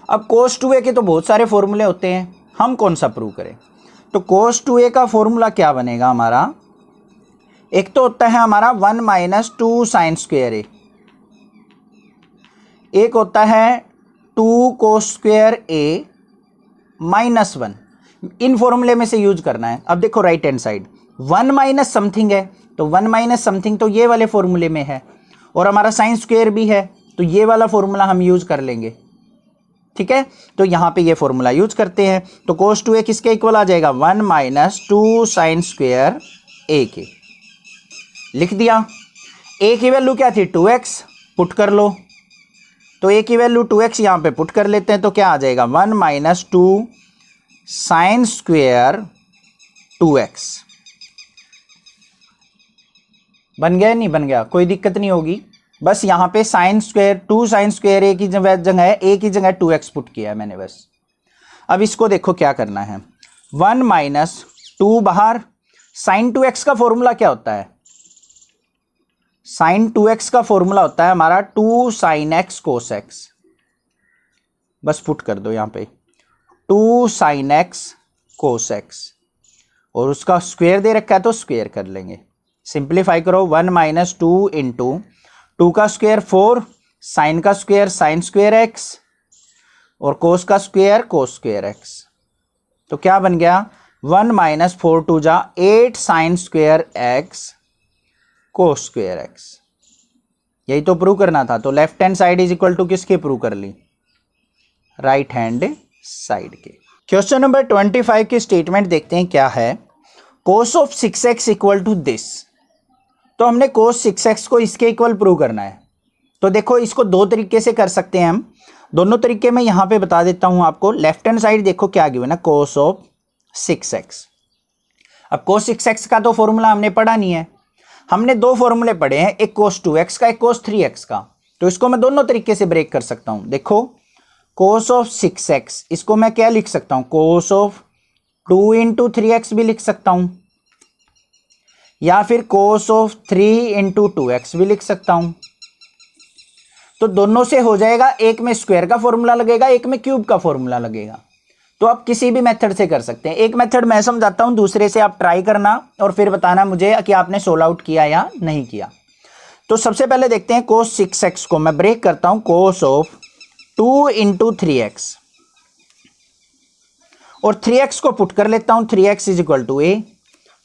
अब कोस 2a के तो बहुत सारे फॉर्मूले होते हैं, हम कौन सा प्रूव करें? तो कोस 2a का फॉर्मूला क्या बनेगा हमारा, एक तो होता है हमारा 1 माइनस 2 साइन स्क्वायर a, एक होता है 2 कोस स्क्वायर a माइनस 1। इन फॉर्मूले में से यूज करना है। अब देखो right hand side 1 minus something है, तो 1 माइनस समथिंग तो ये वाले फॉर्मूले में है, और हमारा साइन स्क्वायर भी है, तो ये वाला फॉर्मूला हम यूज कर लेंगे। ठीक है, तो यहां पे ये फॉर्मूला यूज करते हैं। तो कोस 2a किसके इक्वल आ जाएगा 1 माइनस 2 साइन स्क्वायर a के। लिख दिया। a की वैल्यू क्या थी 2x, पुट कर लो। तो a की वैल्यू 2x यहां पे पुट कर लेते हैं, तो क्या आ जाएगा 1 माइनस 2 साइन स्क्वायर 2x। बन गया नहीं बन गया, कोई दिक्कत नहीं होगी। बस यहां पे sine square 2 sine square a की जगह है, a की जगह 2x पुट किया है मैंने बस। अब इसको देखो क्या करना है, 1 माइनस 2 बाहर, साइन 2x का फॉर्मूला क्या होता है, साइन 2x का फॉर्मूला होता है हमारा 2 साइन x कोस x। बस पुट कर दो यहां पे 2 साइन x कोस x, और उसका स्क्वायर दे रखा है तो स्क्वायर कर लेंगे। सिंप्लीफाई करो 1 माइनस 2 इंटू 2 का स्क्वायर 4, साइन का स्क्वायर साइन स्क्वायर x, और कोस का स्क्वायर कोस स्क्वायर x। तो क्या बन गया 1 माइनस 4 2 जा 8 sine square x cos square x। यही तो प्रूव करना था। तो left hand side is equal to किसके प्रूव कर ली, राइट हैंड साइड के। क्वेश्चन नंबर 25 की स्टेटमेंट देखते हैं क्या है। cos of 6x equal to this. तो हमने cos 6x को इसके इक्वल प्रूव करना है। तो देखो इसको दो तरीके से कर सकते हैं हम, दोनों तरीके मैं यहां पे बता देता हूं आपको। लेफ्ट हैंड साइड देखो क्या गिवन है, cos ऑफ 6x। अब cos 6x का तो फॉर्मूला हमने पढ़ा नहीं है, हमने दो फॉर्मूले पढ़े हैं, एक cos 2x का, एक cos 3x का। तो इसको मैं दोनों तरीके से ब्रेक कर सकता हूं। देखो cos ऑफ 6x, इसको मैं क्या लिख सकता हूं, cos ऑफ 2 इंटू 3x भी लिख सकता हूं, या फिर cos ऑफ 3 इंटू 2x भी लिख सकता हूं। तो दोनों से हो जाएगा, एक में स्क्वायर का फॉर्मूला लगेगा, एक में क्यूब का फॉर्मूला लगेगा। तो आप किसी भी मेथड से कर सकते हैं। एक मेथड मैं समझाता हूं, दूसरे से आप ट्राई करना और फिर बताना मुझे कि आपने सोल्व आउट किया या नहीं किया। तो सबसे पहले देखते हैं cos 6x को मैं ब्रेक करता हूं, cos ऑफ 2 इंटू 3x, और 3x को पुट कर लेता हूं, 3x is equal to a।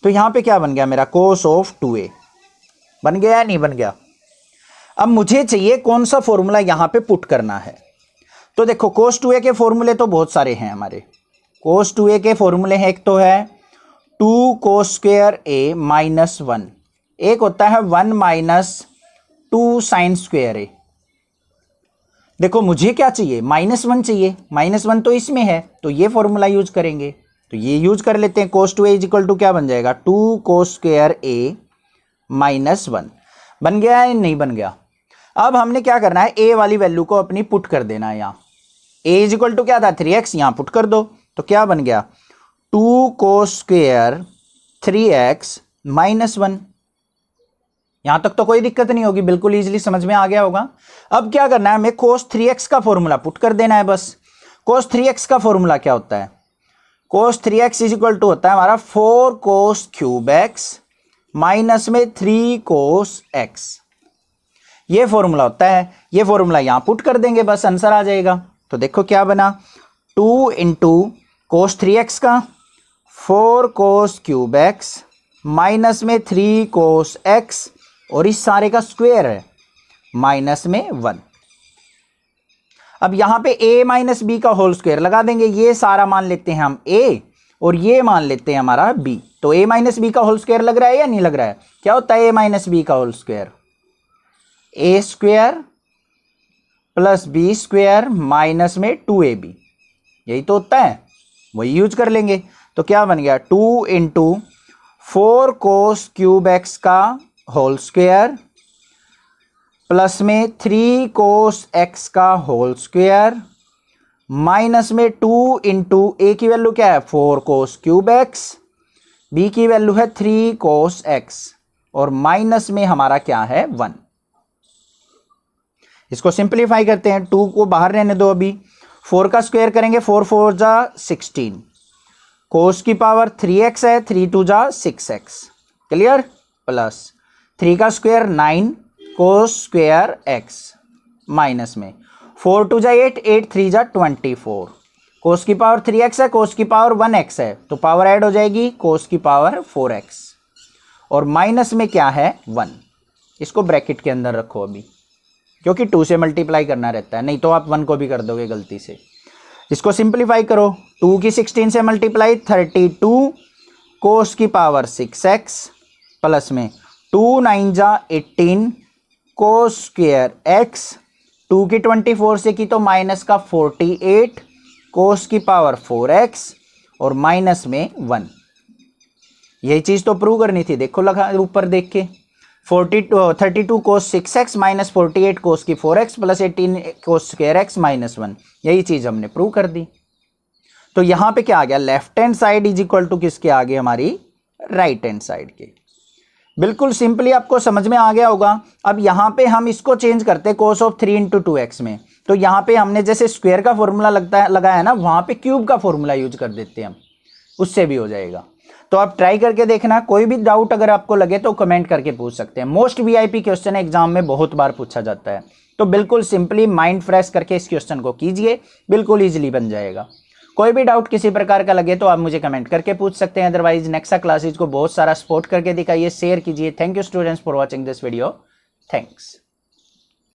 तो यहां पे क्या बन गया मेरा, cos ऑफ 2a बन गया या नहीं बन गया। अब मुझे चाहिए कौन सा फॉर्मूला यहां पे पुट करना है। तो देखो cos 2a के फॉर्मूले तो बहुत सारे हैं हमारे। cos 2a के फॉर्मूले हैं, एक तो है 2 cos स्क्वायर a माइनस 1, एक होता है 1 माइनस 2 साइन स्क्वायर a। देखो मुझे क्या चाहिए, -1 चाहिए, -1 तो इसमें है, तो ये फॉर्मूला यूज करेंगे। तो ये यूज कर लेते हैं, cos 2a is equal to क्या बन जाएगा, 2 cos स्क्वायर a माइनस 1। बन गया है नहीं बन गया। अब हमने क्या करना है, a वाली वैल्यू को अपनी पुट कर देना है। यहाँ a इज इक्वल टू क्या था, 3x, यहाँ पुट कर दो। तो क्या बन गया, 2 cos स्क्वायर 3x माइनस 1। यहां तक तो कोई दिक्कत नहीं होगी, बिल्कुल इजीली समझ में आ गया होगा। अब क्या करना है, हमें cos 3x का फॉर्मूला पुट कर देना है बस। cos 3x का फॉर्मूला क्या होता है, cos 3x is equal to होता है हमारा 4 cos क्यूब x माइनस में 3 cos x। ये फॉर्मूला होता है, ये फॉर्मूला यहां पुट कर देंगे, बस आंसर आ जाएगा। तो देखो क्या बना, 2 इंटू cos 3x का 4 cos क्यूब x माइनस में 3 cos x, और इस सारे का स्क्वायर है माइनस में 1। अब यहां पे a माइनस बी का होल स्क्वायर लगा देंगे। ये सारा मान लेते हैं हम a, और ये मान लेते हैं हमारा b। तो a माइनस बी का होल स्क्वायर लग रहा है या नहीं लग रहा है, क्या होता है a माइनस बी का होल स्क्वायर, a स्क्वायर प्लस b स्क्वायर माइनस में 2ab, यही तो होता है, वही यूज कर लेंगे। तो क्या बन गया, 2 इंटू 4 cos क्यूब x का होल स्क्वायर प्लस में 3 cos x का होल स्क्वायर माइनस में 2 इंटू a की वैल्यू क्या है, 4 cos क्यूब x, b की वैल्यू है 3 cos x, और माइनस में हमारा क्या है 1। इसको सिंप्लीफाई करते हैं, 2 को बाहर रहने दो अभी, 4 का स्क्वायर करेंगे, 4 4 जा 16, cos की पावर 3x है, 3 2 जा 6x, क्लियर, प्लस 3 का square 9 cos square x minus में 4 2 जा 8, 8 3 जा 24, cos की पावर 3x है, cos की पावर 1x है, तो पावर ऐड हो जाएगी, cos की पावर 4x, और माइनस में क्या है 1। इसको ब्रैकेट के अंदर रखो अभी, क्योंकि 2 से मल्टीप्लाई करना रहता है, नहीं तो आप 1 को भी कर दोगे गलती से। इसको सिंप्लीफाई करो, 2 की 16 से मल्टीप्लाई 32 cos की पावर 6x प्लस में 2 9 जा 18 cos स्क्वायर x, 2 की 24 से की तो माइनस का 48 cos की पावर 4x, और माइनस में 1। यही चीज तो प्रूव करनी थी, देखो लगा ऊपर देख के, 32 cos 6x माइनस 48 cos की 4x plus 18 cos square x minus 1, यही चीज हमने प्रूव कर दी। तो यहां पे क्या आ गया, left hand side is equal to किसके आ गए, हमारी राइट हैंड साइड के। बिल्कुल सिंपली आपको समझ में आ गया होगा। अब यहां पे हम इसको चेंज करते हैं cos ऑफ 3 इंटू 2x में। तो यहां पे हमने जैसे स्क्वायर का फॉर्मूला लगाया ना, वहां पे क्यूब का फॉर्मूला यूज कर देते हैं हम, उससे भी हो जाएगा। तो आप ट्राई करके देखना, कोई भी डाउट अगर आपको लगे तो कमेंट करके पूछ सकते हैं। मोस्ट वीआईपी क्वेश्चन एग्जाम में बहुत बार पूछा जाता है, तो बिल्कुल सिंपली माइंड फ्रेश करके इस क्वेश्चन को कीजिए, बिल्कुल ईजिली बन जाएगा। कोई भी डाउट किसी प्रकार का लगे तो आप मुझे कमेंट करके पूछ सकते हैं। अदरवाइज नेक्सा क्लासेज को बहुत सारा सपोर्ट करके दिखाइए, शेयर कीजिए। Thank you students for watching this video. Thanks.